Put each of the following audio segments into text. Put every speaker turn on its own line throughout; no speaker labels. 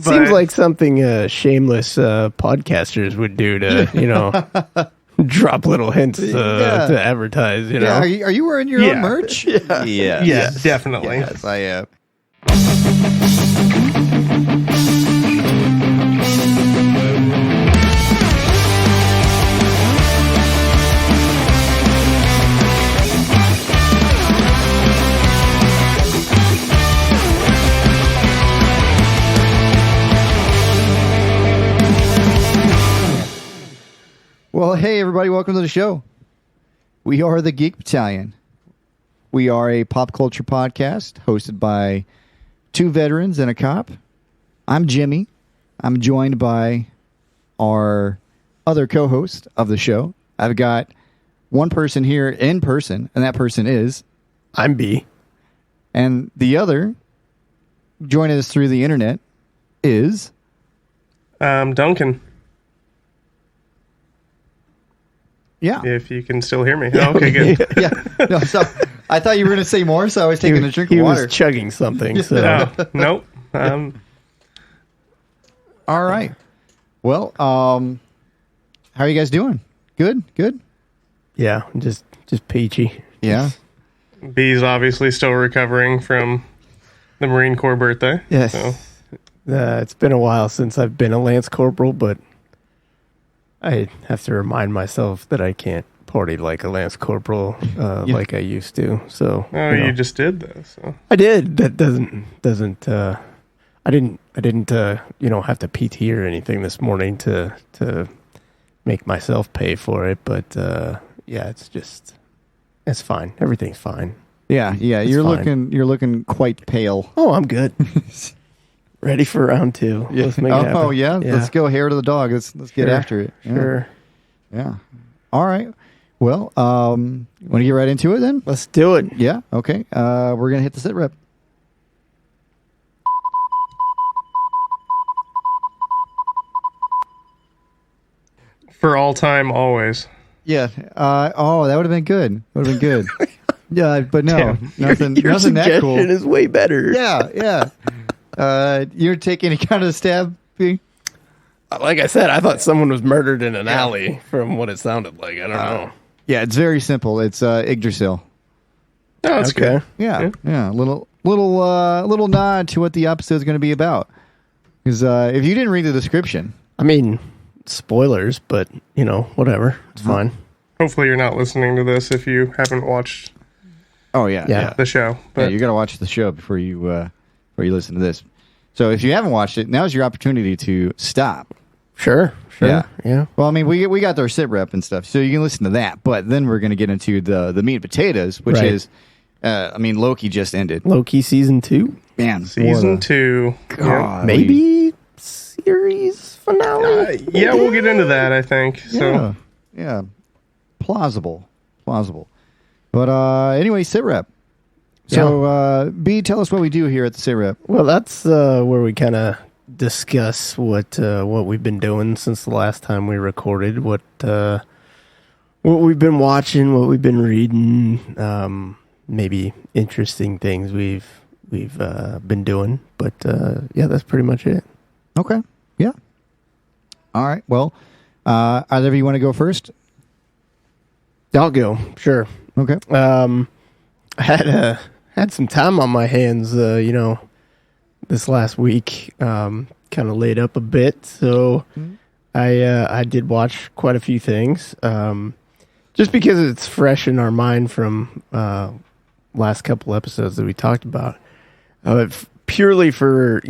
Seems like something shameless podcasters would do to, drop little hints to advertise,
Yeah, are you wearing your own merch?
Yeah, definitely.
Yes, I am. Well, hey, everybody. Welcome to the show. We are the Geek Battalion. We are a pop culture podcast hosted by two veterans and a cop. I'm Jimmy. I'm joined by our other co-host of the show. I've got one person here in person, and that person is...
I'm B.
And the other, joining us through the internet, is...
Duncan.
Yeah.
If you can still hear me. Oh, okay, good.
Yeah. No, so I thought you were going to say more, so I was taking a drink of water.
He was chugging something. So.
Nope.
All right. Well, how are you guys doing? Good?
Yeah, just peachy.
Yeah.
B's obviously still recovering from the Marine Corps birthday.
Yes.
So.
It's been a while since I've been a Lance Corporal, but I have to remind myself that I can't party like a Lance Corporal like I used to. So
you just did though. So
I did. That doesn't. I didn't. Have to PT or anything this morning to make myself pay for it. But it's fine. Everything's fine.
Yeah. You're looking quite pale.
Oh, I'm good. Ready for round 2.
Yeah.
Let's make it happen.
Oh yeah. Let's go hair to the dog. Let's get after it. Yeah.
Sure.
Yeah. All right. Well, want to get right into it then?
Let's do it.
Yeah. Okay. We're gonna hit the sit rep.
for all time, always.
Yeah. That would have been good. Yeah, but no,
Damn.
nothing.
Your
nothing that cool.
suggestion is way better.
Yeah. You're taking any kind of stab?
Like I said, I thought someone was murdered in an alley from what it sounded like. I don't know.
Yeah, it's very simple. It's Yggdrasil.
Oh, that's
Okay.
good.
Yeah. Little nod to what the episode is going to be about. Because if you didn't read the description,
I mean, spoilers, but whatever. It's fine.
Hopefully you're not listening to this if you haven't watched
Yeah.
the show. But
you got to watch the show before you listen to this. So if you haven't watched it, now's your opportunity to stop.
Sure.
Yeah.
Yeah.
Well, I mean, we got their sit rep and stuff, so you can listen to that. But then we're going to get into the meat and potatoes, which
Right.
is, Loki just ended.
Loki season 2?
Man,
season 2.
God,
Maybe series finale?
Yeah, we'll get into that, I think. So
Yeah. Plausible. But anyway, sit rep. So, B, tell us what we do here at the sit rep.
Well, that's where we kind of discuss what we've been doing since the last time we recorded, what we've been watching, what we've been reading, maybe interesting things we've been doing. But that's pretty much it.
Okay. Yeah. All right. Well, either of you want to go first?
I'll go. Sure.
Okay.
I had some time on my hands, this last week, kind of laid up a bit. So I did watch quite a few things, just because it's fresh in our mind from last couple episodes that we talked about. Purely for,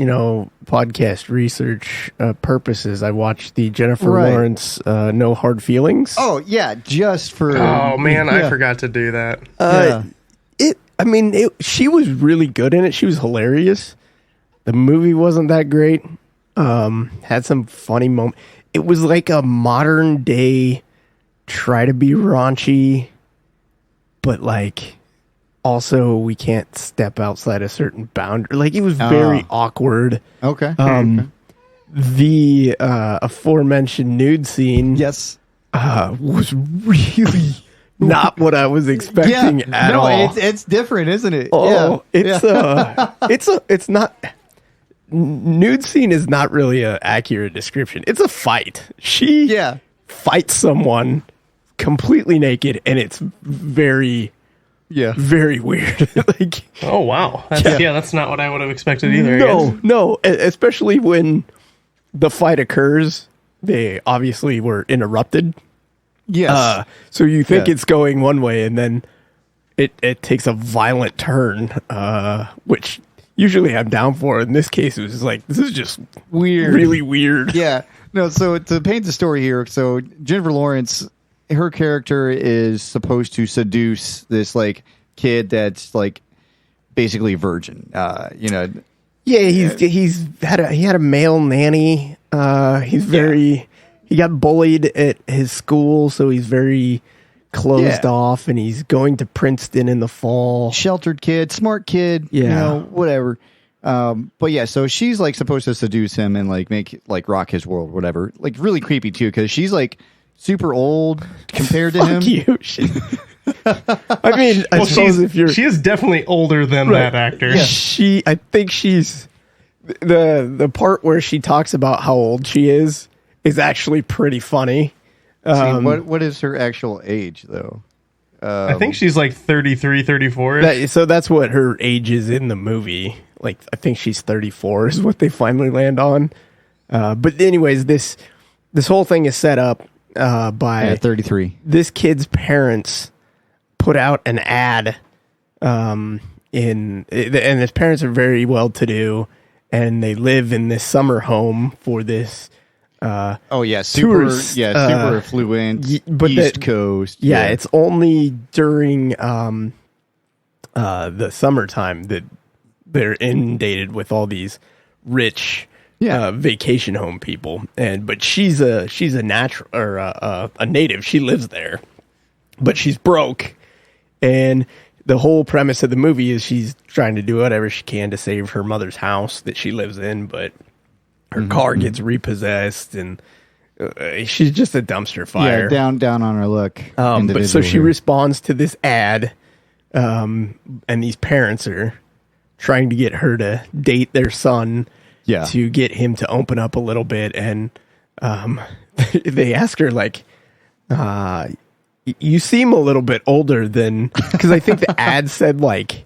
podcast research purposes, I watched the Jennifer Lawrence No Hard Feelings.
Oh, yeah, just for...
Oh, man, I forgot to do that.
She was really good in it. She was hilarious. The movie wasn't that great. Had some funny moments. It was like a modern day try to be raunchy, but also we can't step outside a certain boundary. It was very awkward.
Okay.
The aforementioned nude scene was really not what I was expecting at all.
It's different, isn't it?
Oh, it's not. nude scene is not really an accurate description. It's a fight. She fights someone completely naked, and it's very weird. Like,
oh wow, that's not what I would have expected either.
No, especially when the fight occurs, they obviously were interrupted.
Yes.
So you think it's going one way, and then it takes a violent turn, which usually I'm down for. In this case, it was like, this is just
weird,
really weird.
Yeah. No. So to paint the story here, so Jennifer Lawrence, her character is supposed to seduce this like kid that's like basically a virgin. Yeah,
he had a male nanny. He got bullied at his school, so he's very closed off, and he's going to Princeton in the fall.
Sheltered kid, smart kid, whatever. But yeah, so she's like supposed to seduce him and like make like rock his world, whatever. Like really creepy too, because she's like super old compared to him.
You. I mean, I suppose
she is definitely older than that actor.
Yeah. I think she's the part where she talks about how old she is actually pretty funny.
What is her actual age though?
I think she's like 33, 34.
So that's what her age is in the movie. Like, I think she's 34 is what they finally land on. But anyways, this whole thing is set up by
33.
This kid's parents put out an ad, and his parents are very well to do, and they live in this summer home for this.
Super affluent, East Coast.
Yeah, it's only during the summertime that they're inundated with all these rich vacation home people. But she's a natural or a native. She lives there, but she's broke, and the whole premise of the movie is she's trying to do whatever she can to save her mother's house that she lives in, but her car gets repossessed, and she's just a dumpster fire.
Yeah, down on her luck.
But so she responds to this ad, and these parents are trying to get her to date their son to get him to open up a little bit. And they ask her, like, you seem a little bit older than... Because I think the ad said, like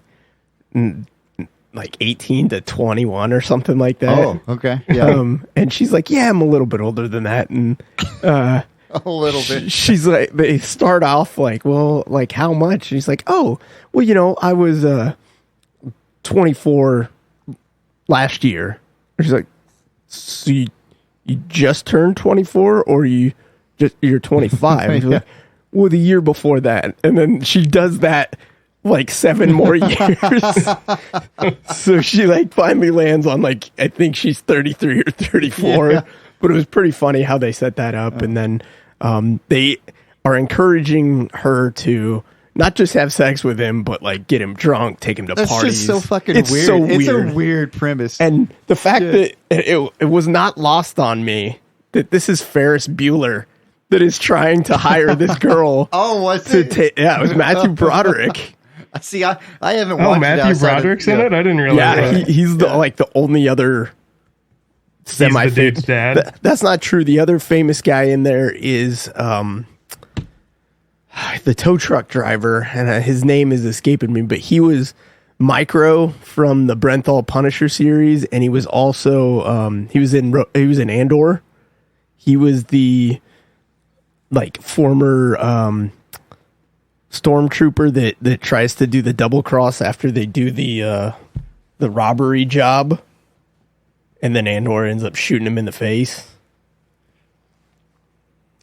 18 to 21 or something like that.
Oh, okay. Yeah.
And she's like, yeah, I'm a little bit older than that. And
a little bit.
She's like, they start off like, well, like how much? And she's like, oh, well, I was 24 last year. And she's like, so you just turned 24, or you're 25? And she's like, well, the year before that. And then she does that like 7 more years. So she like finally lands on like, I think she's 33 or 34. But it was pretty funny how they set that up. And then they are encouraging her to not just have sex with him, but like get him drunk, take him to parties.
That's just so fucking weird.
So weird.
It's a weird premise.
And the fact that it was not lost on me that this is Ferris Bueller that is trying to hire this girl.
Was it?
Yeah, it was Matthew Broderick.
See, I haven't watched
Matthew Broderick's in it? I didn't realize that.
He's the only other
semi dude's dad.
That's not true. The other famous guy in there is the tow truck driver, and his name is escaping me, but he was Micro from the Brenthal Punisher series, and he was also he was in Andor. He was the like former stormtrooper that tries to do the double cross after they do the robbery job, and then Andor ends up shooting him in the face.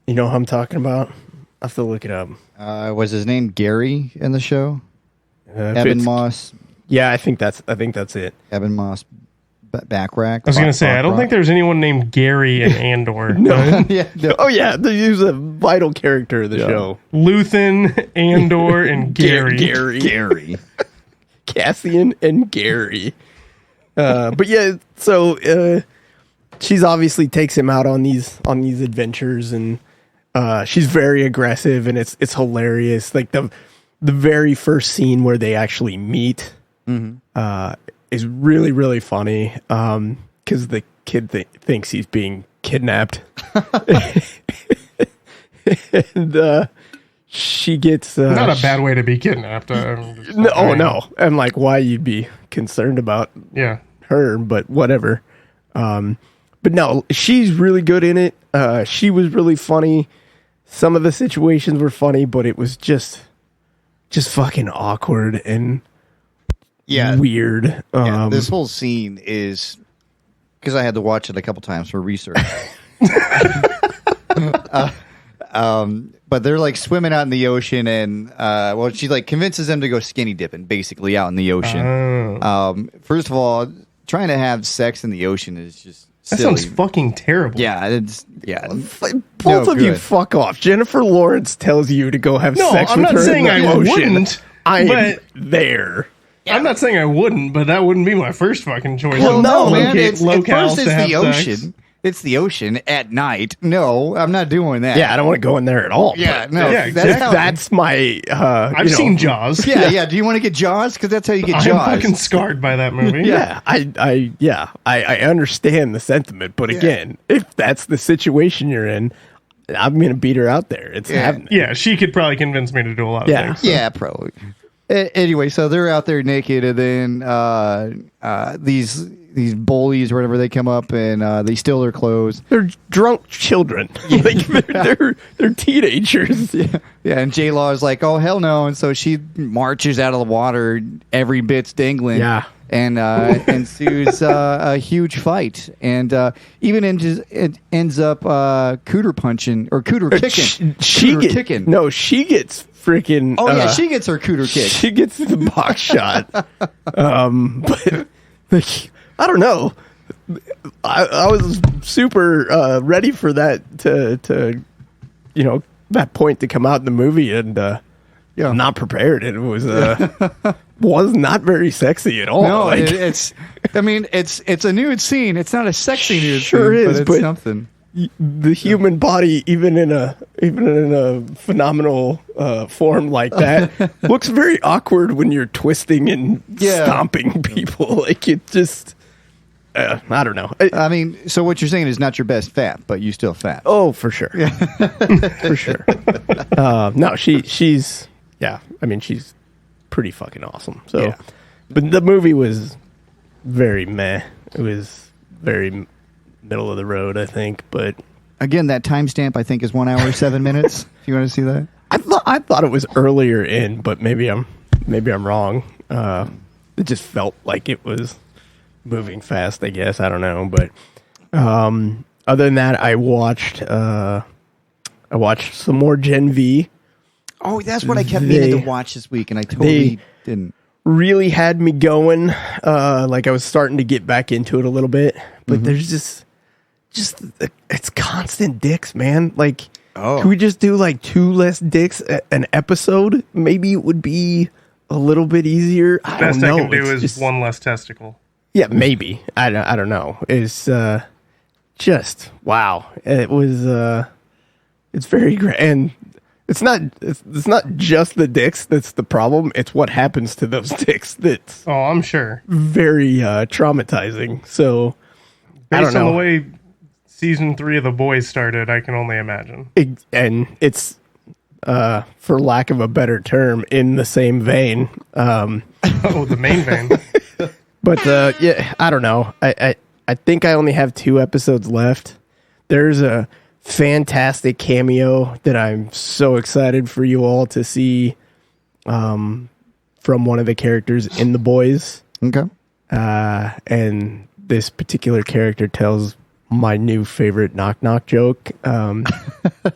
You know what I'm talking about? I have to look it up.
Was his name Gary in the show? Evan Moss.
Yeah, I think that's it.
Evan Moss Backrack.
I was going to say, I don't think there's anyone named Gary in Andor.
No. Oh, yeah. He was a vital character of the show.
Luthen, Andor, and Gary.
Gary.
Cassian and Gary. But yeah, so she's obviously takes him out on these adventures, and she's very aggressive, and it's hilarious. Like the very first scene where they actually meet is really, really funny. because the kid thinks he's being kidnapped. And she gets...
Not a bad way to be kidnapped.
No. I'm like, why you'd be concerned about her, but whatever. But no, she's really good in it. She was really funny. Some of the situations were funny, but it was just fucking awkward and weird.
This whole scene is because I had to watch it a couple times for research. But they're like swimming out in the ocean, and she like convinces them to go skinny dipping, basically out in the ocean. First of all, trying to have sex in the ocean is just
that
silly.
sounds fucking terrible.
Both of you fuck off. Jennifer Lawrence tells you to go have sex with her.
I'm not saying I wouldn't.
I'm there.
Yeah. I'm not saying I wouldn't, but that wouldn't be my first fucking choice.
Well, no, man. At first,
it's
the ocean. It's the ocean at night. No, I'm not doing that.
Yeah, I don't want to go in there at all.
Yeah, no.
Yeah, exactly.
That's my...
I've seen Jaws.
Yeah. Do you want to get Jaws? Because that's how you get Jaws.
I'm fucking scarred by that movie.
Yeah, I understand the sentiment, but again, if that's the situation you're in, I'm going to beat her out there. It's happening.
Yeah, she could probably convince me to do a lot of things.
So. Yeah, probably. Anyway, so they're out there naked, and then these bullies or whatever, they come up and they steal their clothes.
They're drunk children. Like they're teenagers.
Yeah, and J-Law is like, oh, hell no. And so she marches out of the water, every bit's dangling.
Yeah.
And ensues a huge fight. And even ends up cooter punching or cooter kicking. Kicking.
No, she gets freaking...
Oh, yeah, she gets her cooter kick.
She gets the box shot. But... Like, I don't know. I was super ready for that to that point to come out in the movie, and not prepared. It was was not very sexy at all.
No, it's a nude scene. It's not a sexy nude scene,
is,
but it's something.
The human body, even in a phenomenal form like that, looks very awkward when you're twisting and stomping people. Like it just, I don't know.
I mean, so what you're saying is not your best fat, but you still fat.
Oh, for sure, for sure. No, she's I mean, she's pretty fucking awesome. So, but the movie was very meh. It was very middle of the road, I think, but
again, that timestamp I think is 1 hour 7 minutes. If you want to see that,
I thought it was earlier in, but maybe I'm wrong. It just felt like it was moving fast. I guess I don't know, but other than that, I watched some more Gen V.
Oh, that's what I kept meaning to watch this week, and I totally didn't.
Really had me going. Like I was starting to get back into it a little bit, but there's just it's constant dicks, man. Like, can we just do like 2 less dicks an episode? Maybe it would be a little bit easier. I don't know.
Best I can do is just 1 less testicle.
Yeah, maybe. I don't know. It's just wow. It was it's very great, and it's not just the dicks that's the problem. It's what happens to those dicks that's
I'm sure
very traumatizing. So
based on the way season 3 of The Boys started, I can only imagine.
And it's for lack of a better term, in the same vein.
The main vein.
But I don't know. I think I only have 2 episodes left. There's a fantastic cameo that I'm so excited for you all to see from one of the characters in The Boys.
Okay.
And this particular character tells my new favorite knock-knock joke.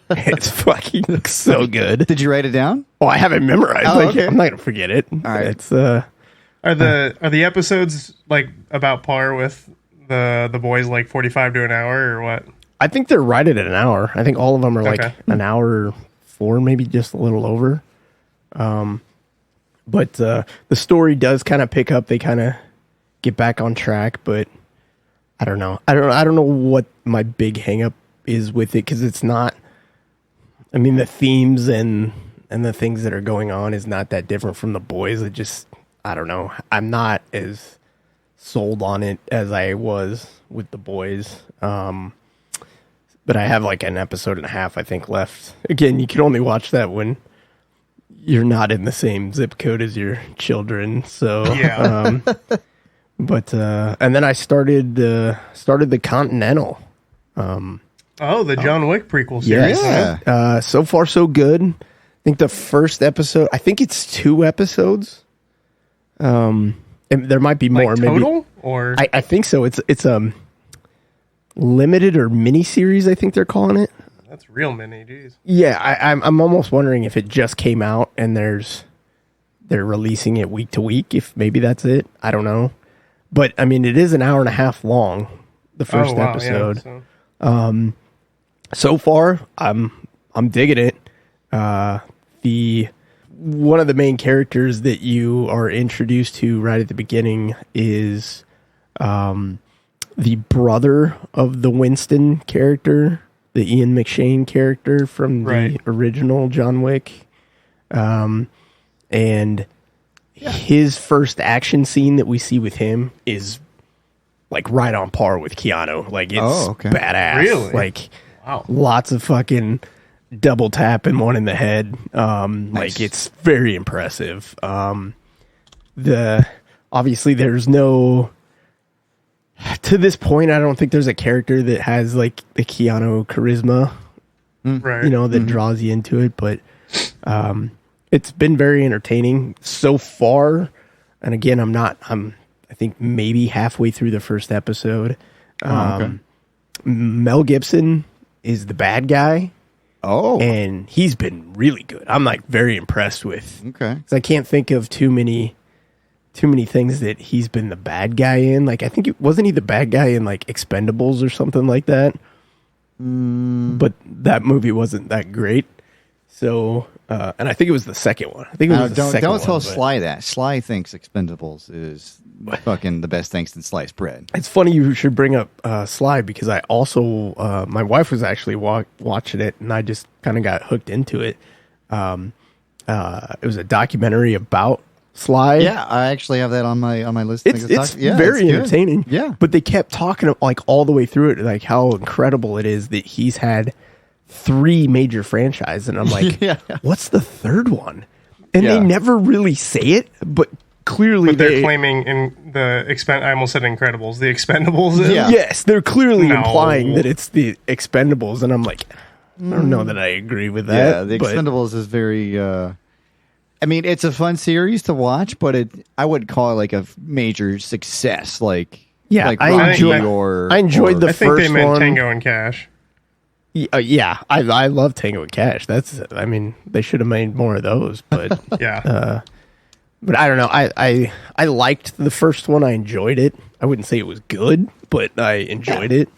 It's fucking so good.
Did you write it down?
Oh, I have it memorized.
Okay.
I'm not going to forget it.
All right.
It's
Are the episodes like about par with the Boys, like 45 to an hour or what?
I think they're right at an hour. I think all of them are like an hour 4, maybe just a little over. But the story does kind of pick up. They kind of get back on track, but I don't know. I don't know what my big hang up is with it, because it's not. I mean, the themes and the things that are going on is not that different from The Boys. I don't know. I'm not as sold on it as I was with The Boys. But I have like an episode and a half, I think, left. Again, you can only watch that when you're not in the same zip code as your children. So,
Yeah.
And then I started the Continental.
The John Wick prequel series.
Yeah.
So far, so good. I think the first episode, I think it's 2 episodes. And there might be more.
Like total? Or
I think so. It's limited or mini series, I think they're calling it.
that's real many, geez.
Yeah, I'm almost wondering if it just came out and they're releasing it week to week. If maybe that's it, I don't know. But I mean, it is an hour and a half long. The first episode.
Yeah, so.
So far, I'm digging it. One of the main characters that you are introduced to right at the beginning is the brother of the Winston character, the Ian McShane character from the original John Wick. And his first action scene that we see with him is like right on par with Keanu. Like it's badass.
Really?
Like
Wow.
lots of fucking double tap and one in the head. Like it's very impressive. Obviously there's no, to this point, I don't think there's a character that has like the Keanu charisma,
Right.
that draws you into it. But it's been very entertaining so far. And again, I think maybe halfway through the first episode. Mel Gibson is the bad guy.
Oh.
And he's been really good. I'm like very impressed with.
Okay.
'Cause I can't think of too many things that he's been the bad guy in. Like I think wasn't he the bad guy in like Expendables or something like that? But that movie wasn't that great. So, and I think it was the second one. I think it was the second one.
Don't tell Sly that. Sly thinks Expendables is fucking the best thing since sliced bread.
It's funny you should bring up Sly because I also, my wife was actually watching it and I just kind of got hooked into it. It was a documentary about Sly.
Yeah, I actually have that on my list.
It's very entertaining.
Yeah.
But they kept talking like all the way through it, like how incredible it is that he's had 3 major franchises. And I'm like, what's the third one? And they never really say it, but clearly
they're claiming in the I almost said Incredibles, the Expendables.
Yes, they're clearly implying that it's the Expendables. And I'm like, I don't know that I agree with that.
Yeah, the Expendables is very... I mean, it's a fun series to watch, but I would call it like a major success. Like, like
I enjoyed the
I think
first
they meant
one.
Tango and Cash.
Yeah, I love Tango and Cash. I mean, they should have made more of those, but
Yeah.
but I don't know. I liked the first one. I enjoyed it. I wouldn't say it was good, but I enjoyed it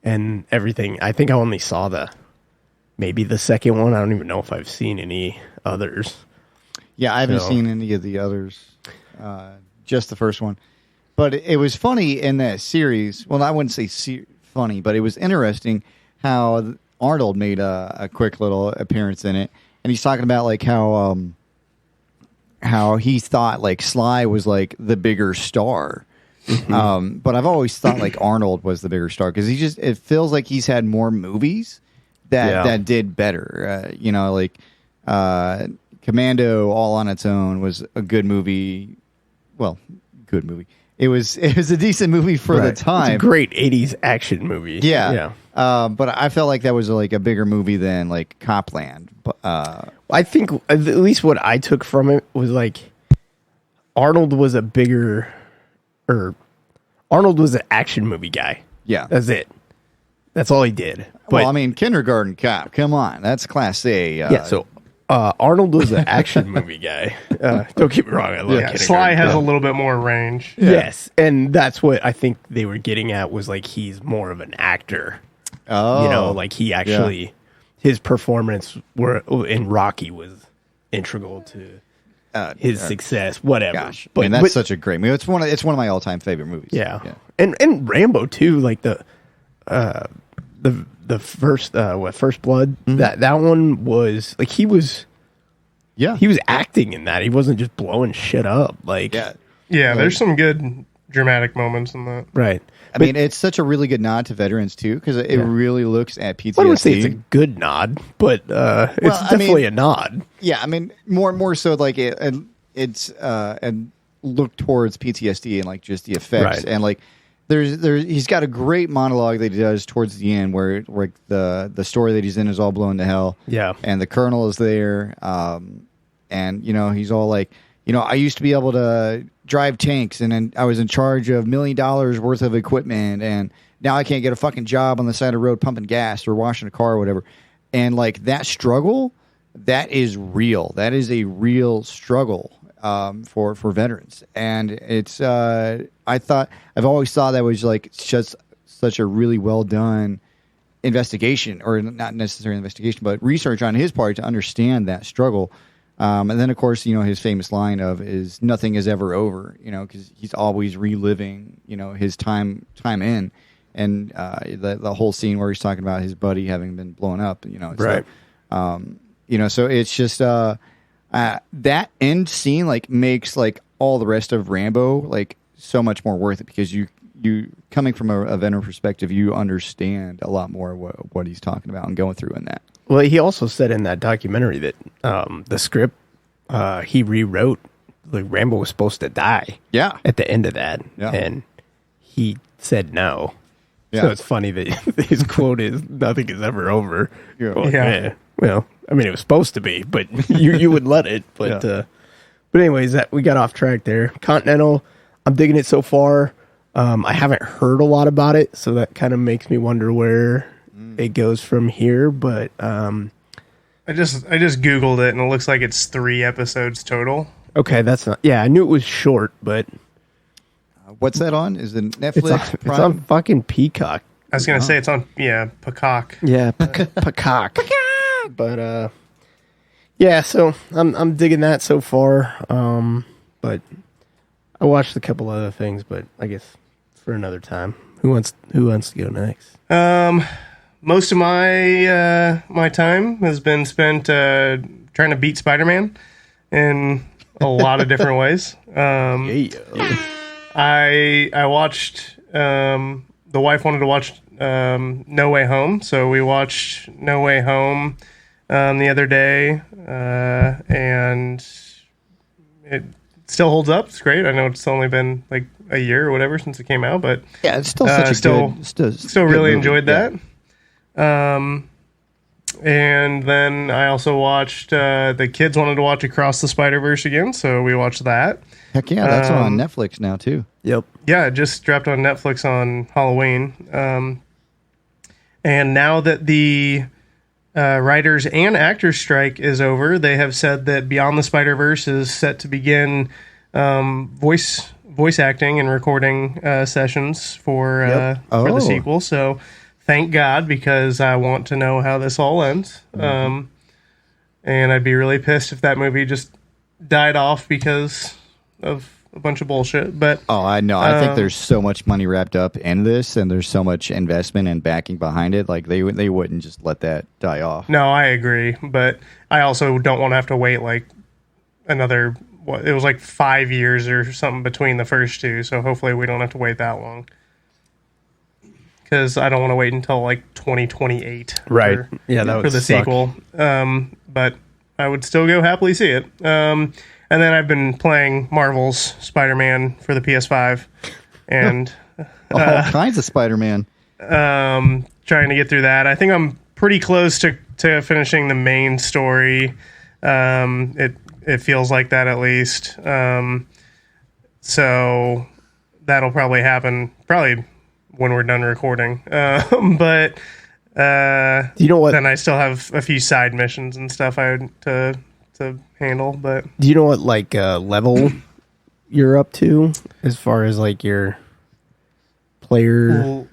and everything. I think I only saw maybe the second one. I don't even know if I've seen any others.
Yeah, I haven't seen any of the others, just the first one. But it was funny in that series. Well, I wouldn't say funny, but it was interesting how Arnold made a quick little appearance in it. And he's talking about like how he thought like Sly was like the bigger star. But I've always thought like Arnold was the bigger star because it feels like he's had more movies that did better. Commando all on its own was a good movie. Well, good movie. It was a decent movie for the time.
It's a great 80s action movie.
Yeah. But I felt like that was like a bigger movie than like Copland.
I think at least what I took from it was like Arnold was an action movie guy.
Yeah.
That's it. That's all he did. But,
well, I mean, Kindergarten Cop. Come on. That's Class A.
So Arnold was an action movie guy. Don't get me wrong. I love Kindergarten
Sly has
Cop.
a little bit more range.
Yeah.
Yes. And that's what I think they were getting at was like he's more of an actor.
Oh.
Like he actually, his performance in Rocky was integral to his success, whatever.
Gosh,
but
that's such a great movie. It's one of my all time favorite movies.
Yeah. And Rambo too, like the first First Blood.
Mm-hmm.
That one was like he was
Yeah.
acting in that. He wasn't just blowing shit up. Like
Yeah, there's some good dramatic moments in that.
Right.
I mean, it's such a really good nod to veterans too, because it really looks at PTSD.
I wouldn't say it's a good nod, but it's definitely a nod.
Yeah, I mean, more so like it's and look towards PTSD and like just the effects, and like there's he's got a great monologue that he does towards the end where the story that he's in is all blown to hell.
Yeah,
and the colonel is there, and he's all like, I used to be able to drive tanks, and then I was in charge of $1 million worth of equipment, and now I can't get a fucking job on the side of the road pumping gas or washing a car or whatever. And like that struggle, that is real. That is a real struggle for veterans. And it's I've always thought that was like just such a really well done investigation, or not necessarily investigation, but research on his part to understand that struggle. And then, of course, his famous line is "Nothing is ever over," because he's always reliving, his time in, and the whole scene where he's talking about his buddy having been blown up,
right?
So it's just that end scene like makes like all the rest of Rambo like so much more worth it, because you coming from a veteran perspective, you understand a lot more what he's talking about and going through in that.
Well, he also said in that documentary that the script he rewrote, like Rambo was supposed to die.
Yeah.
At the end of that, and he said no. Yeah. So it's funny that his quote is "Nothing is ever over." Well, I mean, it was supposed to be, but you would let it. But but anyways, we got off track there. Continental, I'm digging it so far. I haven't heard a lot about it, so that kind of makes me wonder where it goes from here. But
I just Googled it, and it looks like it's 3 episodes total.
Okay, that's not. Yeah, I knew it was short, but
what's that on? Is it Netflix?
It's on fucking Peacock.
I was gonna say it's on Peacock.
Yeah, Peacock. But yeah, so I'm digging that so far. But I watched a couple other things, but I guess for another time. Who wants to go next?
Most of my my time has been spent trying to beat Spider-Man in a lot of different ways. I watched. The wife wanted to watch No Way Home, so we watched No Way Home the other day, and it still holds up. It's great. I know it's only been like a year or whatever since it came out, but
yeah, it's still such a
still really
movie.
Enjoyed that. And then I also watched the kids wanted to watch Across the Spider-Verse again, so we watched that.
Heck yeah, that's on Netflix now too.
Yep.
Yeah, it just dropped on Netflix on Halloween. And now that the writers and actors strike is over, they have said that Beyond the Spider-Verse is set to begin voice acting and recording sessions for the sequel. So thank God, because I want to know how this all ends. And I'd be really pissed if that movie just died off because of a bunch of bullshit. But
I know. I think there's so much money wrapped up in this, and there's so much investment and backing behind it. Like they wouldn't just let that die off.
No, I agree, but I also don't want to have to wait like another. It was like 5 years or something between the first two, so hopefully we don't have to wait that long. Because I don't want to wait until like 2028,
right? For
the sequel. But I would still go happily see it. And then I've been playing Marvel's Spider-Man for the PS5, and
all kinds of Spider-Man.
Trying to get through that. I think I'm pretty close to finishing the main story. It feels like that at least. So that'll probably happen when we're done recording. But
you know what?
Then I still have a few side missions and stuff I would to handle. But
do you know what level you're up to as far as like your player?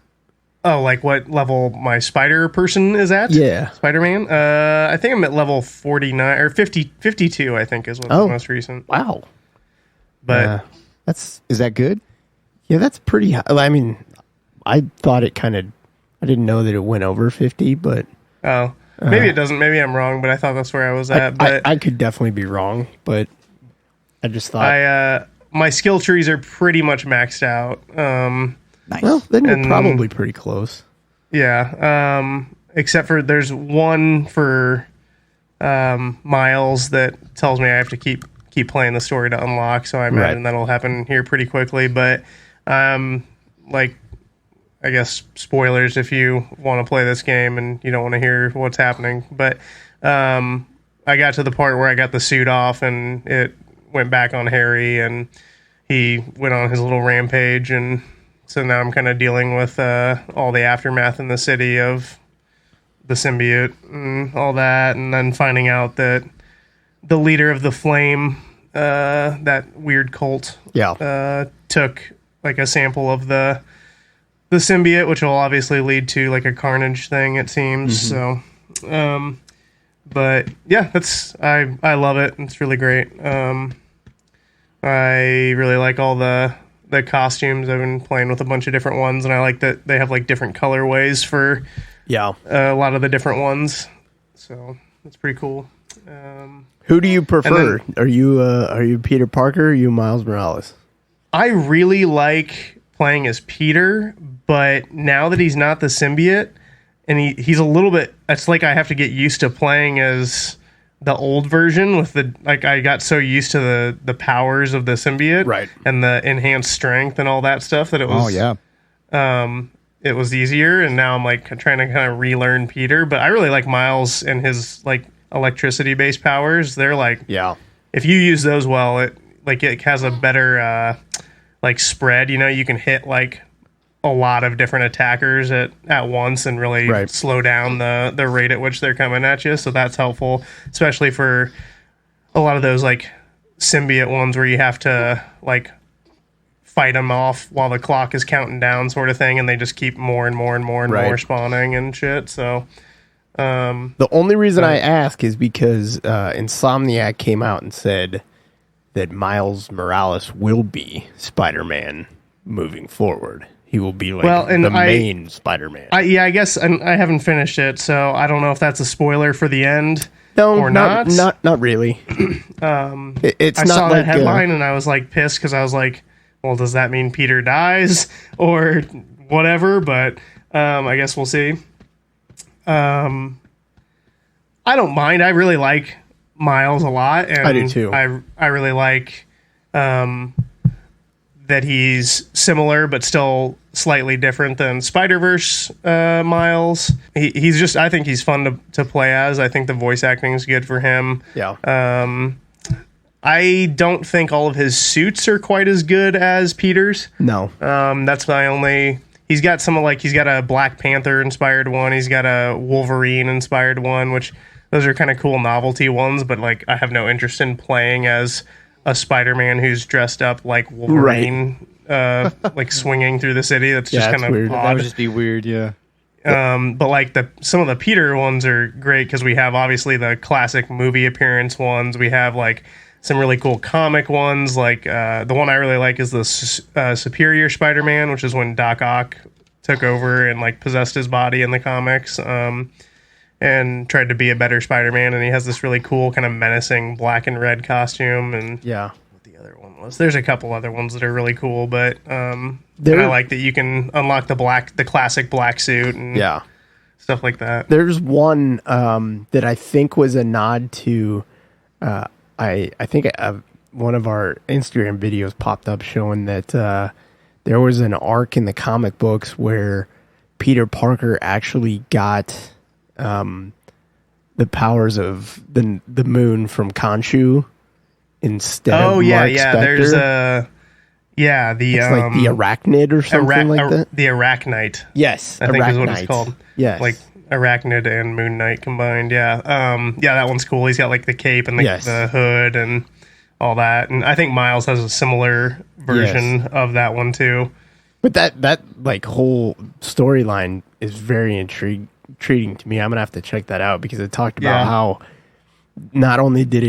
Like what level my spider person is at?
Yeah,
Spider-Man. I think I'm at level 49 or 52. I think is what's the most recent.
Wow.
But
is that good?
Yeah, that's pretty high. I mean, I thought it kind of. I didn't know that it went over 50, but
maybe it doesn't. Maybe I'm wrong, but I thought that's where I was at. But
I could definitely be wrong, but I just thought
my skill trees are pretty much maxed out.
Nice.
Well, then you're
And-
probably pretty close.
Yeah. Except for there's one for Miles that tells me I have to keep playing the story to unlock. So I imagine that'll happen here pretty quickly. But like, I guess spoilers if you want to play this game and you don't want to hear what's happening. But I got to the part where I got the suit off and it went back on Harry and he went on his little rampage, and so now I'm kind of dealing with all the aftermath in the city of the symbiote and all that, and then finding out that the leader of the Flame, that weird cult, took like a sample of the symbiote, which will obviously lead to like a Carnage thing, it seems.
Mm-hmm.
So, but yeah, I love it. It's really great. I really like all the costumes. I've been playing with a bunch of different ones, and I like that they have like different colorways for a lot of the different ones. So that's pretty cool.
Who do you prefer? Are you Peter Parker or are you Miles Morales?
I really like playing as Peter, but now that he's not the symbiote, and he's a little bit, it's like I have to get used to playing as the old version with I got so used to the powers of the symbiote and the enhanced strength and all that stuff that it was it was easier, and now I'm like trying to kind of relearn Peter. But I really like Miles and his like electricity based powers. They're like, if you use those well, it has a better like spread, you can hit like a lot of different attackers at once and really slow down the rate at which they're coming at you. So that's helpful, especially for a lot of those like symbiote ones where you have to like fight them off while the clock is counting down sort of thing. And they just keep more and more and more and more spawning and shit. So,
the only reason I ask is because, Insomniac came out and said that Miles Morales will be Spider-Man moving forward. He will be like the main Spider-Man.
I guess I haven't finished it, so I don't know if that's a spoiler for the end
or
not.
Not really. It's
I
not
saw
like
that headline and I was like pissed because I was like, well, does that mean Peter dies or whatever? But I guess we'll see. I don't mind. I really like Miles a lot, and
I do too.
I really like that he's similar but still slightly different than Spider-Verse Miles. He's just, I think he's fun to play as. I think the voice acting is good for him. I don't think all of his suits are quite as good as Peter's.
No.
That's my only... He's got he's got a Black Panther inspired one. He's got a Wolverine inspired one, which those are kind of cool novelty ones, but like I have no interest in playing as a Spider-Man who's dressed up like Wolverine, like swinging through the city. That's just kind of
weird.
odd.
That would just be weird, yeah.
But like some of the Peter ones are great because we have obviously the classic movie appearance ones. We have like some really cool comic ones. Like the one I really like is the Superior Spider-Man, which is when Doc Ock took over and like possessed his body in the comics. And tried to be a better Spider-Man, and he has this really cool kind of menacing black and red costume. And what the other one was, there's a couple other ones that are really cool, but I like that you can unlock the classic black suit and stuff like that.
There's one that I think was a nod to I think one of our Instagram videos popped up showing that there was an arc in the comic books where Peter Parker actually got the powers of the moon from Khonshu instead of Mark Spector.
There's
it's like the arachnid or something like that.
The arachnite.
Yes,
I think is what it's called.
Yes,
like arachnid and Moon Knight combined. That one's cool. He's got like the cape and the hood and all that. And I think Miles has a similar version of that one too.
But that like whole storyline is very intriguing to me. I'm gonna have to check that out because it talked about how not only did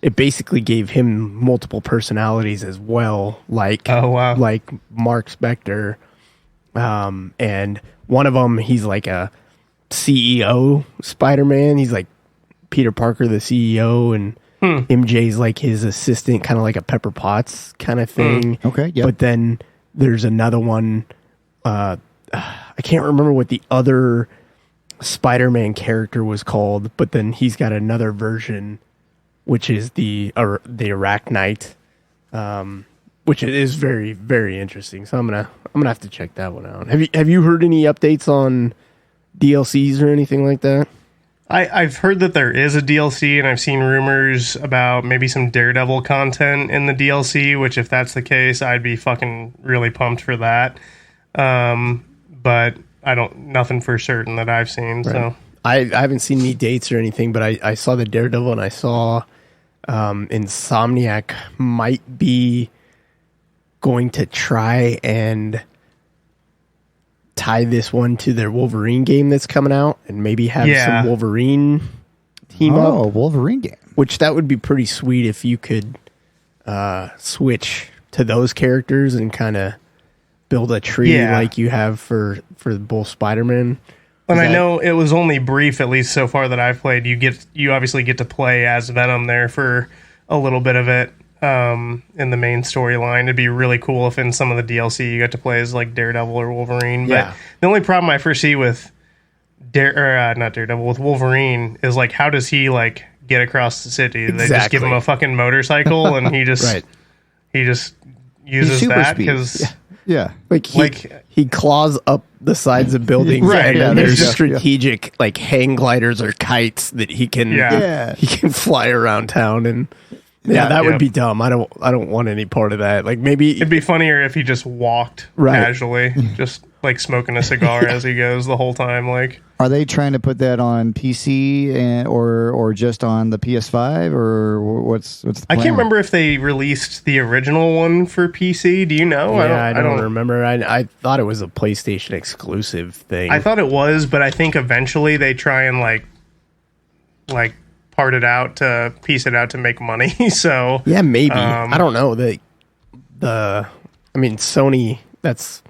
it basically gave him multiple personalities as well, like Mark Spector, and one of them he's like a CEO Spider-Man. He's like Peter Parker, the CEO, and MJ's like his assistant, kind of like a Pepper Potts kind of thing.
Okay, yeah.
But then there's another one. I can't remember what the other Spider-Man character was called, but then he's got another version, which is the Arachnite, which it is very, very interesting. So I'm gonna have to check that one out. Have you heard any updates on DLCs or anything like that?
I've heard that there is a DLC, and I've seen rumors about maybe some Daredevil content in the DLC, which if that's the case, I'd be fucking really pumped for that. But nothing for certain that I've seen. Right. So
I haven't seen any dates or anything, but I saw the Daredevil, and I saw Insomniac might be going to try and tie this one to their Wolverine game that's coming out, and maybe have some Wolverine team up.
Oh, Wolverine game. Which
that would be pretty sweet if you could switch to those characters and kind of build a tree like you have for both Spider-Man.
And I know it was only brief, at least so far that I've played. You obviously get to play as Venom there for a little bit of it in the main storyline. It'd be really cool if in some of the DLC you got to play as like Daredevil or Wolverine. But the only problem I foresee with not Daredevil, with Wolverine is like, how does he like get across the city? They just give him a fucking motorcycle and he just uses that because
like he claws up the sides of buildings, right? And there's strategic like hang gliders or kites that he can he can fly around town, and that would be dumb. I don't want any part of that. Like, maybe
it'd be funnier if he just walked casually, just like smoking a cigar as he goes the whole time. Like,
are they trying to put that on PC or just on the PS5, or what's the plan?
I can't remember if they released the original one for PC. Do you know?
I don't remember. I thought it was a PlayStation exclusive thing.
I thought it was, but I think eventually they try and like part it out to piece it out to make money. So
yeah, maybe. I don't know. Sony, that's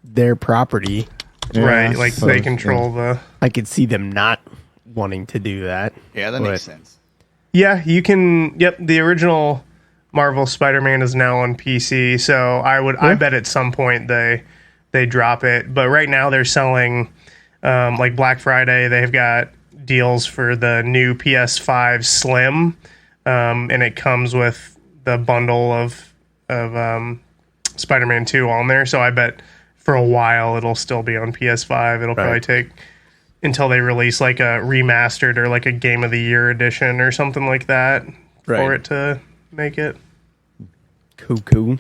their property.
Right, like they control the...
I could see them not wanting to do that.
Yeah, that makes sense.
Yeah, you can... Yep, the original Marvel Spider-Man is now on PC, so I bet at some point they drop it. But right now they're selling, like Black Friday, they've got deals for the new PS5 Slim, and it comes with the bundle of Spider-Man 2 on there, so I bet... for a while, it'll still be on PS5. It'll probably take until they release like a remastered or like a Game of the Year edition or something like that for it to make it.
Cool.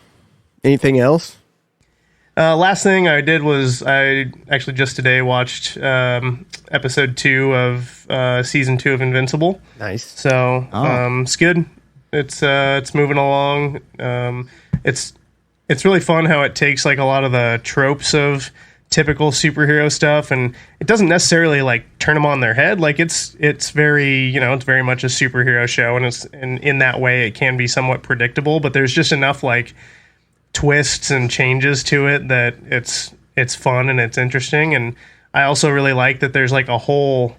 Anything else?
Last thing I did was I actually just today watched episode 2 of season 2 of Invincible.
Nice.
So it's good. It's moving along. It's really fun how it takes like a lot of the tropes of typical superhero stuff, and it doesn't necessarily like turn them on their head. Like it's very, it's very much a superhero show, and in that way it can be somewhat predictable, but there's just enough like twists and changes to it that it's fun and it's interesting. And I also really like that there's like a whole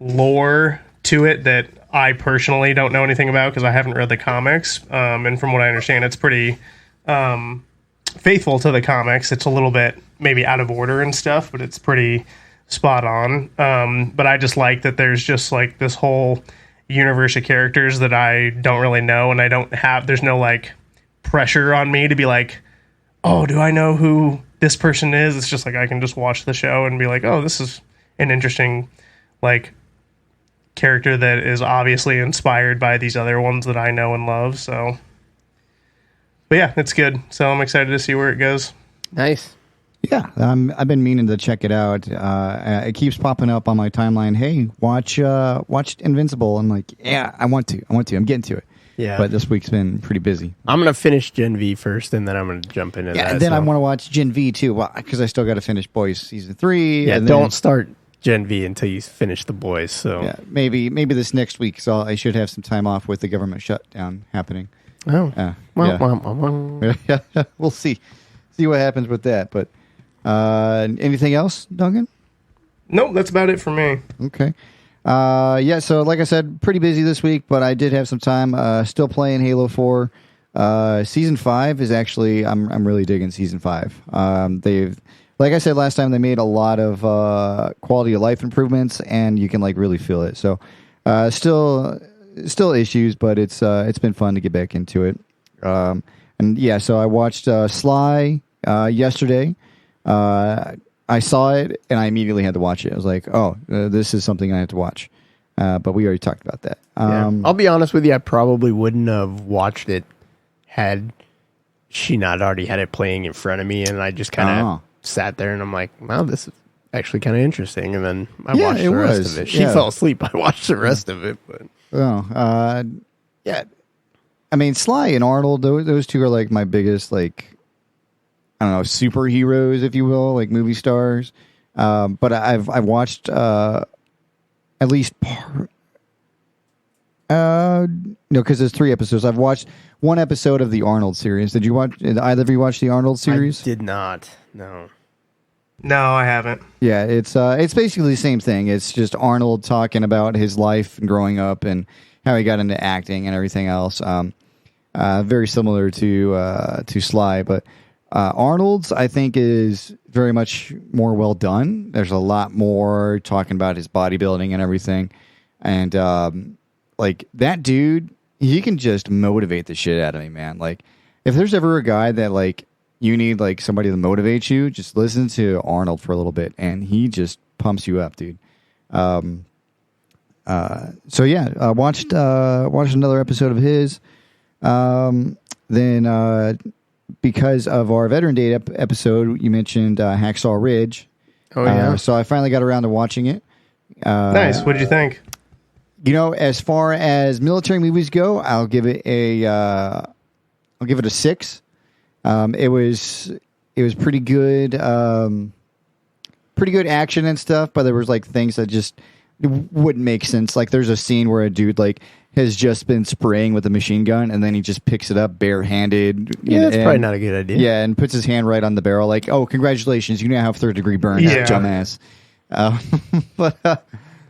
lore to it that I personally don't know anything about because I haven't read the comics. And from what I understand, it's pretty faithful to the comics. It's a little bit maybe out of order and stuff, but it's pretty spot on. But I just like that there's just like this whole universe of characters that I don't really know, and there's no like pressure on me to be like, oh, do I know who this person is? It's just like I can just watch the show and be like, oh, this is an interesting like character that is obviously inspired by these other ones that I know and love. So but yeah, it's good. So I'm excited to see where it goes.
Nice.
Yeah, I've been meaning to check it out. It keeps popping up on my timeline. Hey, watch Invincible. I'm like, yeah, I want to. I'm getting to it.
Yeah.
But this week's been pretty busy.
I'm going to finish Gen V first, and then I'm going to jump into that.
Yeah, and then I want to watch Gen V too, because I still got to finish Boys Season 3.
Yeah, don't start Gen V until you finish the Boys. So
yeah, maybe this next week, so I should have some time off with the government shutdown happening.
Oh,
yeah. We'll see what happens with that. But anything else, Duncan?
Nope, that's about it for me.
Okay. Yeah, so like I said, pretty busy this week, but I did have some time. Still playing Halo 4. Season 5 is actually, I'm really digging Season 5. They've, like I said last time, they made a lot of quality of life improvements, and you can like really feel it. So still issues, but it's been fun to get back into it. And yeah, so I watched Sly yesterday. I saw it and I immediately had to watch it. I was like, oh, this is something I have to watch. But we already talked about that.
I'll be honest with you, I probably wouldn't have watched it had she not already had it playing in front of me, and I just kind of sat there and I'm like, wow, this is actually kind of interesting. And then I watched the rest of it. She fell asleep. I watched the rest of it. But
yeah. I mean, Sly and Arnold, those two are like my biggest, like, I don't know, superheroes, if you will, like movie stars. But I've watched at least part. No, because there's 3 episodes. I've watched 1 episode of the Arnold series. Did either of you watch the Arnold series?
I did not. No.
No, I haven't.
Yeah, it's basically the same thing. It's just Arnold talking about his life and growing up and how he got into acting and everything else. Very similar to Sly, but Arnold's, I think, is very much more well done. There's a lot more talking about his bodybuilding and everything. And like that dude, he can just motivate the shit out of me, man. Like if there's ever a guy that like you need like somebody to motivate you, just listen to Arnold for a little bit and he just pumps you up, dude. So yeah, watched another episode of his. Then because of our Veteran Day episode, you mentioned Hacksaw Ridge.
Oh yeah.
So I finally got around to watching it.
Nice. What did you think?
You know, as far as military movies go, I'll give it a 6. It was pretty good, action and stuff, but there was like things that just wouldn't make sense. Like there's a scene where a dude like has just been spraying with a machine gun and then he just picks it up barehanded.
Yeah, that's probably not a good idea.
Yeah, and puts his hand right on the barrel like, oh, congratulations, you now have 3rd-degree burn, dumbass. But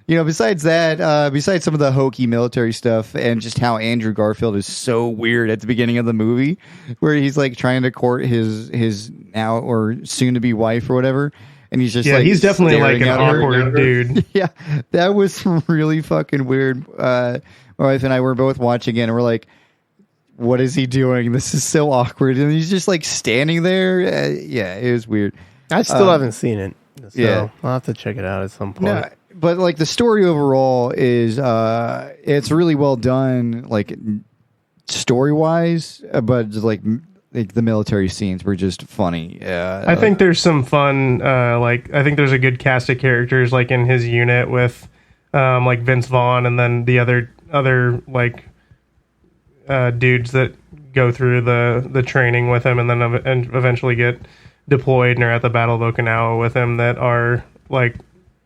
you know, besides that, besides some of the hokey military stuff and just how Andrew Garfield is so weird at the beginning of the movie, where he's like trying to court his now or soon to be wife or whatever, and he's just like
he's definitely like an awkward dude.
Yeah, that was really fucking weird. My wife and I were both watching it, and we're like, "What is he doing? This is so awkward." And he's just like standing there. Yeah, it was weird.
I still haven't seen it, so I'll have to check it out at some point.
No, but like the story overall is it's really well done, like story wise, but just like the military scenes were just funny.
I think there's some fun. Like I think there's a good cast of characters like in his unit with like Vince Vaughn and then the other like dudes that go through the training with him and then eventually get deployed and are at the Battle of Okinawa with him. That are like.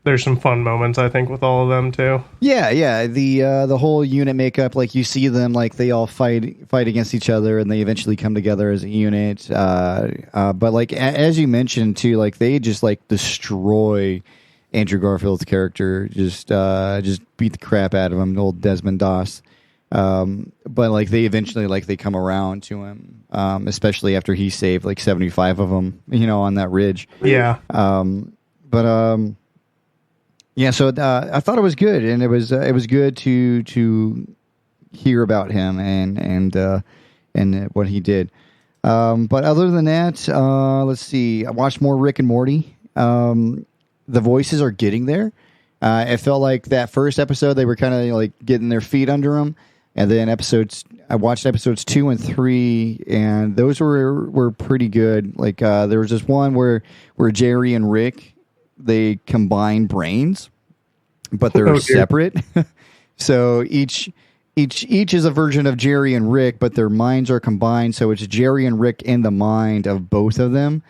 There's some fun moments, I think, with all of them too.
Yeah. The whole unit makeup, like you see them, like they all fight against each other, and they eventually come together as a unit. But like as you mentioned too, like they just like destroy Andrew Garfield's character, just beat the crap out of him, old Desmond Doss. But like they eventually like they come around to him, especially after he saved like 75 of them, you know, on that ridge.
Yeah.
Yeah, so I thought it was good, and it was good to hear about him and what he did. But other than that, let's see. I watched more Rick and Morty. The voices are getting there. It felt like that first episode they were kind of like getting their feet under them, and then I watched episodes 2 and 3, and those were pretty good. Like there was this one where Jerry and Rick. They combine brains, but they're separate. So each is a version of Jerry and Rick, but their minds are combined. So it's Jerry and Rick in the mind of both of them.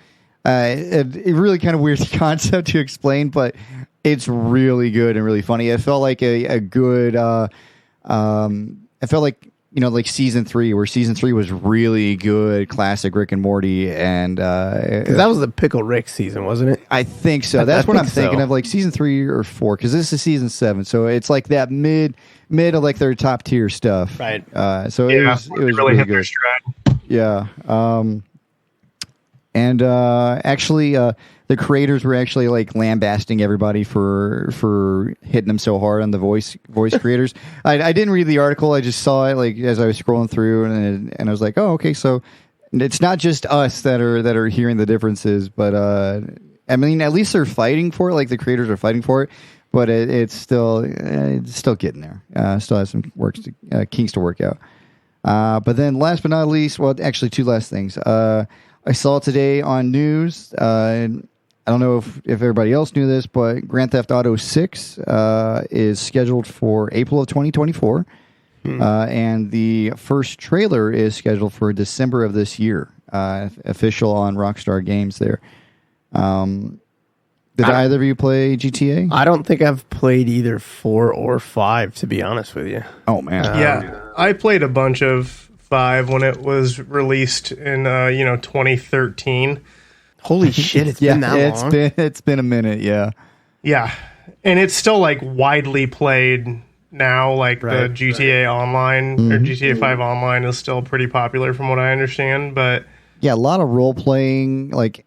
It really kind of weird concept to explain, but it's really good and really funny. It felt like a good. It felt like like season 3, where season 3 was really good, classic Rick and Morty, and
'Cause that was the Pickle Rick season, wasn't it?
I think so. That's what I'm thinking of, like season 3 or 4, because this is season 7, so it's like that mid of like their top tier stuff,
Right.
So it was really
hit their
good.
stride.
Yeah. And actually, the creators were actually like lambasting everybody for hitting them so hard on the voice creators. I didn't read the article. I just saw it like as I was scrolling through, and I was like, oh, okay. So it's not just us that are hearing the differences, but I mean, at least they're fighting for it. Like the creators are fighting for it, but it's still getting there. Still has some kinks to work out. But then last but not least, well, actually two last things. I saw today on news, I don't know if everybody else knew this, but Grand Theft Auto 6 is scheduled for April of 2024. And the first trailer is scheduled for December of this year, official on Rockstar Games there. Did either of you play GTA?
I don't think I've played either 4 or 5, to be honest with you.
Oh, man.
Yeah, I played a bunch of 5 when it was released in 2013.
Holy shit, it's been that long.
It's been a minute, yeah.
Yeah, and it's still like widely played now. Like the
Right,
GTA Online or GTA 5 Online is still pretty popular from what I understand. But
Yeah, a lot of role playing, like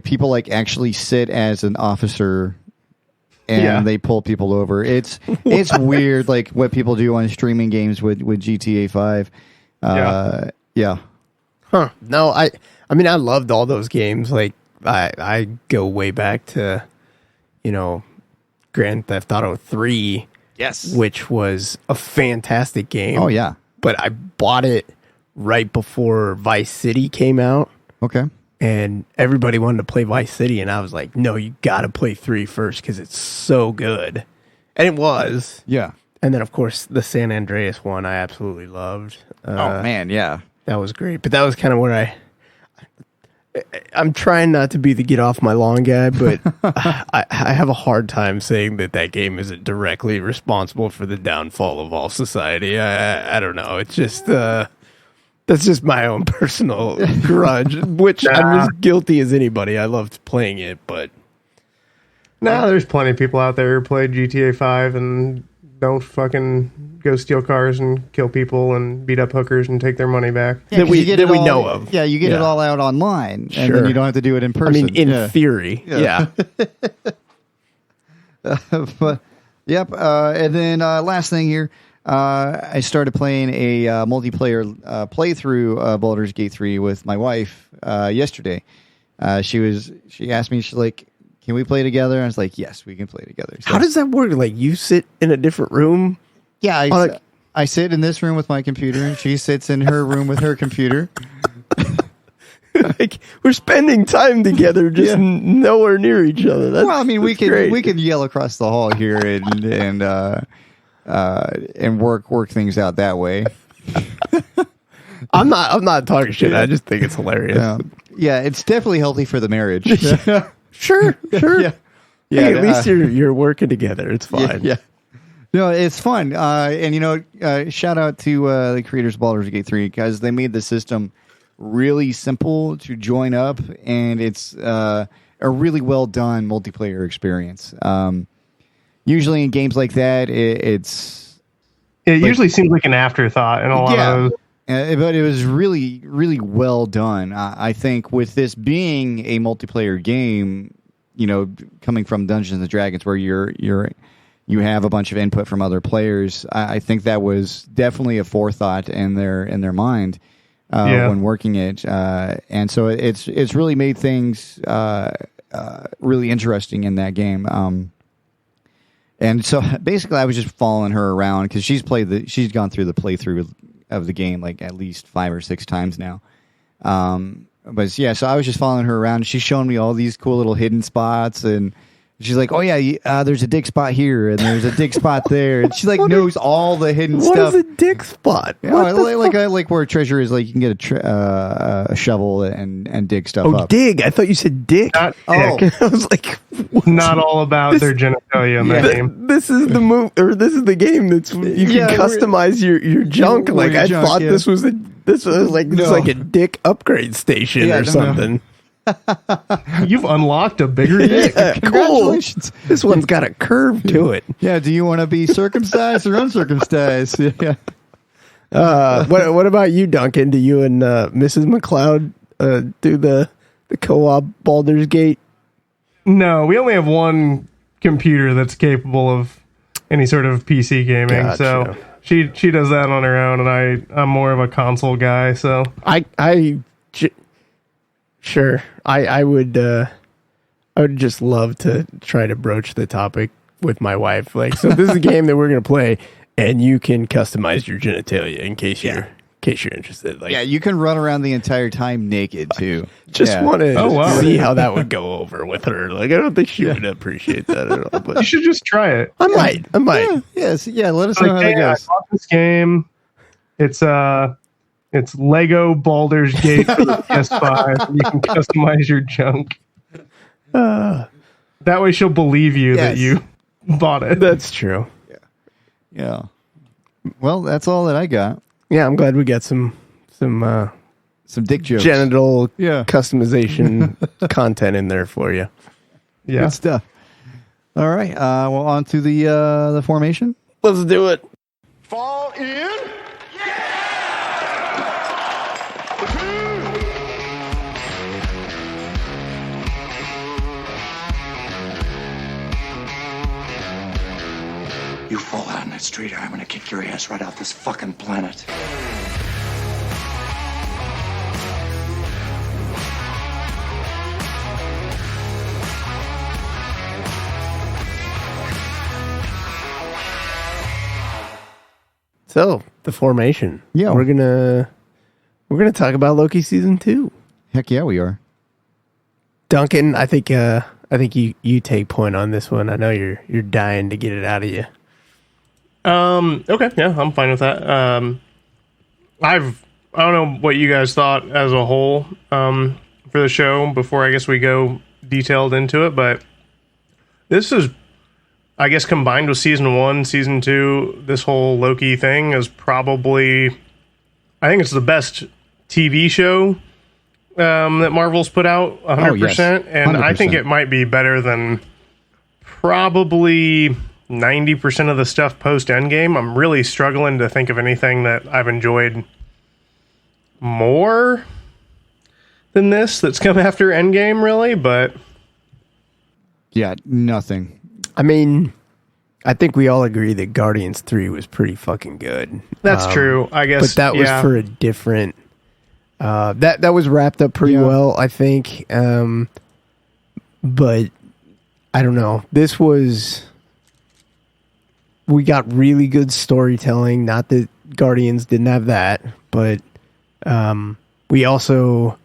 people like actually sit as an officer and they pull people over. It's weird, like what people do on streaming games with GTA 5. Yeah.
Huh. No, I mean, I loved all those games. Like, I go way back to, Grand Theft Auto 3.
Yes.
Which was a fantastic game.
Oh, yeah.
But I bought it right before Vice City came out.
Okay.
And everybody wanted to play Vice City. And I was like, no, you got to play 3 first because it's so good. And it was.
Yeah.
And then, of course, the San Andreas one I absolutely loved.
Oh, man, yeah.
That was great. But that was kind of where I'm trying not to be the get off my lawn guy, but I have a hard time saying that game isn't directly responsible for the downfall of all society. I don't know. It's just that's just my own personal grudge, which I'm as guilty as anybody. I loved playing it, but
there's plenty of people out there who play GTA 5 and don't fucking go steal cars and kill people and beat up hookers and take their money back.
Yeah,
that we know of.
Yeah, you get it all out online, and then you don't have to do it in person.
I mean, in theory, yeah.
But yep. And then last thing here, I started playing a multiplayer playthrough Baldur's Gate 3 with my wife yesterday. She asked me, she's like, can we play together? I was like, yes, we can play together. So,
how does that work? Like, you sit in a different room?
Yeah, I sit in this room with my computer, and she sits in her room with her computer.
Like, we're spending time together, just nowhere near each other. Well,
I mean, we can yell across the hall here and work things out that way.
I'm not talking shit. I just think it's hilarious.
Yeah, it's definitely healthy for the marriage.
Sure.
Yeah.
Hey, at least you're working together. It's fine.
Yeah. No, it's fun. And shout out to the creators of Baldur's Gate 3 because they made the system really simple to join up, and it's a really well done multiplayer experience. Usually in games like that, it
usually seems like an afterthought in a lot of those.
But it was really, really well done. I think with this being a multiplayer game, coming from Dungeons and Dragons, where you have a bunch of input from other players, I think that was definitely a forethought in their mind when working it, and so it's really made things really interesting in that game. And so basically, I was just following her around because she's gone through the playthrough of the game like at least 5 or 6 times now. But yeah, so I was just following her around. She's showing me all these cool little hidden spots and She's like, oh yeah, there's a dick spot here and there's a dick spot there, and she like knows all the hidden
What
stuff.
is a dick spot?
Yeah,
What the fuck?
like where a treasure is, like you can get a shovel and dig stuff up.
Dig. I thought you said dick.
Not
Oh.
I was like, what?
Not all about their genitalia in that
Yeah.
game.
This is the move, or this is the game that's you
Yeah,
can customize your junk.
Where
Like
your
I
junk,
thought
yeah.
this was like
No.
a dick upgrade station
Yeah,
or
no.
something.
You've unlocked a bigger dick.
Yeah, cool.
Congratulations.
This one's got a curve to it.
Yeah, do you want to be circumcised or uncircumcised? Yeah.
What about you, Duncan? Do you and Mrs. McLeod do the co-op Baldur's Gate?
No, we only have one computer that's capable of any sort of PC gaming.
Gotcha.
So she does that on her own, and I'm more of a console guy. So
Sure. I would just love to try to broach the topic with my wife. Like, so this is a game that we're gonna play, and you can customize your genitalia in case you're interested. Like,
Yeah, you can run around the entire time naked too.
just
Yeah.
want to
Oh, wow.
see how that would go over with her. Like, I don't think she would appreciate that at all.
you
But
should just try it.
I might.
Yeah, yes, yeah. Let us know how
Like,
that
hey, I
goes.
bought this game. It's Lego Baldur's Gate for the PS5. You can customize your junk. That way she'll believe you that
Yes.
you bought it.
That's true.
Yeah. Well, that's all that I got.
Yeah, I'm glad we got some
Some dick jokes.
genital
Yeah.
customization content in there for you.
Yeah.
Good stuff. All right. Well, on to the formation.
Let's do it.
Fall in.
You fall out in that street, or I'm gonna kick your ass right off this fucking planet.
So the formation.
Yeah.
we're gonna talk about Loki season 2.
Heck yeah, we are.
Duncan, I think you take point on this one. I know you're dying to get it out of you.
Okay, yeah, I'm fine with that. I don't know what you guys thought as a whole for the show before I guess we go detailed into it, but this is, I guess, combined with season 1, season 2, this whole Loki thing is probably, I think it's the best TV show that Marvel's put out 100%.
Oh, yes.
And I think
100%.
it might be better than probably 90% of the stuff post Endgame. I'm really struggling to think of anything that I've enjoyed more than this that's come after Endgame, really, but
Yeah, nothing.
I mean, I think we all agree that Guardians 3 was pretty fucking good.
that's true, I guess.
But that was
yeah.
for a different that was wrapped up pretty
Yeah.
well, I think. But I don't know. This was, we got really good storytelling. Not that Guardians didn't have that, but we also,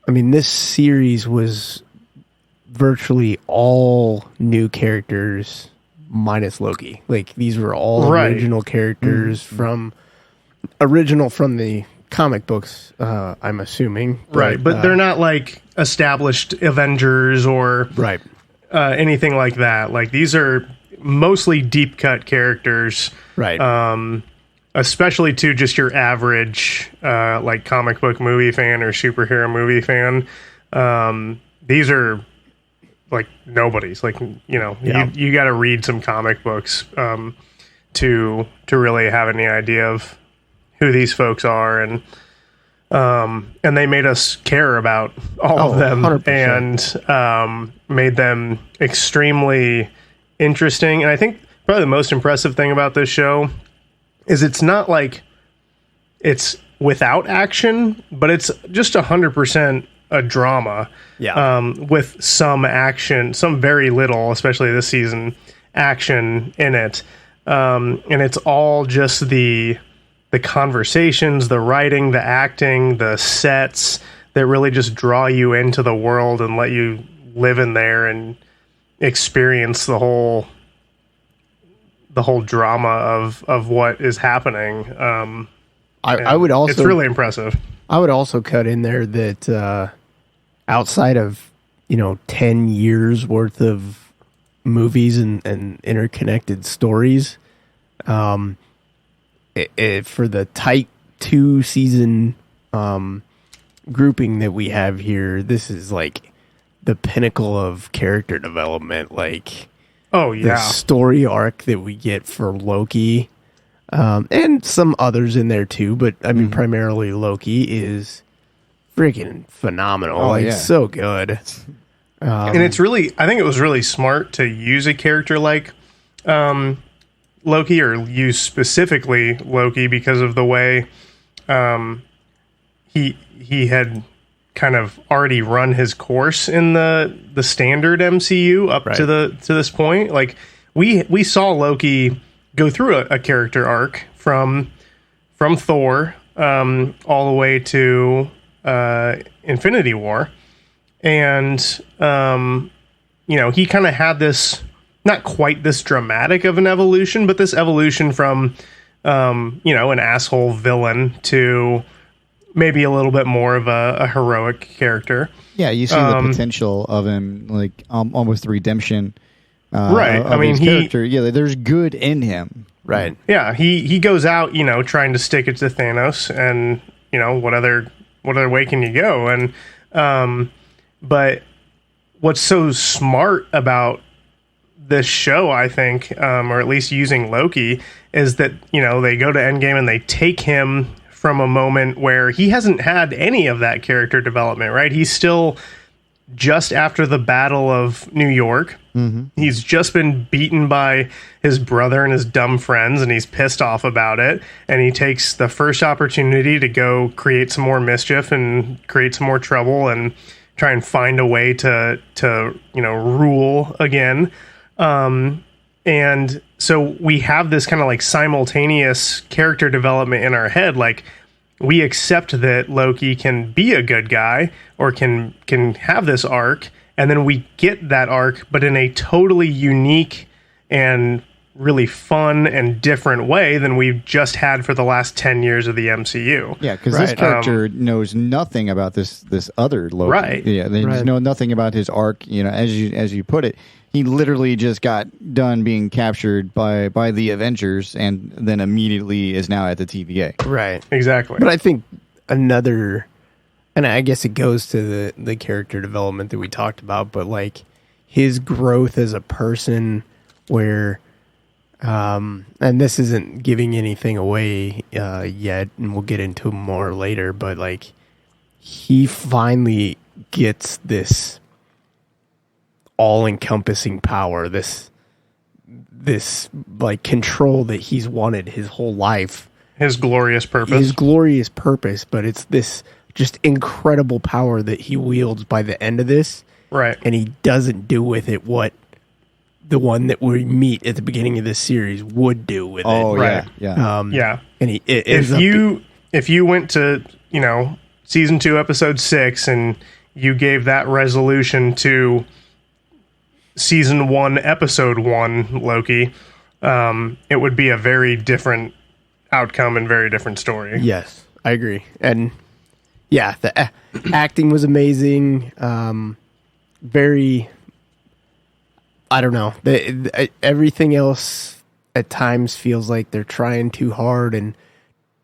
I mean, this series was virtually all new characters minus Loki. Like, these were all
Right.
original characters from the comic books, I'm assuming.
Right, but they're not like established Avengers or
right.
anything like that. Like, these are mostly deep cut characters,
Right.
especially to just your average like comic book movie fan or superhero movie fan. These are like nobodies. Like, you know,
Yeah.
you got to read some comic books to really have any idea of who these folks are, and they made us care about all of them
100%.
and made them extremely interesting. And I think probably the most impressive thing about this show is it's not like it's without action, but it's just 100% a drama.
Yeah.
With some action, some very little, especially this season, action in it. And it's all just the conversations, the writing, the acting, the sets that really just draw you into the world and let you live in there and experience the whole drama of what is happening.
I would also,
it's really impressive.
I would also cut in there that outside of 10 years worth of movies and interconnected stories, for the tight 2-season grouping that we have here, this is like the pinnacle of character development. Like,
oh yeah,
the story arc that we get for Loki, and some others in there too, but I mean primarily Loki is freaking phenomenal. So good.
And it's really, I think it was really smart to use a character like Loki, or use specifically Loki, because of the way he had kind of already run his course in the standard MCU up to this point. Like we saw Loki go through a character arc from Thor all the way to Infinity War, and he kind of had this, not quite this dramatic of an evolution, but this evolution from an asshole villain to maybe a little bit more of a heroic character.
Yeah, you see the potential of him, like almost the redemption.
Right. I mean,
character. Yeah, there's good in him.
Right.
Yeah, he goes out, trying to stick it to Thanos, and what other way can you go? And but what's so smart about this show, I think, or at least using Loki, is that they go to Endgame and they take him from a moment where he hasn't had any of that character development, right? He's still just after the Battle of New York. Mm-hmm. He's just been beaten by his brother and his dumb friends, and he's pissed off about it. And he takes the first opportunity to go create some more mischief and create some more trouble and try and find a way to rule again. And so we have this kind of like simultaneous character development in our head. Like, we accept that Loki can be a good guy, or can have this arc, and then we get that arc, but in a totally unique and really fun and different way than we've just had for the last 10 years of the MCU.
Yeah, because this character knows nothing about this other Loki.
Right.
Yeah, they know nothing about his arc. As you put it, he literally just got done being captured by the Avengers, and then immediately is now at the TVA.
Right.
Exactly.
But I think another, and I guess it goes to the character development that we talked about, but like his growth as a person, where, and this isn't giving anything away yet, and we'll get into more later, but like he finally gets this all-encompassing power, this like control that he's wanted his whole life.
His glorious purpose.
But it's this just incredible power that he wields by the end of this.
Right.
And he doesn't do with it what the one that we meet at the beginning of this series would do with it.
Oh,
right.
Yeah.
Yeah.
And
if you went to, season 2, episode 6, and you gave that resolution to season 1, episode 1 Loki, it would be a very different outcome and very different story.
Yes, I agree. And yeah, the acting was amazing. Very, I don't know. Everything else at times feels like they're trying too hard and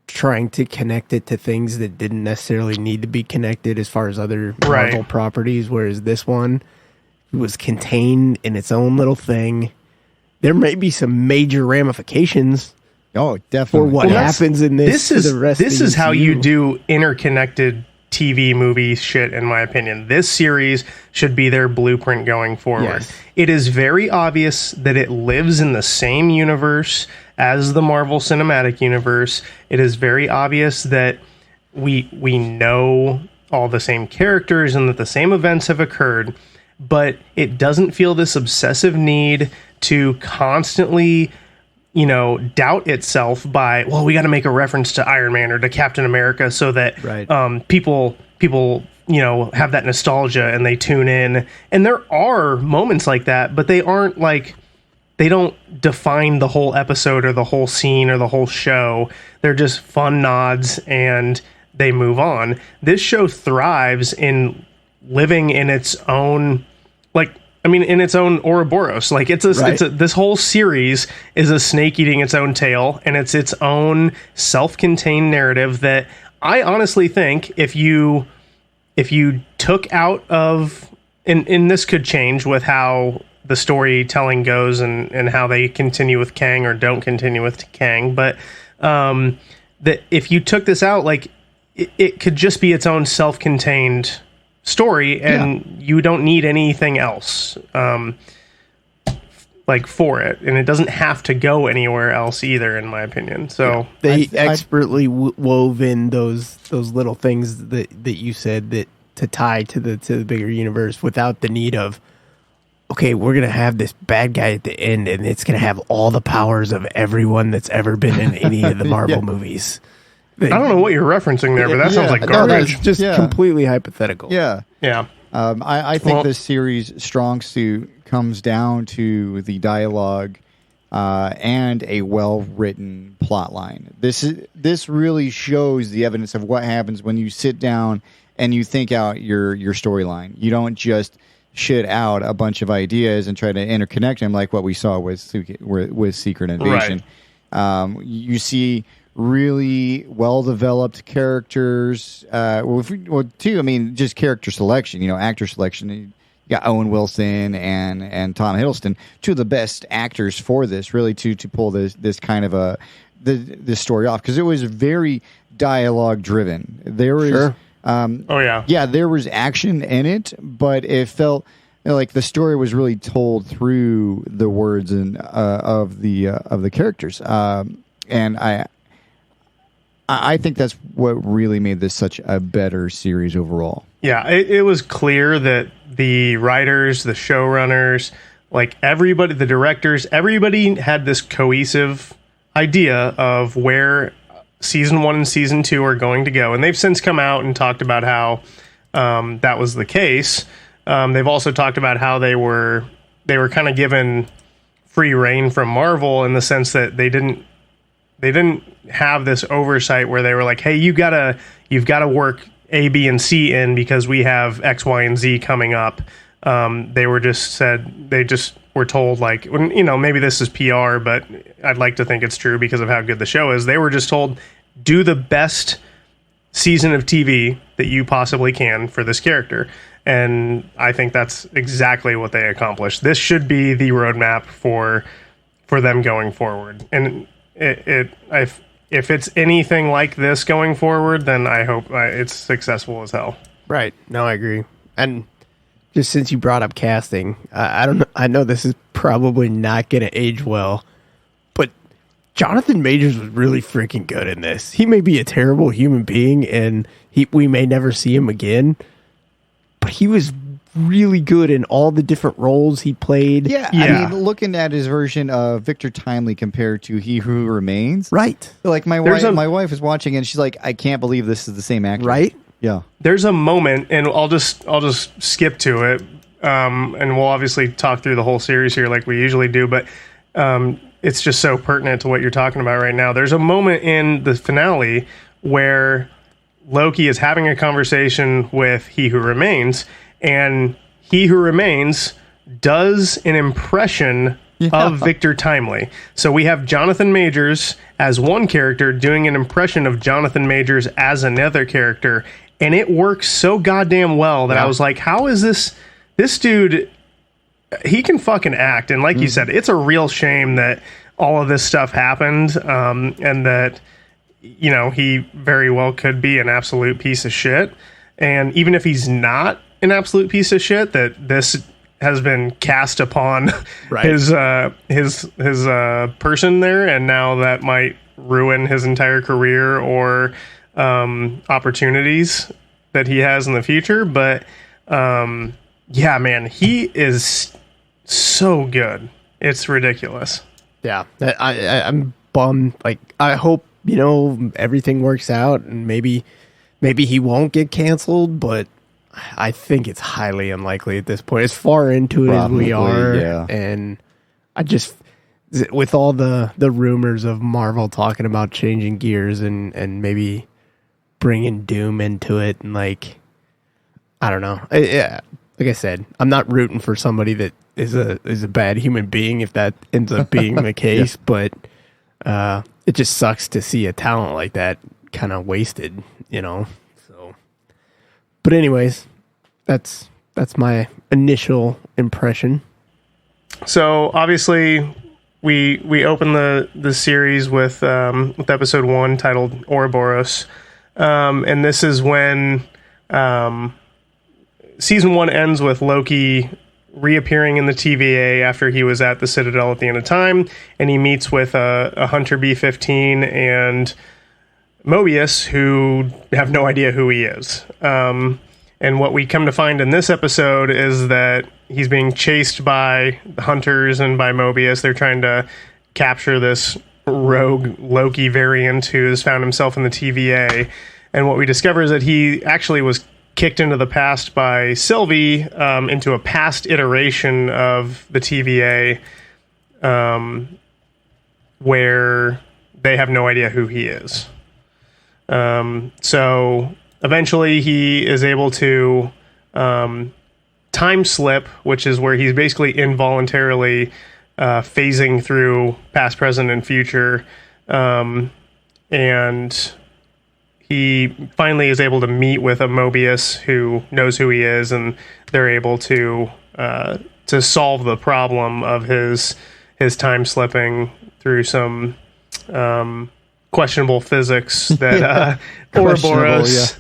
trying to connect it to things that didn't necessarily need to be connected as far as other Marvel properties, whereas this one was contained in its own little thing. There may be some major ramifications.
Oh, definitely.
For what happens in this.
This is how you do interconnected TV movie shit, in my opinion. This series should be their blueprint going forward.
Yes.
It is very obvious that it lives in the same universe as the Marvel Cinematic Universe. It is very obvious that we know all the same characters and that the same events have occurred, but it doesn't feel this obsessive need to constantly doubt itself by, well, we got to make a reference to Iron Man or to Captain America so that people have that nostalgia and they tune in. And there are moments like that, but they aren't like, they don't define the whole episode or the whole scene or the whole show. They're just fun nods and they move on. This show thrives in living in its own, in its own Ouroboros. Like this whole series is a snake eating its own tail, and it's its own self-contained narrative that I honestly think if you took out of, and this could change with how the storytelling goes and how they continue with Kang or don't continue with Kang, but that if you took this out, like it could just be its own self-contained story, and you don't need anything else for it, and it doesn't have to go anywhere else either, in my opinion. So
they expertly wove in those little things that you said that to tie to the bigger universe without the need of, okay, we're gonna have this bad guy at the end and it's gonna have all the powers of everyone that's ever been in any of the Marvel movies.
I don't know what you're referencing there, but that sounds like garbage.
That's just completely hypothetical.
Yeah. I think this series' strong suit comes down to the dialogue and a well-written plot line. This really shows the evidence of what happens when you sit down and you think out your storyline. You don't just shit out a bunch of ideas and try to interconnect them like what we saw with Secret Invasion. Right. You see really well-developed characters. Just character selection, actor selection. You got Owen Wilson and Tom Hiddleston, two of the best actors for this, really, to pull this kind of this story off, because it was very dialogue-driven. There was, there was action in it, but it felt like the story was really told through the words and of the characters. And I think that's what really made this such a better series overall.
Yeah, it was clear that the writers, the showrunners, everybody, the directors, everybody had this cohesive idea of where season 1 and season 2 are going to go. And they've since come out and talked about how that was the case. They've also talked about how they were kind of given free reign from Marvel in the sense that they didn't have this oversight where they were like, hey, you've got to work A, B, and C in because we have X, Y, and Z coming up. They just were told, maybe this is PR, but I'd like to think it's true because of how good the show is. They were just told, do the best season of TV that you possibly can for this character. And I think that's exactly what they accomplished. This should be the roadmap for them going forward. And if it's anything like this going forward, then I hope it's successful as hell.
Right. No, I agree. And just since you brought up casting, I don't know. I know this is probably not going to age well, but Jonathan Majors was really freaking good in this. He may be a terrible human being, and we may never see him again, but he was really good in all the different roles he played.
Yeah. I mean, looking at his version of Victor Timely compared to He Who Remains.
Right.
Like my wife is watching and she's like, I can't believe this is the same actor.
Right.
Yeah.
There's a moment, and I'll just skip to it, and we'll obviously talk through the whole series here like we usually do, but it's just so pertinent to what you're talking about right now. There's a moment in the finale where Loki is having a conversation with He Who Remains, and He Who Remains does an impression of Victor Timely. So we have Jonathan Majors as one character doing an impression of Jonathan Majors as another character, and it works so goddamn well that I was like, how is this dude, he can fucking act. And like you said, it's a real shame that all of this stuff happened, and that, he very well could be an absolute piece of shit. And even if he's not an absolute piece of shit, that this has been cast upon his person there, and now that might ruin his entire career or opportunities that he has in the future. But yeah, man, he is so good. It's ridiculous.
Yeah, I'm bummed. Like, I hope everything works out, and maybe he won't get canceled, but I think it's highly unlikely at this point. As far into it as we are,
yeah.
and I just with all the rumors of Marvel talking about changing gears and maybe bringing Doom into it, and like I don't know. Yeah, like I said, I'm not rooting for somebody that is a bad human being if that ends up being the case, but it just sucks to see a talent like that kind of wasted, you know. So, but anyways, that's my initial impression.
So obviously, we open the series with episode 1 titled Ouroboros, and this is when season 1 ends with Loki reappearing in the TVA after he was at the Citadel at the end of time, and he meets with a Hunter B-15 and Mobius, who have no idea who he is. And what we come to find in this episode is that he's being chased by the Hunters and by Mobius. They're trying to capture this rogue Loki variant who has found himself in the TVA. And what we discover is that he actually was kicked into the past by Sylvie, into a past iteration of the TVA, where they have no idea who he is. So eventually he is able to time slip, which is where he's basically involuntarily phasing through past, present, and future. And he finally is able to meet with a Mobius who knows who he is, and they're able to solve the problem of his time slipping through some questionable physics that Ouroboros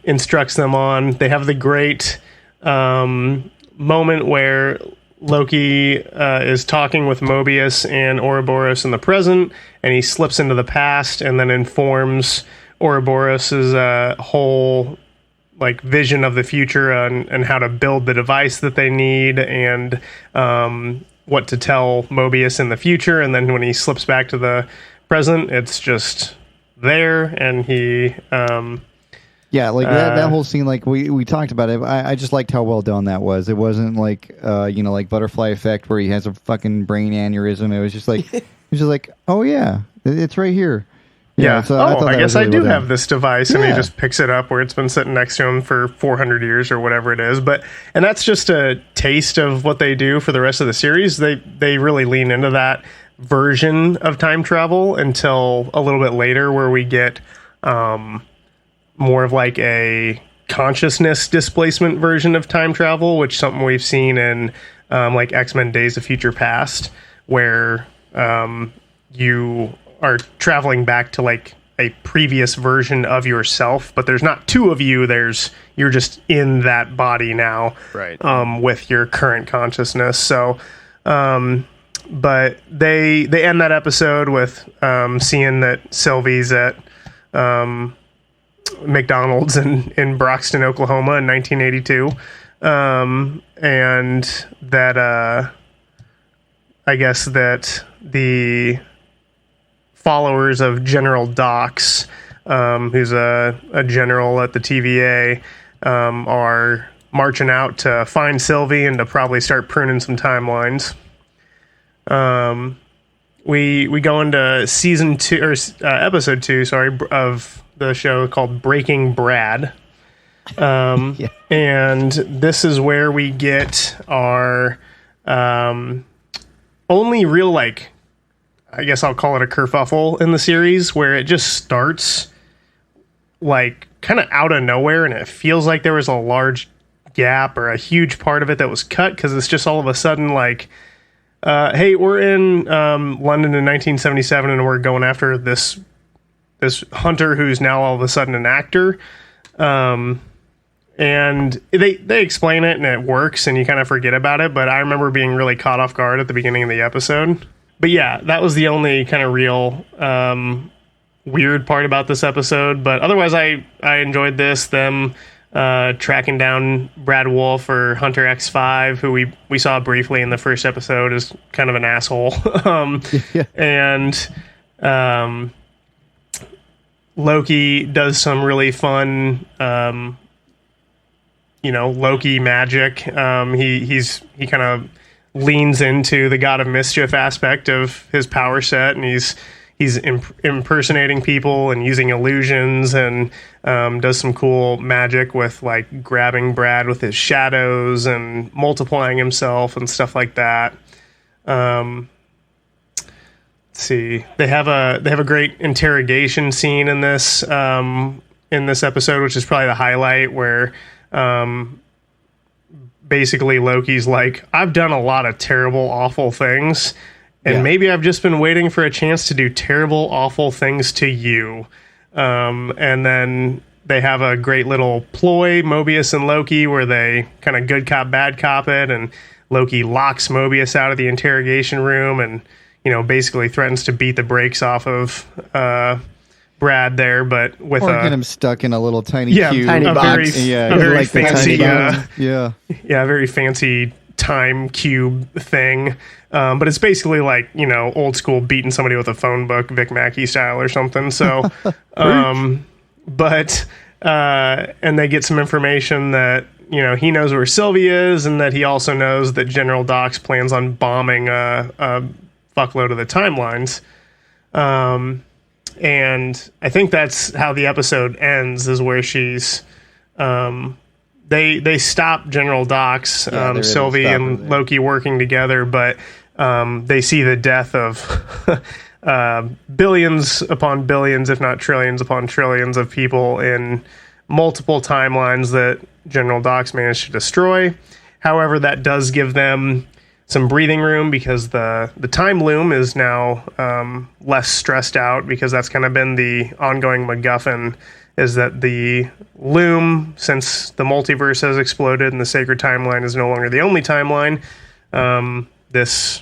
instructs them on. They have the great moment where Loki is talking with Mobius and Ouroboros in the present, and he slips into the past and then informs Ouroboros's whole like vision of the future and how to build the device that they need, and what to tell Mobius in the future. And then when he slips back to the present, it's just there, and he
that whole scene, like we talked about it. I just liked how well done that was. It wasn't like like Butterfly Effect where he has a fucking brain aneurysm. It was just like oh yeah, it's right here.
Yeah.
So
I guess
really
I do
well
have this device, and he just picks it up where it's been sitting next to him for 400 years or whatever it is. And that's just a taste of what they do for the rest of the series. They really lean into that version of time travel until a little bit later, where we get more of like a consciousness displacement version of time travel, which is something we've seen in like X-Men Days of Future Past, where you are traveling back to like a previous version of yourself, but there's not two of you. You're just in that body now,
right?
With your current consciousness. So, but they end that episode with seeing that Sylvie's at McDonald's in Broxton, Oklahoma in 1982, and that I guess that the followers of General Dox, who's a general at the TVA, are marching out to find Sylvie and to probably start pruning some timelines. We go into season 2 or episode 2, of the show called Breaking Brad. And this is where we get our only real, like, I guess I'll call it a kerfuffle in the series, where it just starts like kind of out of nowhere, and it feels like there was a large gap or a huge part of it that was cut, because it's just all of a sudden like, hey, we're in London in 1977, and we're going after this hunter who's now all of a sudden an actor. And they explain it, and it works, and you kind of forget about it. But I remember being really caught off guard at the beginning of the episode. But yeah, that was the only kind of real weird part about this episode. But otherwise, I enjoyed this. Them tracking down Brad Wolf, or Hunter X5, who we saw briefly in the first episode, is kind of an asshole. And Loki does some really fun Loki magic. He kind of leans into the God of Mischief aspect of his power set, and he's impersonating people and using illusions, and does some cool magic with like grabbing Brad with his shadows and multiplying himself and stuff like that. Let's see, they have a great interrogation scene in this episode, which is probably the highlight, where basically Loki's like, I've done a lot of terrible, awful things, and maybe I've just been waiting for a chance to do terrible, awful things to you. And then they have a great little ploy, Mobius and Loki, where they kind of good cop, bad cop it, and Loki locks Mobius out of the interrogation room and, basically threatens to beat the brakes off of Brad there, but with
get him stuck in a little tiny cube.
Tiny box.
Very fancy,
very
fancy time cube thing. But it's basically like, old school beating somebody with a phone book, Vic Mackey style or something. So, and they get some information that, he knows where Sylvie is, and that he also knows that General Dox plans on bombing a fuckload of the timelines. And I think that's how the episode ends, is where she's, they stop General Dox, Sylvie and Loki working together, but they see the death of billions upon billions, if not trillions upon trillions of people in multiple timelines that General Dox managed to destroy. However, that does give them some breathing room, because the time loom is now less stressed out, because that's kind of been the ongoing MacGuffin, is that the loom, since the multiverse has exploded and the sacred timeline is no longer the only timeline, this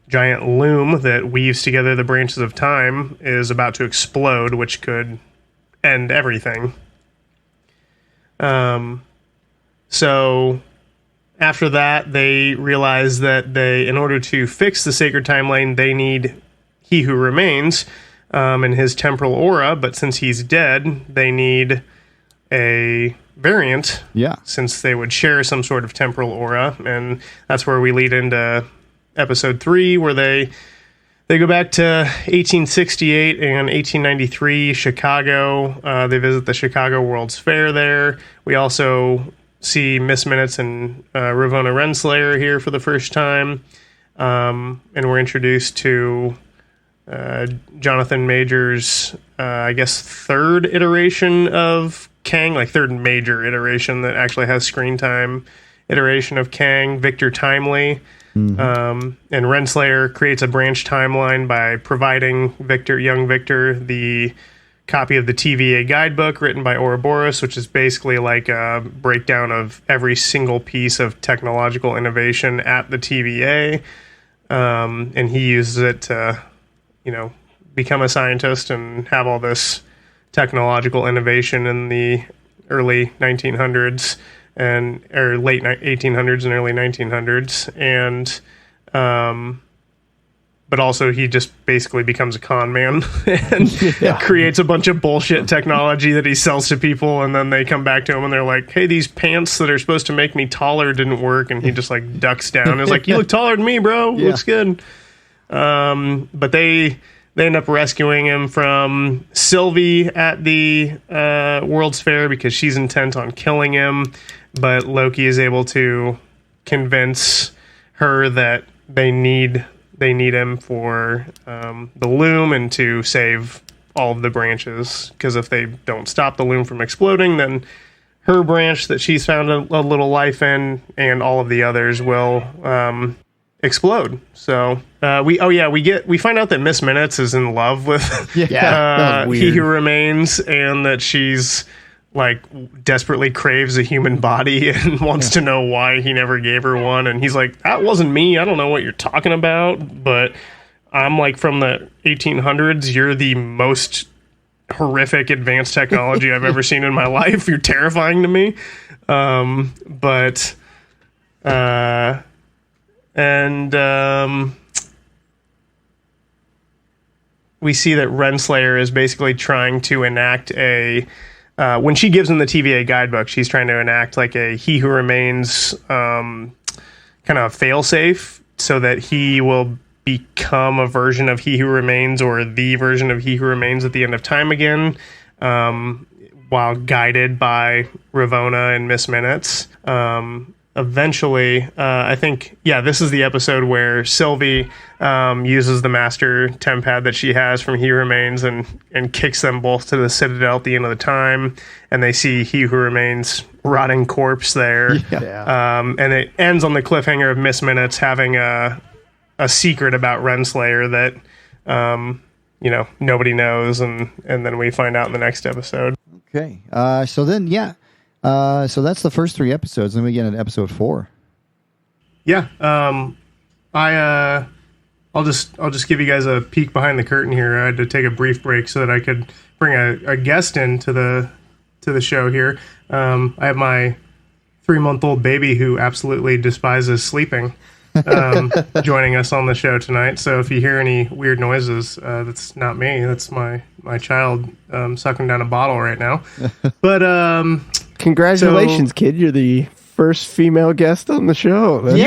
giant loom that weaves together the branches of time is about to explode, which could end everything. So after that, they realize that in order to fix the sacred timeline, they need He Who Remains and his temporal aura. But since he's dead, they need a variant.
Yeah.
Since they would share some sort of temporal aura, and that's where we lead into episode 3, where they go back to 1868 and 1893 Chicago. They visit the Chicago World's Fair there. We also see Miss Minutes and Ravonna Renslayer here for the first time. And we're introduced to Jonathan Major's, third iteration of Kang, like third major iteration that actually has screen time iteration of Kang, Victor Timely. And Renslayer creates a branch timeline by providing young Victor, the copy of the TVA guidebook written by Ouroboros, which is basically like a breakdown of every single piece of technological innovation at the TVA. And he uses it to, become a scientist and have all this technological innovation in the early 1900s or late 1800s and early 1900s. And, but also he just basically becomes a con man and creates a bunch of bullshit technology that he sells to people, and then they come back to him and they're like, hey, these pants that are supposed to make me taller didn't work, and he just like ducks down. It's like, you look taller than me, bro. Looks good. But they end up rescuing him from Sylvie at the World's Fair, because she's intent on killing him, but Loki is able to convince her that they need him for the loom and to save all of the branches, because if they don't stop the loom from exploding, then her branch that she's found a little life in and all of the others will explode. So we find out that Miss Minutes is in love with He Who Remains, and that she's like desperately craves a human body and wants to know why he never gave her one. And he's like, that wasn't me. I don't know what you're talking about, but I'm like from the 1800s. You're the most horrific advanced technology I've ever seen in my life. You're terrifying to me. We see that Renslayer is basically trying to enact a when she gives him the TVA guidebook, she's trying to enact like a He Who Remains kind of failsafe so that he will become a version of He Who Remains or the version of He Who Remains at the end of time again, while guided by Ravonna and Miss Minutes. Eventually, I think, this is the episode where Sylvie uses the master tempad that she has from He Who Remains and kicks them both to the Citadel at the end of the time, and they see He Who Remains rotting corpse there. And it ends on the cliffhanger of Miss Minutes having a secret about Renslayer that nobody knows, and then we find out in the next episode.
Okay, so that's the first 3 episodes. Then we get into episode 4.
Yeah, I'll just give you guys a peek behind the curtain here. I had to take a brief break so that I could bring a guest into the show here. I have my 3-month-old baby who absolutely despises sleeping, joining us on the show tonight. So if you hear any weird noises, that's not me. That's my child sucking down a bottle right now. But
congratulations, kid! You're the first female guest on the show. That's,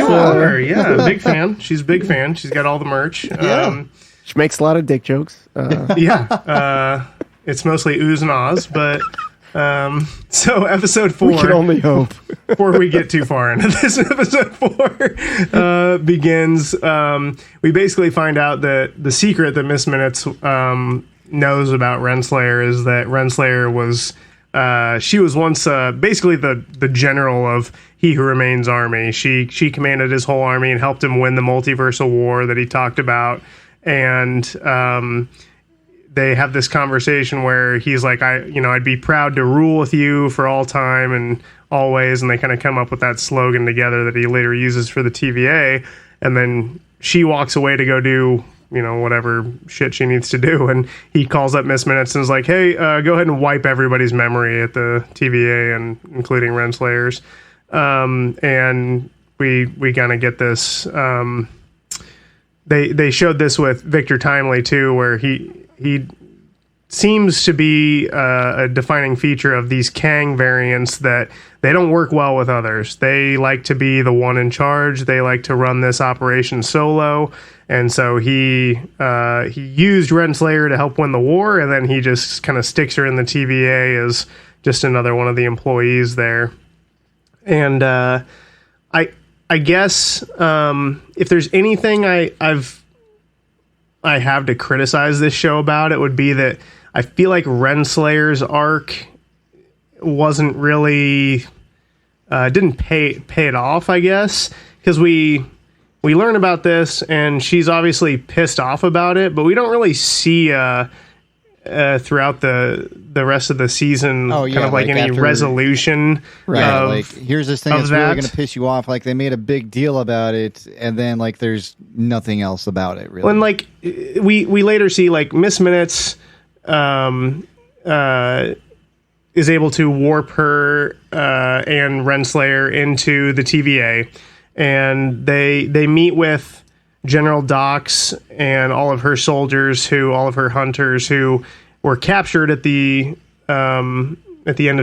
big fan. She's a big fan. She's got all the merch.
She makes a lot of dick jokes.
It's mostly oohs and ahs, but so episode 4.
We can only hope.
Before we get too far into this, episode 4 begins. We basically find out that the secret that Miss Minutes knows about Renslayer is that Renslayer was she was once basically the general of He Who Remains army. She commanded his whole army and helped him win the multiversal war that he talked about, and they have this conversation where he's like, I'd be proud to rule with you for all time and always, and they kind of come up with that slogan together that he later uses for the TVA, and then she walks away to go do whatever shit she needs to do, and he calls up Miss Minutes and is like, hey, go ahead and wipe everybody's memory at the TVA, and including Renslayer's. And we kind of get this. They showed this with Victor Timely too, where he seems to be a defining feature of these Kang variants, that they don't work well with others. They like to be the one in charge. They like to run this operation solo. And so he used Renslayer to help win the war, and then he just kind of sticks her in the TVA as just another one of the employees there. And I guess if there's anything I have to criticize this show about, it would be that I feel like Renslayer's arc wasn't really didn't pay it off, I guess, because we learn about this and she's obviously pissed off about it, but we don't really see throughout the rest of the season kind of like any resolution.
Right, like here's this thing that's really going to piss you off. Like they made a big deal about it, and then like there's nothing else about it really.
And like we later see like Miss Minutes is able to warp her and Renslayer into the TVA, and they meet with General Dox and all of her soldiers, all of her hunters who were captured at the end of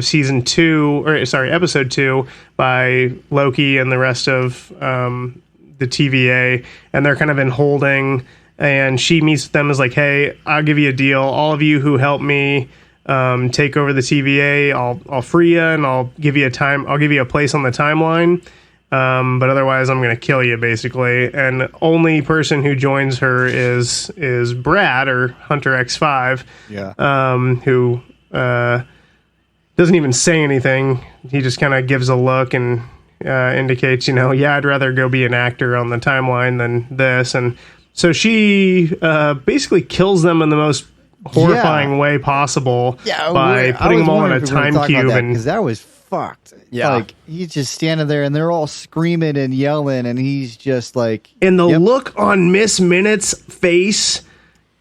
episode 2 by Loki and the rest of the TVA, and they're kind of in holding. And she meets them as like, hey, I'll give you a deal. All of you who help me take over the TVA, I'll free you, and I'll give you a place on the timeline. But otherwise, I'm going to kill you, basically. And the only person who joins her is Brad, or Hunter X5, who doesn't even say anything. He just kind of gives a look and indicates, I'd rather go be an actor on the timeline than this. And so she basically kills them in the most horrifying way possible by putting them all in a time cube.
Because that was fucked. Yeah. Like, he's just standing there and they're all screaming and yelling, and he's just like...
And the look on Miss Minutes' face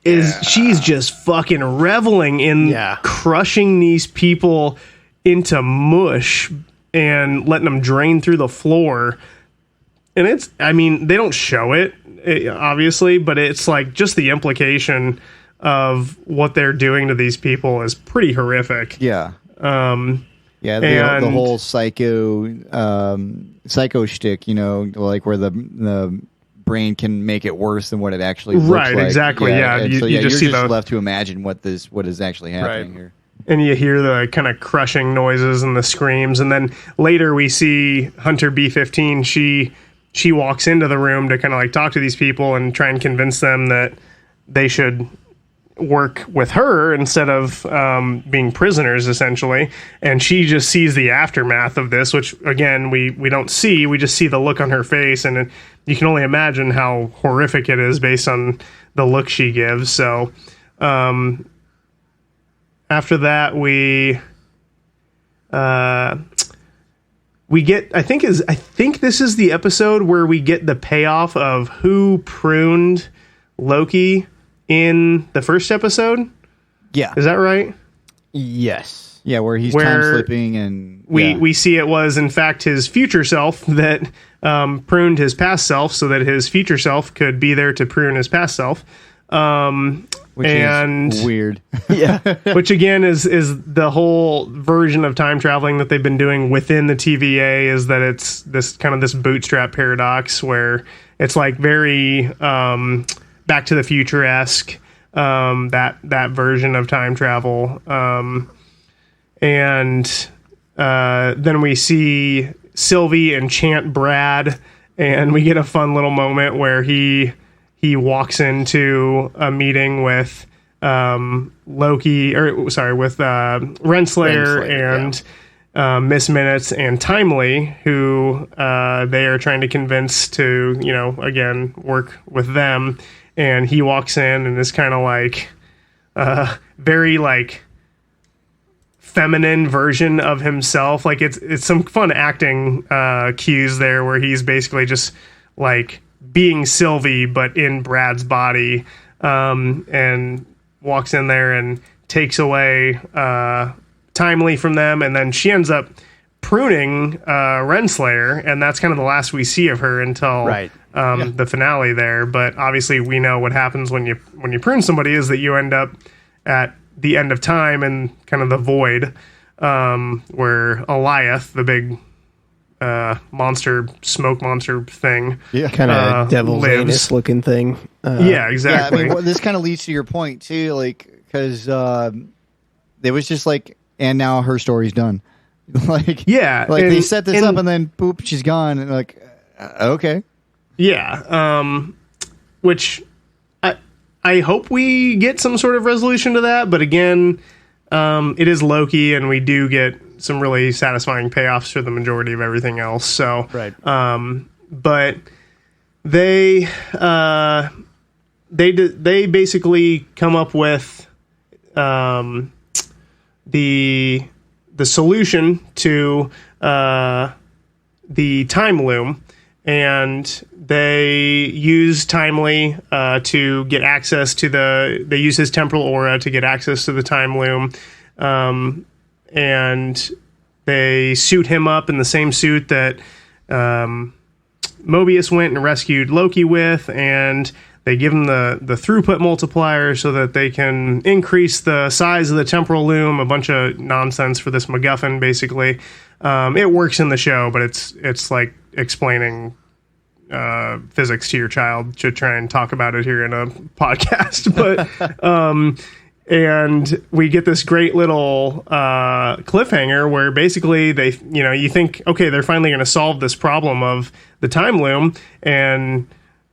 is she's just fucking reveling in crushing these people into mush and letting them drain through the floor. And they don't show it, obviously, but it's like just the implication of what they're doing to these people is pretty horrific.
Yeah. Yeah, the whole psycho shtick, like where the brain can make it worse than what it actually looks like.
Right, exactly. Yeah,
you're just left to imagine what is actually happening here.
And you hear the kind of crushing noises and the screams, and then later we see Hunter B-15. She walks into the room to kind of like talk to these people and try and convince them that they should work with her instead of being prisoners, essentially. And she just sees the aftermath of this, which again we don't see. We just see the look on her face, and you can only imagine how horrific it is based on the look she gives. So after that, we get, I think this is the episode where we get the payoff of who pruned Loki in the first episode.
Yeah.
Is that right?
Yes.
Yeah, where he's time slipping, and
we see it was in fact his future self that pruned his past self so that his future self could be there to prune his past self.
Which is weird.
Yeah.
Which again is the whole version of time traveling that they've been doing within the TVA, is that it's this kind of this bootstrap paradox where it's like very Back to the Future-esque, that version of time travel. And then we see Sylvie enchant Brad, and we get a fun little moment where he walks into a meeting with Loki, with Renslayer and Miss Minutes and Timely, who they are trying to convince to, again, work with them. And he walks in and is kind of like very like feminine version of himself. Like it's some fun acting cues there where he's basically just like being Sylvie but in Brad's body, and walks in there and takes away Timely from them, and then she ends up pruning Renslayer, and that's kind of the last we see of her until the finale there. But obviously we know what happens when you prune somebody is that you end up at the end of time and kind of the void, where Eliath, the big smoke monster thing,
kind of devil's anus looking thing.
Yeah, exactly.
Yeah, I mean, this kind of leads to your point too, like, because it was just like, and now her story's done. Like,
yeah,
like they set this up and then boop, she's gone, and like, okay,
yeah. Which I hope we get some sort of resolution to that, but again, it is Loki, and we do get some really satisfying payoffs for the majority of everything else. So, but they basically come up with the solution to the time loom, and they use Timely to get access to they use his temporal aura to get access to the time loom, and they suit him up in the same suit that Mobius went and rescued Loki with, and they give him the throughput multiplier so that they can increase the size of the temporal loom. A bunch of nonsense for this MacGuffin, basically. It works in the show, but it's like explaining physics to your child to try and talk about it here in a podcast. But and we get this great little cliffhanger where basically they, you think, okay, they're finally going to solve this problem of the time loom, and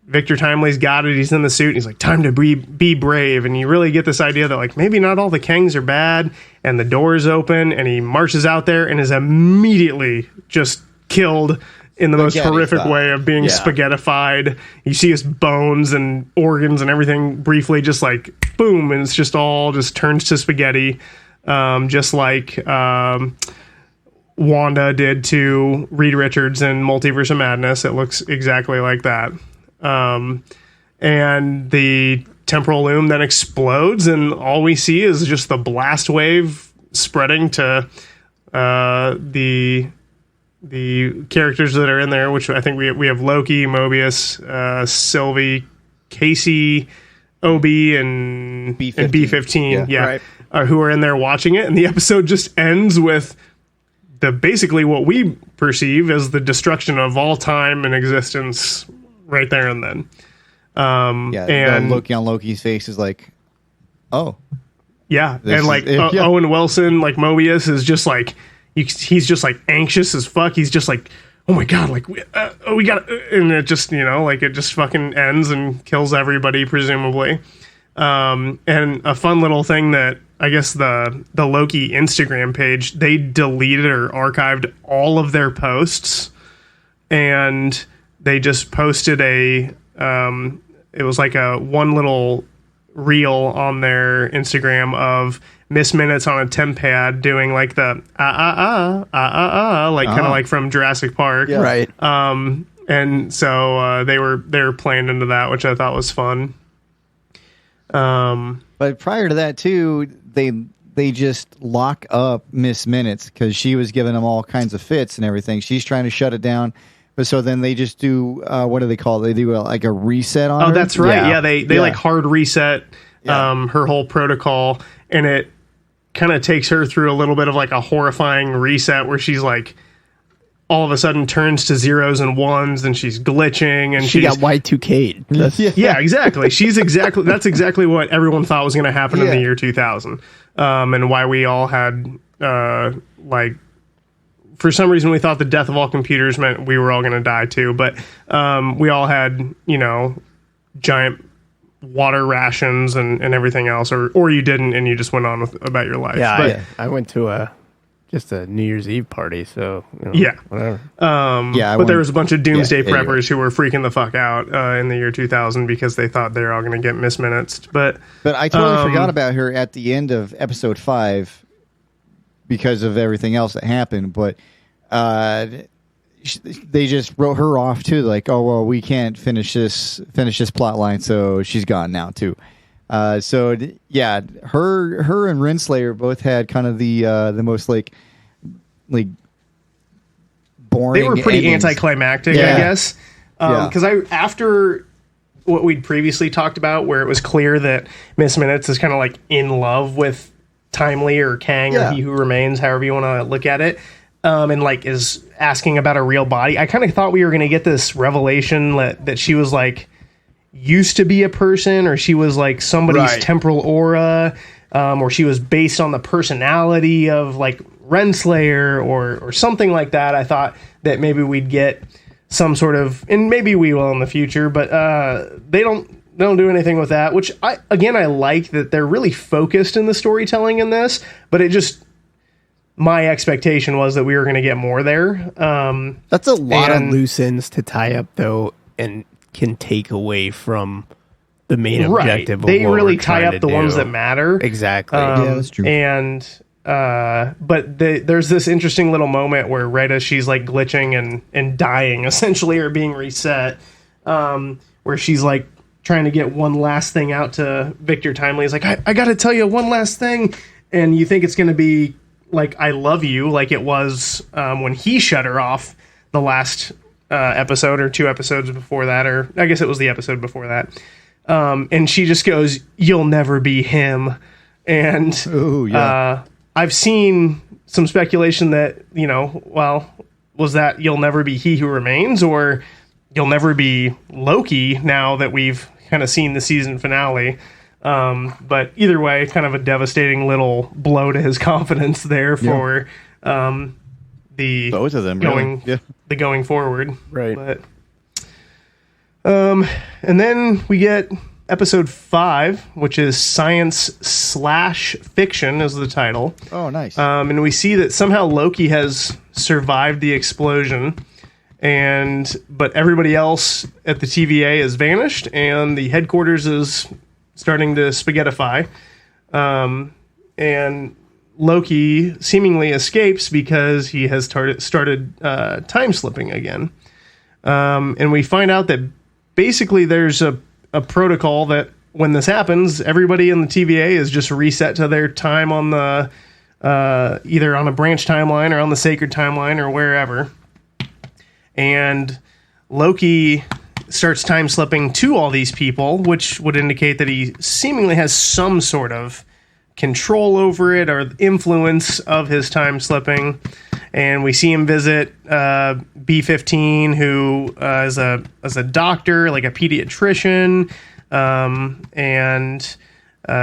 Victor Timely's got it. He's in the suit. And he's like, time to be brave. And you really get this idea that like maybe not all the Kangs are bad. And the door's open, and he marches out there and is immediately just killed in the most horrific way of being spaghettified. You see his bones and organs and everything briefly just like boom, and it's just all just turns to spaghetti, just like Wanda did to Reed Richards in Multiverse of Madness. It looks exactly like that. And the temporal loom then explodes, and all we see is just the blast wave spreading to the characters that are in there, which I think we have Loki, Mobius, Sylvie, Casey, OB, and B15. Yeah. who are in there watching it, and the episode just ends with basically what we perceive as the destruction of all time and existence right there and then.
And Loki on Loki's face is like, oh.
Yeah, and like Owen Wilson, like Mobius, is just like, he's just like anxious as fuck. He's just like, oh my god, like we got, and it just, like it just fucking ends and kills everybody presumably. And a fun little thing that I guess the Loki Instagram page, they deleted or archived all of their posts, and they just posted it was like a one little reel on their Instagram of Miss Minutes on a temp pad doing like the like kind of like from Jurassic Park.
Yeah. Right.
And so they were playing into that, which I thought was fun.
But prior to that too, they just lock up Miss Minutes because she was giving them all kinds of fits and everything. She's trying to shut it down. But so then they just do what do they call it? They do like a reset on her.
Oh, that's right. Yeah, they like hard reset her whole protocol, and it kind of takes her through a little bit of like a horrifying reset where she's like all of a sudden turns to zeros and ones, and she's glitching, and
she got Y2K'd.
Yeah, exactly. That's exactly what everyone thought was going to happen in the year 2000, and why we all had like, for some reason we thought the death of all computers meant we were all going to die too, but we all had giant water rations and everything else, or you didn't and you just went on about your life.
Yeah, I went to just a New Year's Eve party, so whatever.
But there was a bunch of doomsday preppers who were freaking the fuck out in the year 2000 because they thought they were all going to get misminutes. But
I totally forgot about her at the end of episode 5 because of everything else that happened. But they just wrote her off too, like, oh well, we can't finish this plot line, so she's gone now too. So yeah, her and Renslayer both had kind of the most like boring.
They were pretty
endings.
Anticlimactic, I guess. Because after what we'd previously talked about, where it was clear that Miss Minutes is kind of like in love with Timely or Kang or He Who Remains, however you want to look at it, and like is asking about a real body. I kind of thought we were going to get this revelation that she was like used to be a person, or she was like somebody's temporal aura, or she was based on the personality of like Renslayer or something like that. I thought that maybe we'd get some sort of, and maybe we will in the future, but they don't do anything with that, which I like that they're really focused in the storytelling in this, but it just, my expectation was that we were going to get more there.
That's a lot of loose ends to tie up though, and can take away from the main objective.
They really tie up the ones that matter.
Exactly.
Yeah, that's true.
And but there's this interesting little moment where right as she's like glitching and dying essentially, or being reset, where she's like trying to get one last thing out to Victor Timely. He's like, I got to tell you one last thing, and you think it's going to be like I love you, like it was when he shut her off the last episode or 2 episodes before that, or I guess it was the episode before that. And she just goes, "You'll never be him." And I've seen some speculation that, well, was that "You'll never be He Who Remains," or "You'll never be Loki," now that we've kind of seen the season finale. But either way, kind of a devastating little blow to his confidence there for the
both of them
the going forward.
Right.
But and then we get episode 5, which is Science/Fiction is the title.
Oh, nice.
And we see that somehow Loki has survived the explosion, but everybody else at the TVA has vanished, and the headquarters is starting to spaghettify. And Loki seemingly escapes because he has started time slipping again. And we find out that basically there's a protocol that when this happens, everybody in the TVA is just reset to their time on the either on a branch timeline or on the sacred timeline or wherever. And Loki starts time slipping to all these people, which would indicate that he seemingly has some sort of control over it or influence of his time slipping. And we see him visit B-15, who is a doctor, like a pediatrician, and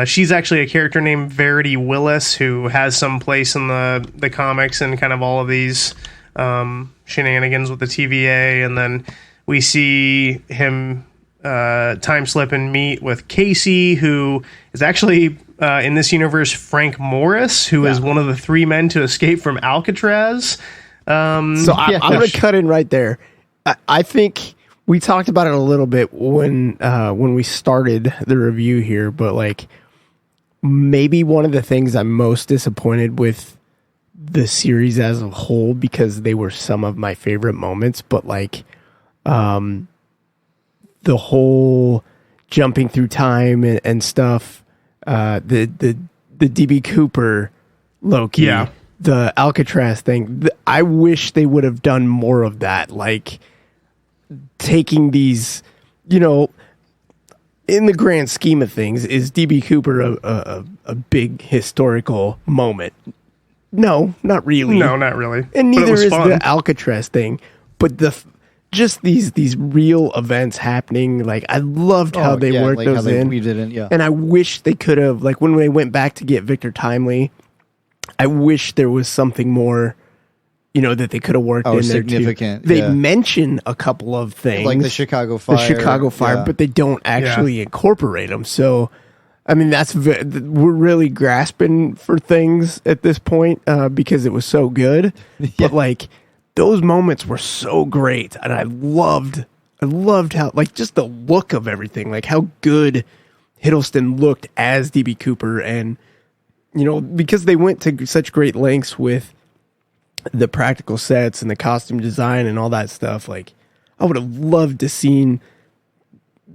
she's actually a character named Verity Willis, who has some place in the comics and kind of all of these shenanigans with the TVA. And then we see him time slip and meet with Casey, who is actually in this universe Frank Morris, who is one of the 3 men to escape from Alcatraz.
I'm going to cut in right there. I think we talked about it a little bit when we started the review here, but like maybe one of the things I'm most disappointed with the series as a whole, because they were some of my favorite moments, but like the whole jumping through time and stuff, the DB Cooper Loki, the Alcatraz thing. I wish they would have done more of that, like taking these, in the grand scheme of things, is DB Cooper a big historical moment? No, not really.
No, not really.
And neither is
fun.
the Alcatraz thing. But just these real events happening, like I loved how they worked
like
those
how they
in.
weaved it in, yeah.
And I wish they could have, like when they went back to get Victor Timely, I wish there was something more, that they could have worked in there
significant,
too. They mention a couple of things,
like the Chicago Fire,
but they don't actually incorporate them. So, I mean, we're really grasping for things at this point because it was so good. But like those moments were so great, and I loved how, like, just the look of everything, like how good Hiddleston looked as DB Cooper, and because they went to such great lengths with the practical sets and the costume design and all that stuff. Like, I would have loved to seen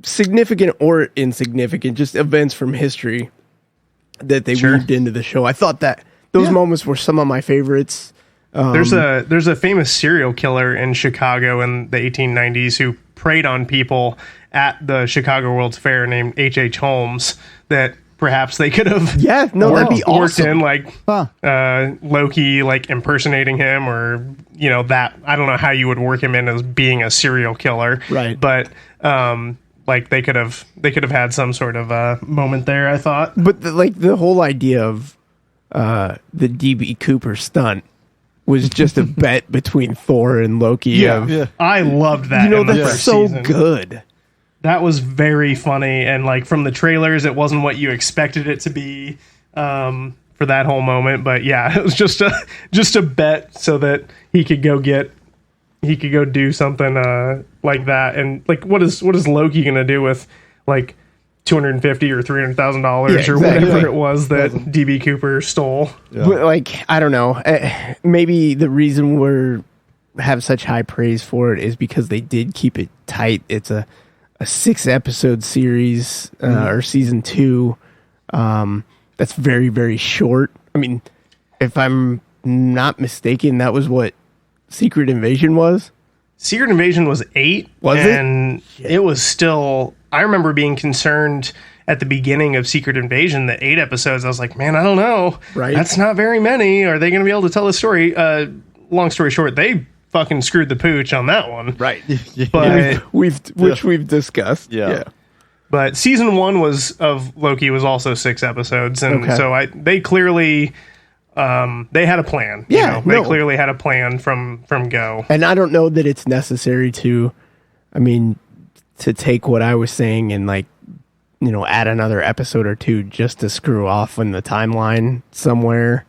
significant or insignificant just events from history that they weaved into the show. I thought that those moments were some of my favorites.
There's a famous serial killer in Chicago in the 1890s who preyed on people at the Chicago World's Fair named H.H. Holmes that perhaps they could have
that'd be
worked
awesome.
in, like Loki, like impersonating him, or that, I don't know how you would work him in as being a serial killer,
right?
But like they could have had some sort of moment there, I thought.
But the whole idea of the DB Cooper stunt was just a bet between Thor and Loki.
I loved that.
That's so
season.
Good.
That was very funny, and like from the trailers, it wasn't what you expected it to be for that whole moment. But yeah, it was just a bet so that he could go do something like that. And like, what is Loki gonna do with like $250,000 or $300,000 or whatever it was that DB Cooper stole?
But like, I don't know. Maybe the reason we have such high praise for it is because they did keep it tight. It's a 6-episode series or season 2 that's very, very short. I mean, if I'm not mistaken, that was what Secret Invasion was.
Secret Invasion was 8.
Was it?
And it was still, I remember being concerned at the beginning of Secret Invasion, the 8 episodes. I was like, man, I don't know.
Right.
That's not very many. Are they going to be able to tell the story? Long story short, they fucking screwed the pooch on that one.
Right.
But
we've discussed. Yeah.
But season 1 of Loki was also 6 episodes, and so they clearly they had a plan. They clearly had a plan from go.
And I don't know that it's necessary to take what I was saying and like, add another episode or 2 just to screw off in the timeline somewhere.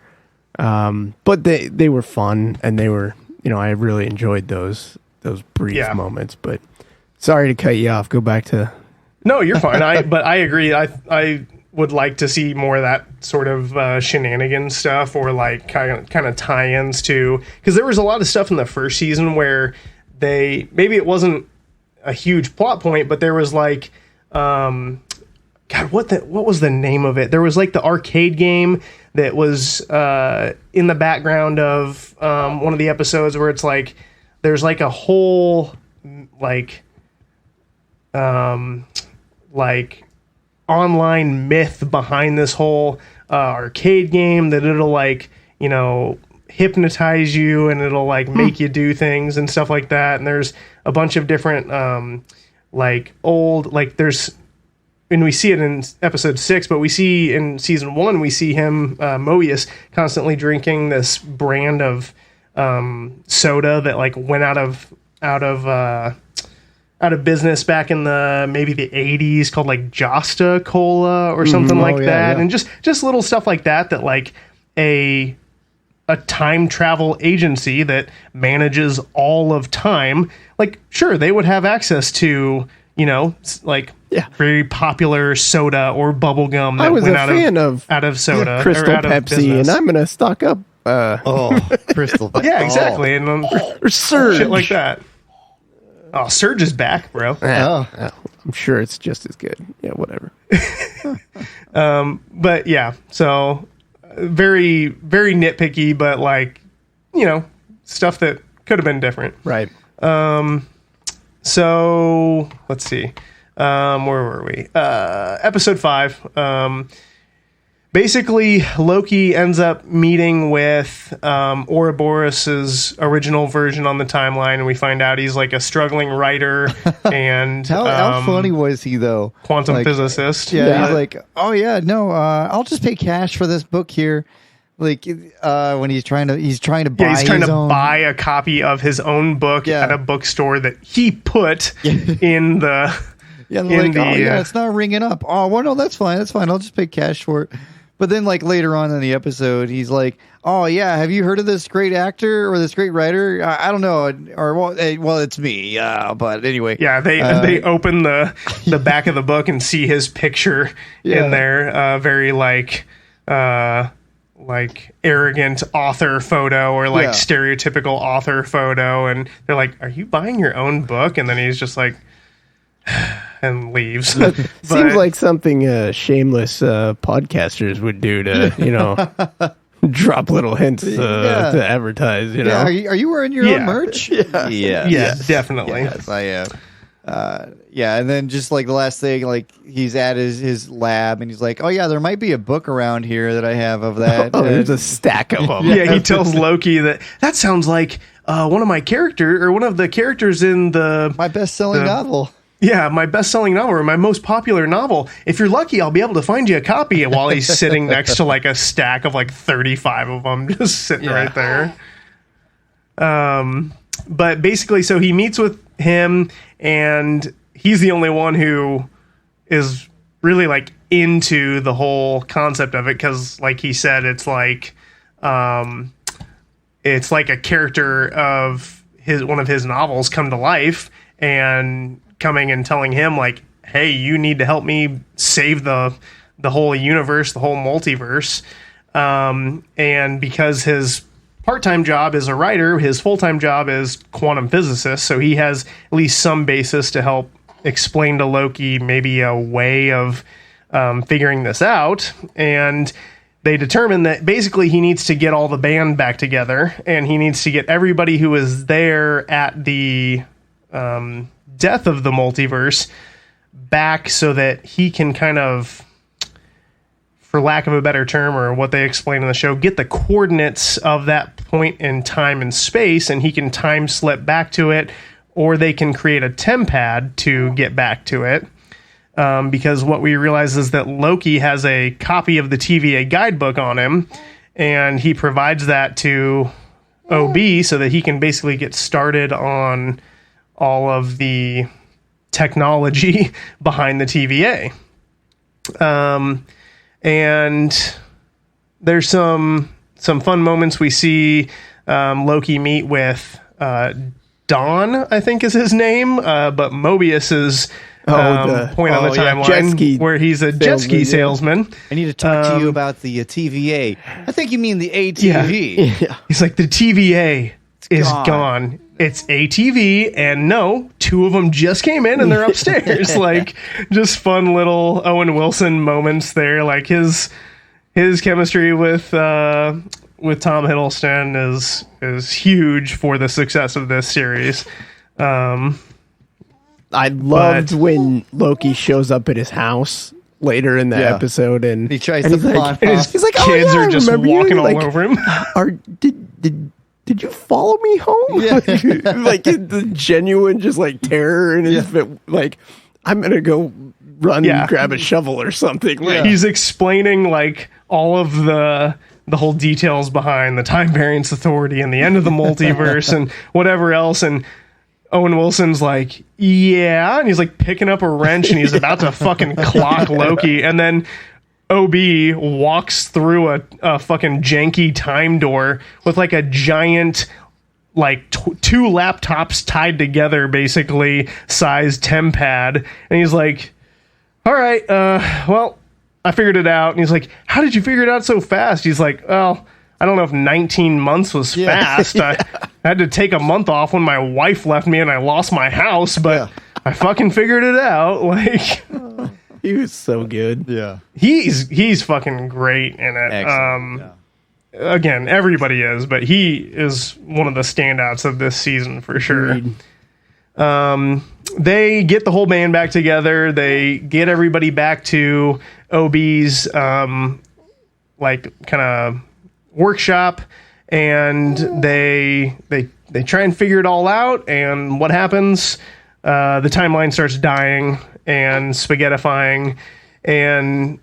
But they were fun, and they were, I really enjoyed those brief moments. But sorry to cut you off. Go back to.
No, you're fine. But I agree. I would like to see more of that sort of shenanigans stuff, or like kind of tie-ins to, because there was a lot of stuff in the first season where maybe it wasn't a huge plot point, but there was like, God, what was the name of it? There was like the arcade game that was in the background of one of the episodes where it's like there's like a whole like online myth behind this whole arcade game that it'll like, you know, hypnotize you and it'll like make you do things and stuff like that. And there's a bunch of different like old, like there's, and we see it in episode 6, but we see in season 1, we see him, Mobius, constantly drinking this brand of soda that like went out of business back in maybe the 80s, called like Josta Cola or something that.
Yeah.
And just little stuff like that like a time travel agency that manages all of time, like, sure, they would have access to, you know, like very popular soda or bubble gum that went out of soda,
Crystal
or out
Pepsi,
of business.
and I'm gonna stock up.
Crystal.
Yeah, exactly, and
Or Surge.
shit like that. Oh, Surge is back, bro.
Oh.
I'm sure it's just as good. Yeah, whatever.
But yeah, so very, very nitpicky, but like, you know, stuff that could have been different.
Right.
So let's see. Where were we? Episode 5. Basically, Loki ends up meeting with Ouroboros' original version on the timeline, and we find out he's like a struggling writer and
How funny was he though?
quantum physicist.
Yeah, he's like, oh yeah, no, I'll just pay cash for this book here. Like when he's trying to buy.
Yeah, he's trying
his
to
own...
buy a copy of his own book at a bookstore that he put in the.
Yeah, they're like, oh yeah, it's not ringing up. Oh, well, no, that's fine. I'll just pay cash for it. But then, like later on in the episode, he's like, "Oh yeah, have you heard of this great actor or this great writer? I don't know, or well, it's me. But anyway,
yeah, they open the back of the book and see his picture in there, very like arrogant author photo or like stereotypical author photo, and they're like, "Are you buying your own book?" And then he's just like. And leaves.
Seems like something shameless podcasters would do to, you know, drop little hints to advertise, you know.
Yeah, are you wearing your own merch?
Yeah, definitely.
Yes, I am. And then just like the last thing, like he's at his lab and he's like, oh yeah, there might be a book around here that I have of that.
Oh, there's a stack of them.
Yeah, he tells Loki that sounds like one of the characters in
my best-selling novel.
Yeah, my best-selling novel, or my most popular novel. If you're lucky, I'll be able to find you a copy while he's sitting next to like a stack of like 35 of them just sitting right there. But basically, so he meets with him, and he's the only one who is really like into the whole concept of it, because like he said, it's like a character of one of his novels come to life and coming and telling him like, hey, you need to help me save the whole universe, the whole multiverse. And because his part-time job is a writer, his full-time job is quantum physicist, so he has at least some basis to help explain to Loki maybe a way of figuring this out. And they determine that basically he needs to get all the band back together, and he needs to get everybody who was there at the death of the multiverse back so that he can kind of, for lack of a better term, or what they explain in the show, get the coordinates of that point in time and space, and he can time slip back to it, or they can create a tempad to get back to it. Because what we realize is that Loki has a copy of the TVA guidebook on him, and he provides that to OB so that he can basically get started on all of the technology behind the TVA. And there's some fun moments. We see Loki meet with Don, I think is his name, but Mobius's point on the timeline where he's a jet ski salesman.
I need to talk to you about the TVA. I think you mean the ATV.
Yeah.
He's like, the TVA is gone. It's ATV, and no, 2 of them just came in and they're upstairs. Like, just fun little Owen Wilson moments there. Like his chemistry with Tom Hiddleston is huge for the success of this series.
I loved when Loki shows up at his house, later in the
Yeah.
episode, and
He tries
and
to
he's like,
pawn off.
he's like,
Kids
oh, yeah,
are
I
just
remember you."
walking all
Like,
over him.
Did you follow me home?
Yeah.
Like the genuine, just like terror in his like, I'm gonna go run and grab a shovel or something. Like,
He's explaining like all of the whole details behind the time variance authority and the end of the multiverse and whatever else. And Owen Wilson's like, yeah. And he's like picking up a wrench and he's about to fucking clock Loki. And then OB walks through a fucking janky time door with like a giant, like two laptops tied together, basically sized tempad. And he's like, all right, well, I figured it out. And he's like, how did you figure it out so fast? He's like, well, I don't know if 19 months was fast. I had to take a month off when my wife left me and I lost my house, but I fucking figured it out. Like,
he was so good.
Yeah.
he's fucking great in it.
Excellent.
Again, everybody is, but he is one of the standouts of this season for sure. They get the whole band back together. They get everybody back to OB's like kind of workshop, and they try and figure it all out. And what happens? The timeline starts dying and spaghettifying, and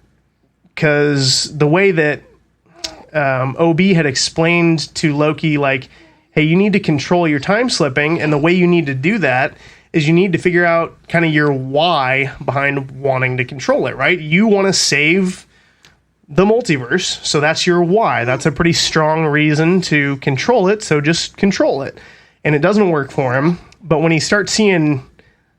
because the way that OB had explained to Loki, like, hey, you need to control your time slipping, and the way you need to do that is you need to figure out kind of your why behind wanting to control it, right? You want to save the multiverse, so that's your why. That's a pretty strong reason to control it, so just control it. And it doesn't work for him, but when he starts seeing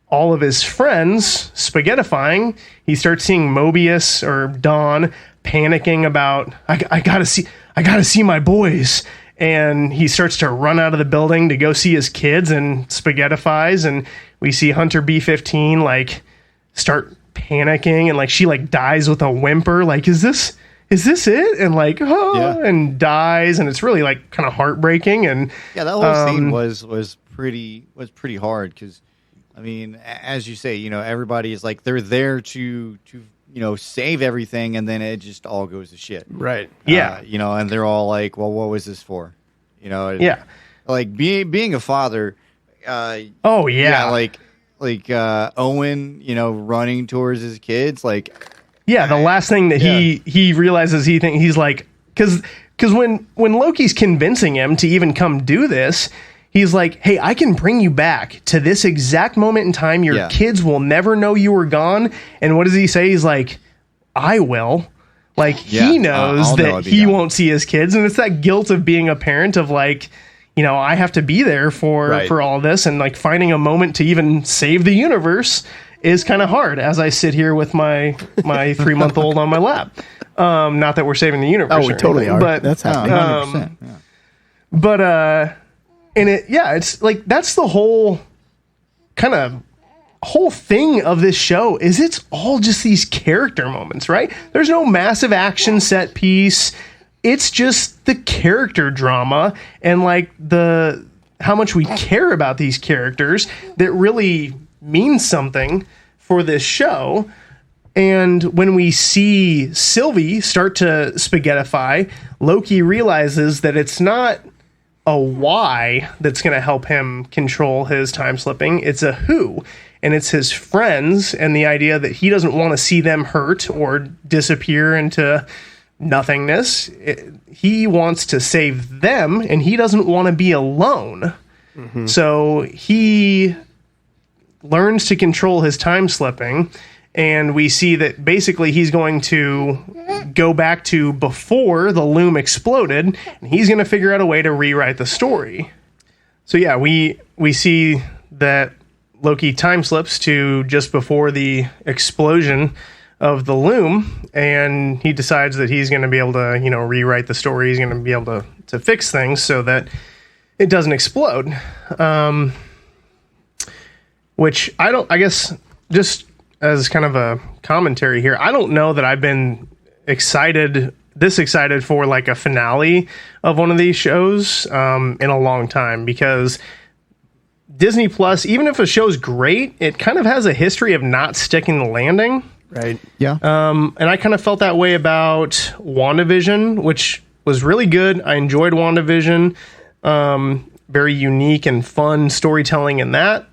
all of his friends spaghettifying, he starts seeing Mobius or Dawn panicking about, I gotta see my boys. And he starts to run out of the building to go see his kids and spaghettifies. And we see Hunter B-15 like start panicking, and like she like dies with a whimper. Like, is this it? And like, and dies. And it's really like kind of heartbreaking. And
that whole scene was pretty hard because, I mean, as you say, everybody is like, they're there to save everything, and then it just all goes to shit.
Right.
Yeah.
And they're all like, well, what was this for?
Yeah.
Like being a father.
Oh yeah.
Like Owen, running towards his kids. Like,
yeah. The last thing that he realizes he's like, because when Loki's convincing him to even come do this, he's like, hey, I can bring you back to this exact moment in time. Your kids will never know you were gone. And what does he say? He's like, I will. Like, he knows that he won't see his kids. And it's that guilt of being a parent of like, I have to be there for all this. And like finding a moment to even save the universe is kind of hard as I sit here with my 3-month-old on my lap. Not that we're saving the universe.
Oh, we totally are. But that's happening.
100%.
But, and it's like, that's the whole thing of this show is it's all just these character moments, right? There's no massive action set piece. It's just the character drama and like how much we care about these characters that really means something for this show. And when we see Sylvie start to spaghettify, Loki realizes that it's not a why that's going to help him control his time slipping. It's a who, and it's his friends, and the idea that he doesn't want to see them hurt or disappear into nothingness. He wants to save them, and he doesn't want to be alone. Mm-hmm. So he learns to control his time slipping, and we see that basically he's going to go back to before the loom exploded, and he's going to figure out a way to rewrite the story. So yeah, we see that Loki time slips to just before the explosion of the loom, and he decides that he's going to be able to, rewrite the story. He's going to be able to fix things so that it doesn't explode. Which I guess just as kind of a commentary here, I don't know that I've been this excited for like a finale of one of these shows in a long time, because Disney Plus, even if a show's great, it kind of has a history of not sticking the landing.
Right.
Yeah.
And I kind of felt that way about WandaVision, which was really good. I enjoyed WandaVision. Very unique and fun storytelling in that.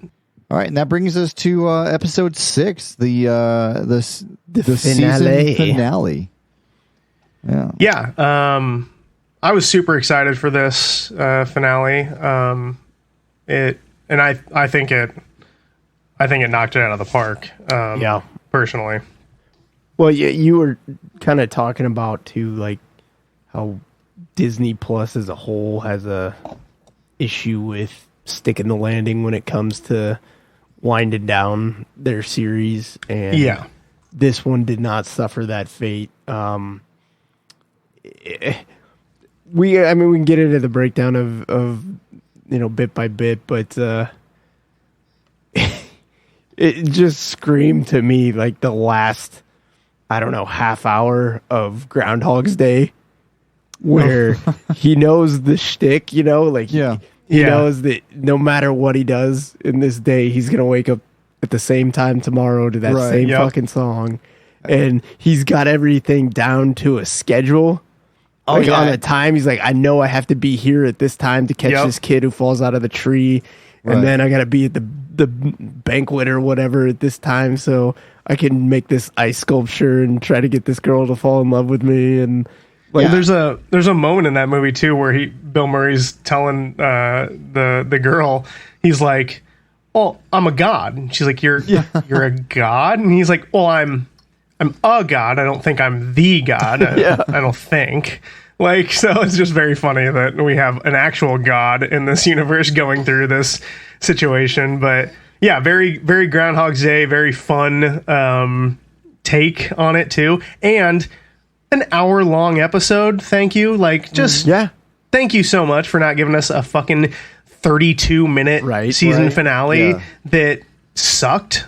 All right, and that brings us to episode 6, the
finale.
Season finale. Yeah.
Yeah. I was super excited for this finale. I think it knocked it out of the park.
Yeah.
Personally.
Well, you were kind of talking about too, like how Disney Plus as a whole has a issue with sticking the landing when it comes to winding down their series, and this one did not suffer that fate. We can get into the breakdown of bit by bit, but it just screamed to me like the last, I don't know, half hour of Groundhog's Day, where he knows the shtick, he knows that no matter what he does in this day, he's going to wake up at the same time tomorrow to that same fucking song. And he's got everything down to a schedule. On a time. He's like, I know I have to be here at this time to catch this kid who falls out of the tree. And then I got to be at the banquet or whatever at this time so I can make this ice sculpture and try to get this girl to fall in love with me. And
there's a moment in that movie too where Bill Murray's telling the girl, he's like, "Oh, I'm a god." And she's like, "You're a god?" And he's like, "Well, I'm a god. I don't think I'm the god. I don't think." Like, so it's just very funny that we have an actual god in this universe going through this situation. But yeah, very, very Groundhog's Day, very fun take on it too. And an hour-long episode. Thank you. Like, just thank you so much for not giving us a fucking 32-minute season finale that sucked.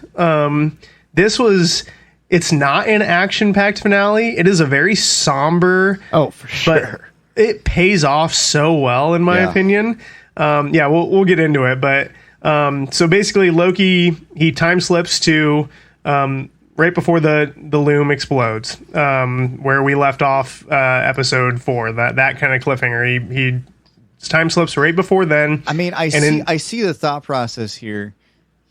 It's not an action-packed finale. It is a very somber.
Oh, for sure.
But it pays off so well, in my opinion. We'll get into it. But so basically, Loki, he time slips to right before the loom explodes, where we left off episode 4. That kind of cliffhanger. He time slips right before then.
I mean, I see the thought process here.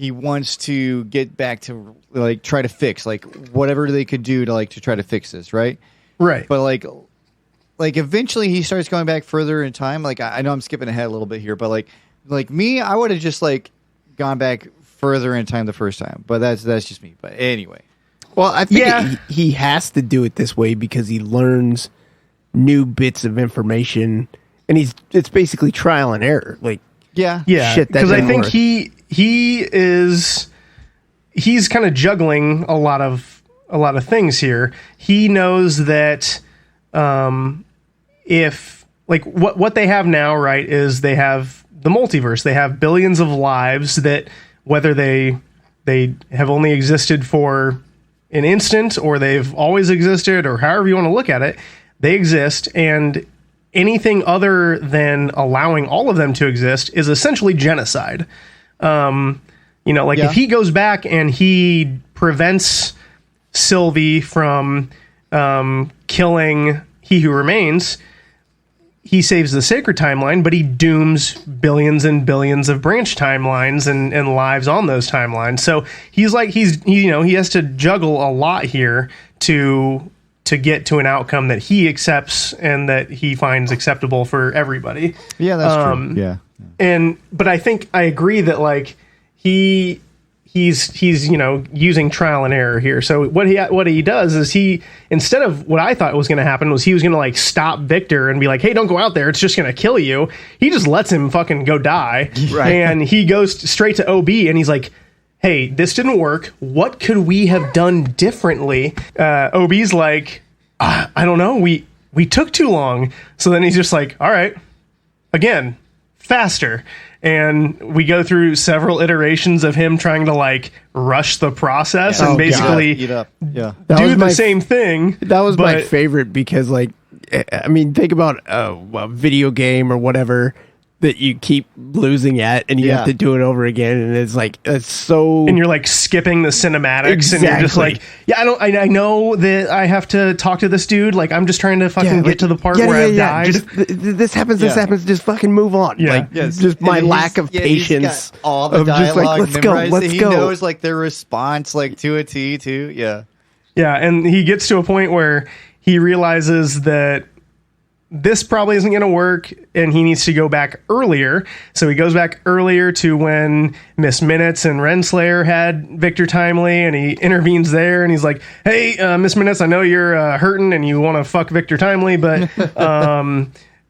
He wants to get back to try to fix whatever they could do to try to fix this, right?
Right.
But like eventually he starts going back further in time. Like I know I'm skipping ahead a little bit here, but like me, I would have just gone back further in time the first time. But that's just me. But anyway.
Well, I think he has to do it this way because he learns new bits of information, and it's basically trial and error. Shit,
because I think he's kind of juggling a lot of things here. He knows that if what they have now, right, is they have the multiverse. They have billions of lives that, whether they have only existed for an instant or they've always existed, or however you want to look at it, they exist, and anything other than allowing all of them to exist is essentially genocide. If he goes back and he prevents Sylvie from killing He Who Remains, he saves the sacred timeline, but he dooms billions and billions of branch timelines and lives on those timelines. So he has to juggle a lot here to get to an outcome that he accepts and that he finds acceptable for everybody.
Yeah, that's true. Yeah.
But I think I agree that he's using trial and error here. So what he does is he, instead of what I thought was going to happen was he was going to stop Victor and be like, "Hey, don't go out there. It's just going to kill you." He just lets him fucking go die. Right. And he goes straight to OB and he's like, "Hey, this didn't work. What could we have done differently?" OB's like, "I don't know. We took too long." So then he's just like, "All right, again, faster." And we go through several iterations of him trying to rush the process and basically do the same thing.
That was my favorite because think about a video game or whatever. that you keep losing at, and you
Yeah.
have to do it over again, and it's like it's so.
And you're like skipping the cinematics, and you're just
Exactly.
like, yeah, I know that I have to talk to this dude. Like, I'm just trying to fucking get to the part where I've died.
Just, this happens. This
Yeah.
happens. Just fucking move on.
Yeah.
Like
Yes.
just my
And he's-
lack of
yeah, he's
patience.
got all the
of just
dialogue
like, let's go.
memorized.
Let's
He
go.
knows like their response like to a T too. Yeah.
Yeah, and he gets to a point where he realizes that this probably isn't going to work, and he needs to go back earlier. So he goes back earlier to when Miss Minutes and Renslayer had Victor Timely, and he intervenes there, and he's like, hey, Miss Minutes, I know you're hurting and you want to fuck Victor Timely, but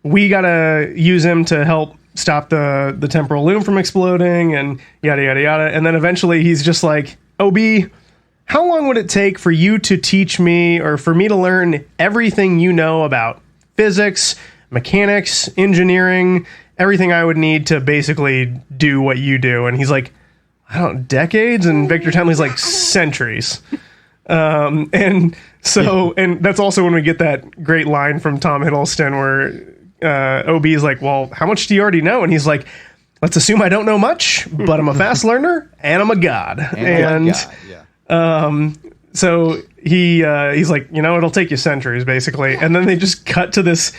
we got to use him to help stop the temporal loom from exploding, and yada, yada, yada. And then eventually he's just like, OB, how long would it take for you to teach me, or for me to learn everything you know about physics, mechanics, engineering, everything I would need to basically do what you do? And he's like, I don't know, decades? And Victor Timely's like, centuries. And so, and that's also when we get that great line from Tom Hiddleston where OB is like, well, how much do you already know? And he's like, let's assume I don't know much, but I'm a fast learner and I'm a god. And
yeah.
so he's like, you know, it'll take you centuries, basically. And then they just cut to this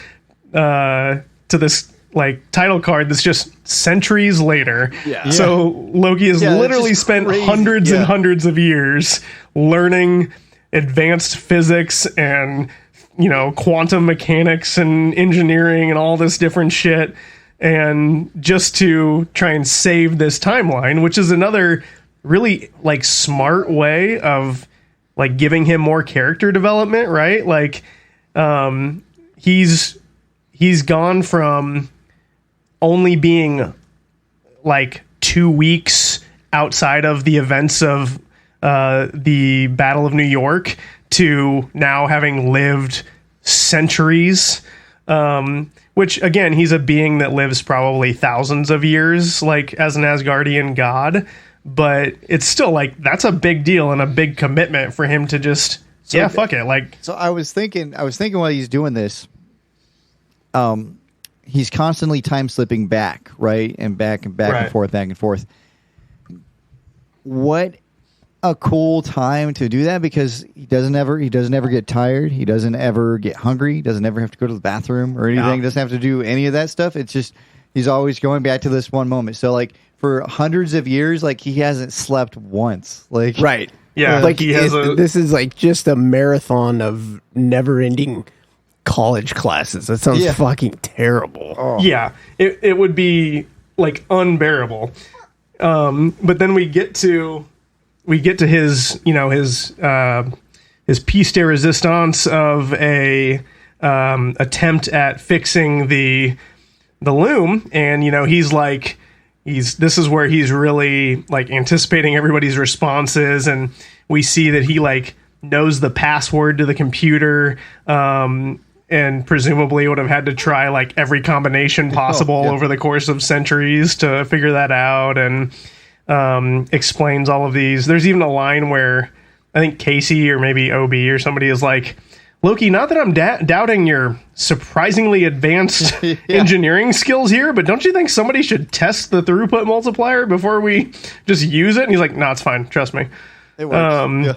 like title card that's just centuries later.
Yeah.
So Loki has
Yeah, it's
literally
just
spent
crazy.
hundreds and
Yeah.
hundreds of years learning advanced physics and, you know, quantum mechanics and engineering and all this different shit, and just to try and save this timeline, which is another really like smart way of like giving him more character development, right? Like he's gone from only being like 2 weeks outside of the events of the Battle of New York to now having lived centuries, which again, he's a being that lives probably thousands of years, like as an Asgardian god, but it's still like, that's a big deal and a big commitment for him to just, fuck it. Like,
So I was thinking while he's doing this, he's constantly time slipping back, right? And back and back
Right.
and forth, back and forth. What a cool time to do that, because he doesn't ever get tired. He doesn't ever get hungry. He doesn't ever have to go to the bathroom or anything.
Yeah.
He doesn't have to do any of that stuff. It's just, he's always going back to this one moment. So like for hundreds of years, like he hasn't slept once. Like,
Right.
yeah,
Like
he has
this is like just a marathon of never-ending college classes. That sounds
Yeah.
fucking terrible.
yeah, it would be like unbearable. But then we get to his, you know, his piece de resistance of a attempt at fixing the loom, and you know, he's like, this is where he's really like anticipating everybody's responses, and we see that he like knows the password to the computer, and presumably would have had to try like every combination possible
yeah.
over the course of centuries to figure that out, and explains all of these. There's even a line where I think Casey or maybe OB or somebody is like, Loki, not that I'm doubting your surprisingly advanced engineering skills here, but don't you think somebody should test the throughput multiplier before we just use it? And he's like, no, it's fine. Trust me.
it works. Yeah.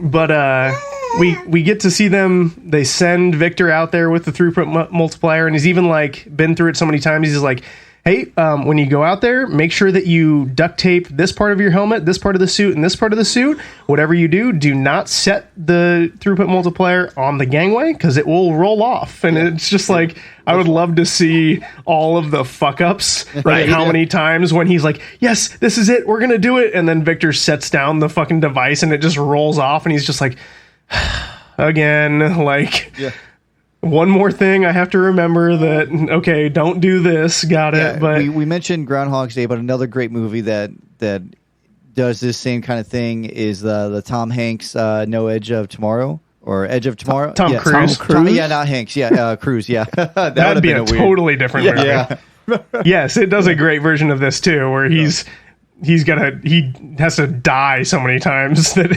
But we get to see them. They send Victor out there with the throughput multiplier, and he's even like been through it so many times. He's like, hey, when you go out there, make sure that you duct tape this part of your helmet, this part of the suit, and this part of the suit. Whatever you do not set the throughput multiplier on the gangway, because it will roll off. And it's just like, I would love to see all of the fuck ups, right? How many times when he's like, yes, this is it, we're gonna do it, and then Victor sets down the fucking device and it just rolls off, and he's just like, again, like, one more thing I have to remember that, okay, don't do this, got it. But
we mentioned Groundhog's Day, but another great movie that does this same kind of thing is the Tom Hanks No Edge of Tomorrow, or Edge of Tomorrow.
Tom
Yeah,
Cruise?
yeah, not Hanks. Yeah, Cruise. Yeah,
that'd be a totally different movie.
Yeah.
Yes, it does a great version of this too, where he has to die so many times that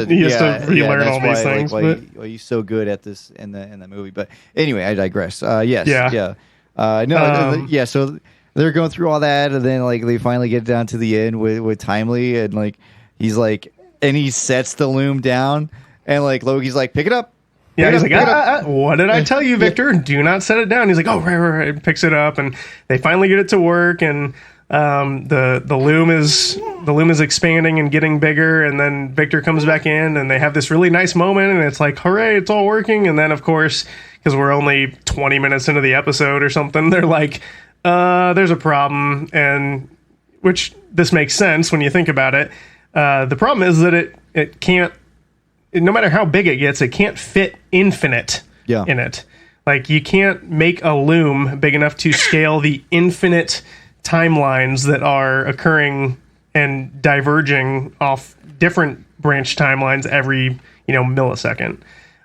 he has to relearn all these things.
Why he's so good at this in that movie. But anyway, I digress. Yes,
Yeah.
yeah. So they're going through all that, and then like they finally get down to the end with Timely, and like he's like, and he sets the loom down, and like Loki's like, pick it up.
Yeah, he's like, what did I tell you, Victor? Do not set it down. He's like, oh, right. Picks it up, and they finally get it to work, and the loom is expanding and getting bigger, and then Victor comes back in, and they have this really nice moment, and it's like, hooray, it's all working. And then, of course, because we're only 20 minutes into the episode or something, they're like, there's a problem, and which this makes sense when you think about it. The problem is that it can't, no matter how big it gets, it can't fit infinite in it. Like, you can't make a loom big enough to scale the infinite timelines that are occurring and diverging off different branch timelines every, millisecond.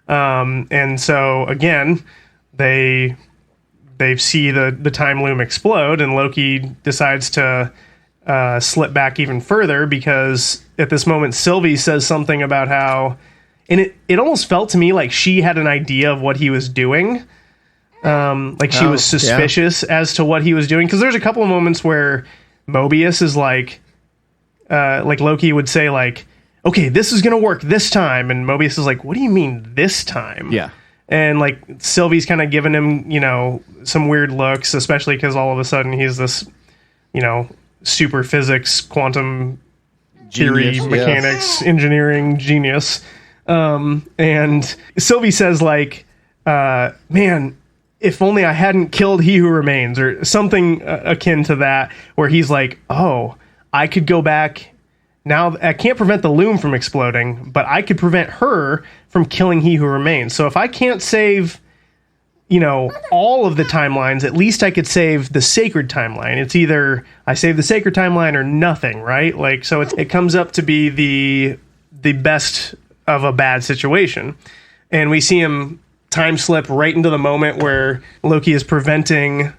And so, again, they see the time loom explode, and Loki decides to slip back even further, because at this moment Sylvie says something about how, and it almost felt to me like she had an idea of what he was doing. Like she was suspicious as to what he was doing, because there's a couple of moments where Mobius is like Loki would say like, okay, this is gonna work this time, and Mobius is like, what do you mean this time?
Yeah.
And like Sylvie's kind of giving him, some weird looks, especially because all of a sudden he's this, super physics, quantum theory, mechanics, engineering genius. And Sylvie says like, man, if only I hadn't killed He Who Remains, or something akin to that, where he's like, oh, I could go back. Now, I can't prevent the loom from exploding, but I could prevent her from killing He Who Remains. So if I can't save, all of the timelines, at least I could save the sacred timeline. It's either I save the sacred timeline or nothing, right? Like, so it comes up to be the best of a bad situation. And we see him time slip right into the moment where Loki is preventing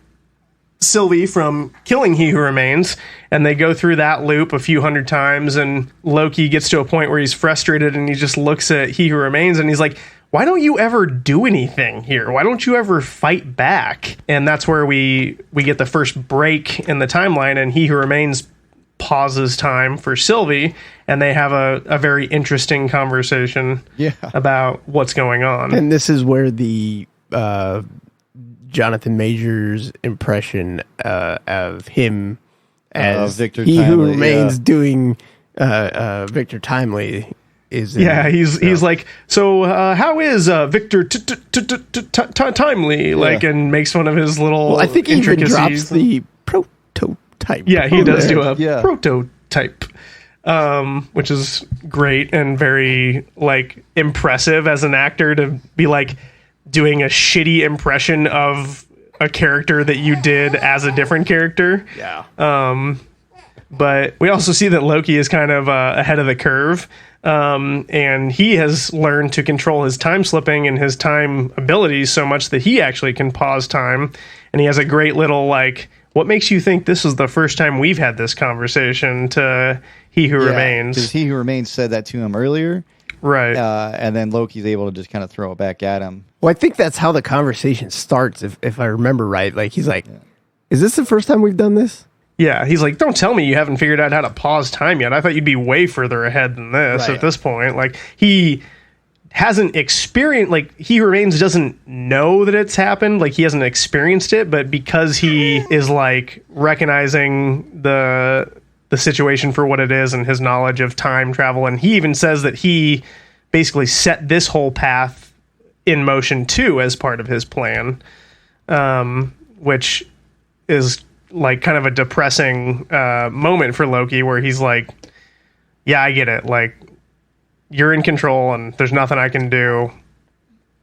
Sylvie from killing He Who Remains, and they go through that loop a few hundred times, and Loki gets to a point where he's frustrated, and he just looks at He Who Remains, and he's like, why don't you ever do anything here? Why don't you ever fight back? And that's where we get the first break in the timeline, and He Who Remains pauses time for Sylvie, and they have a very interesting conversation about what's going on.
And this is where the Jonathan Majors impression of him as
Victor
He Who
Timely,
Remains doing Victor Timely is
he's like, so how is Victor Timely, like, and makes fun of his little,
well, I think he even drops the prototype.
Yeah, he does do a prototype, which is great and very like impressive as an actor to be like doing a shitty impression of a character that you did as a different character.
Yeah.
But we also see that Loki is kind of ahead of the curve. And he has learned to control his time slipping and his time abilities so much that he actually can pause time. And he has a great little, like, what makes you think this is the first time we've had this conversation, to He Who Remains?
Because He Who Remains said that to him earlier.
Right.
And then Loki's able to just kind of throw it back at him.
Well, I think that's how the conversation starts, if I remember right. Like, he's like, is this the first time we've done this?
Yeah, he's like, don't tell me you haven't figured out how to pause time yet. I thought you'd be way further ahead than this at this point. Like, he hasn't experienced, like, He Who Remains doesn't know that it's happened. Like, he hasn't experienced it, but because he is, like, recognizing the situation for what it is and his knowledge of time travel, and he even says that he basically set this whole path in motion too as part of his plan, which is like kind of a depressing moment for Loki, where he's like, yeah, I get it. Like, you're in control and there's nothing I can do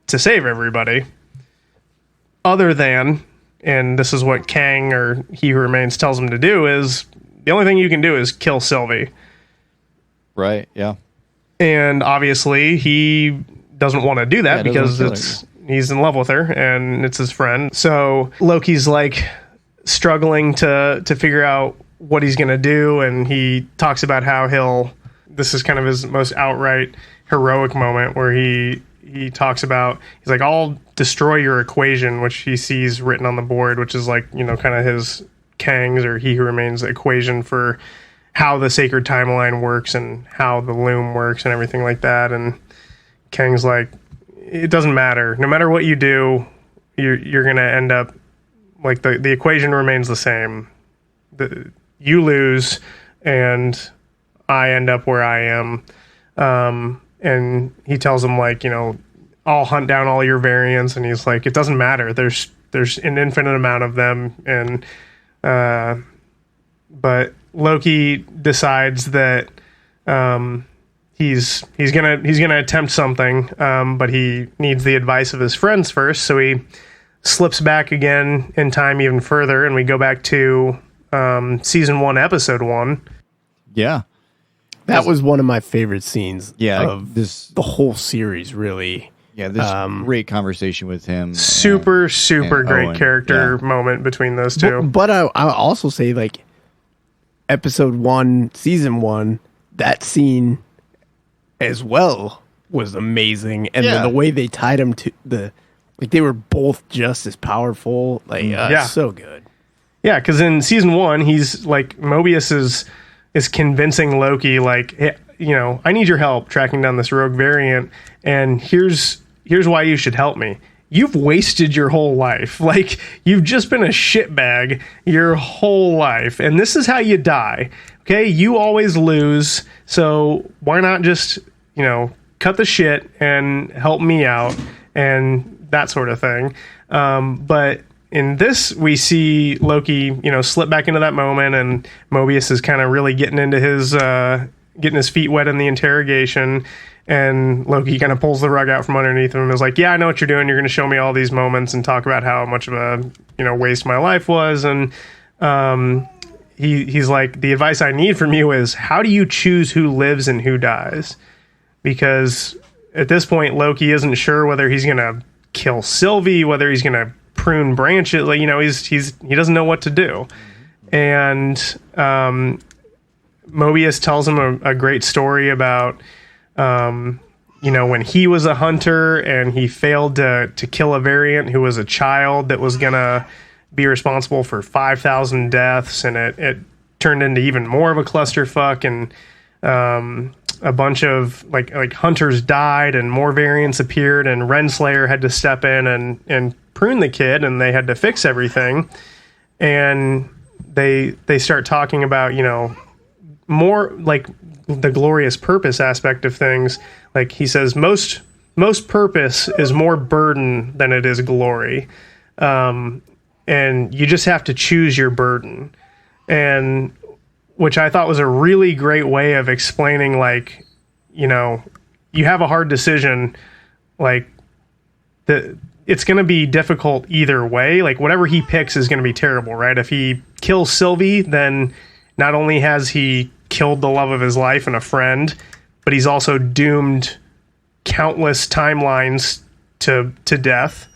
to save everybody other than, and this is what Kang, or He Who Remains, tells him to do, is the only thing you can do is kill Sylvie.
Right. Yeah.
And obviously he doesn't want to do that because he's in love with her and it's his friend. So Loki's like struggling to figure out what he's going to do. And he talks about how this is kind of his most outright heroic moment, where he talks about, he's like, I'll destroy your equation, which he sees written on the board, which is like, kind of his Kang's or He Who Remains equation for how the sacred timeline works and how the loom works and everything like that. And Kang's like, it doesn't matter. No matter what you do, you're going to end up like the equation remains the same. You lose and I end up where I am. And he tells him like, I'll hunt down all your variants. And he's like, it doesn't matter. There's an infinite amount of them. And, but Loki decides that, he's gonna attempt something, but he needs the advice of his friends first. So he slips back again in time even further, and we go back to season 1, episode 1.
Yeah,
that was one of my favorite scenes.
Yeah,
of the whole series, really.
Yeah, this great conversation with him.
Super great
Owen.
character moment between those two.
But I'll also say, like, episode 1, season 1, that scene as well was amazing. And then the way they tied him to they were both just as powerful. Like, so good.
Yeah, because in season 1, he's like, Mobius is convincing Loki, like, hey, I need your help tracking down this rogue variant, and here's why you should help me. You've wasted your whole life. Like, you've just been a shitbag your whole life, and this is how you die. Okay, you always lose, so why not just, cut the shit and help me out, and that sort of thing. But in this, we see Loki, slip back into that moment, and Mobius is kind of really getting into getting his feet wet in the interrogation, and Loki kind of pulls the rug out from underneath him and is like, yeah, I know what you're doing. You're going to show me all these moments and talk about how much of a, waste my life was. And he's like, the advice I need from you is, how do you choose who lives and who dies? Because at this point, Loki isn't sure whether he's going to kill Sylvie, whether he's going to prune branches. Like, he doesn't know what to do. And Mobius tells him a great story about, when he was a hunter and he failed to kill a variant who was a child that was going to be responsible for 5,000 deaths. And it turned into even more of a clusterfuck. And a bunch of like hunters died and more variants appeared, and Renslayer had to step in and prune the kid, and they had to fix everything. And they start talking about, more like the glorious purpose aspect of things. Like he says, most purpose is more burden than it is glory. And you just have to choose your burden. And which I thought was a really great way of explaining, like, you have a hard decision, like, it's going to be difficult either way. Like, whatever he picks is going to be terrible, right? If he kills Sylvie, then not only has he killed the love of his life and a friend, but he's also doomed countless timelines to death,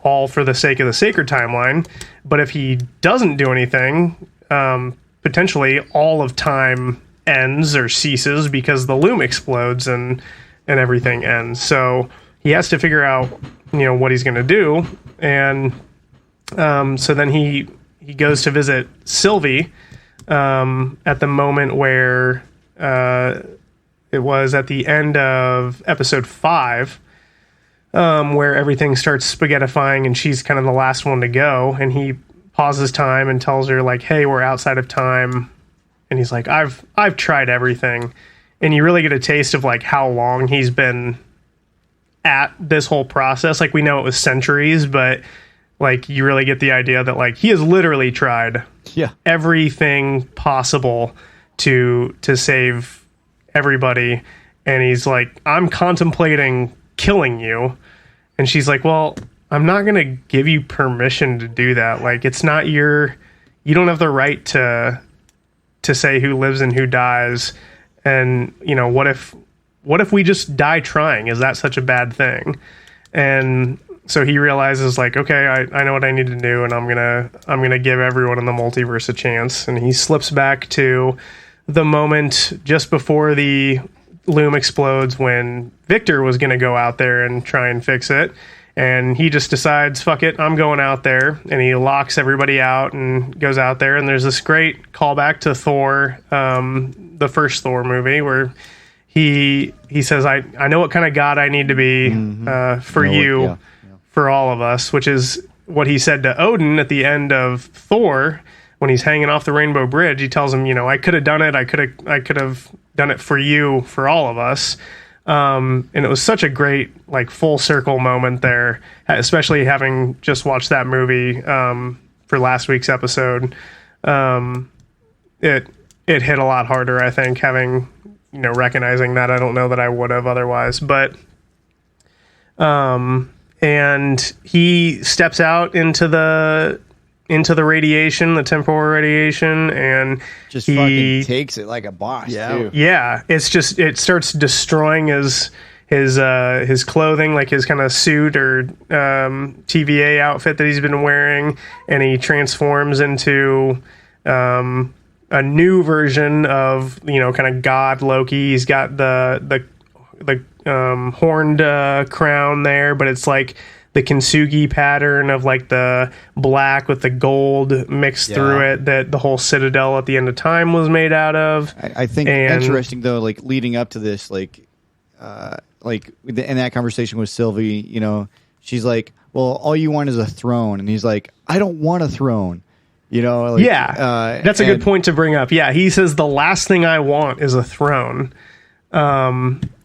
all for the sake of the sacred timeline. But if he doesn't do anything, potentially all of time ends or ceases because the loom explodes and everything ends. So he has to figure out, what he's going to do. And so then he goes to visit Sylvie at the moment where it was at the end of episode 5, where everything starts spaghettifying and she's kind of the last one to go. And he pauses time and tells her, like, hey, we're outside of time. And he's like, I've tried everything. And you really get a taste of like how long he's been at this whole process. Like, we know it was centuries, but like you really get the idea that like he has literally tried everything possible to save everybody. And he's like, I'm contemplating killing you. And she's like, well, I'm not going to give you permission to do that. Like, it's not you don't have the right to say who lives and who dies. And, what if we just die trying? Is that such a bad thing? And so he realizes, like, okay, I know what I need to do, and I'm gonna give everyone in the multiverse a chance. And he slips back to the moment just before the loom explodes, when Victor was gonna go out there and try and fix it. And he just decides, fuck it, I'm going out there. And he locks everybody out and goes out there. And there's this great callback to Thor, the first Thor movie, where he says, I know what kind of God I need to be for you, for all of us, which is what he said to Odin at the end of Thor when he's hanging off the Rainbow Bridge. He tells him, I could have done it. I could have done it for you, for all of us. And it was such a great, like, full circle moment there, especially having just watched that movie for last week's episode. It hit a lot harder, I think, having, recognizing that. I don't know that I would have otherwise, but and he steps out into the radiation, the temporal radiation, and
just fucking takes it like a boss. Too.
Yeah. It starts destroying his clothing, like his kind of suit or TVA outfit that he's been wearing, and he transforms into a new version of kind of God Loki. He's got the horned crown there, but it's like the kintsugi pattern of like the black with the gold mixed through it that the whole citadel at the end of time was made out of.
I think interesting though, like leading up to this, like in that conversation with Sylvie, she's like, well, all you want is a throne. And he's like, I don't want a throne.
That's a good point to bring up. Yeah, he says the last thing I want is a throne.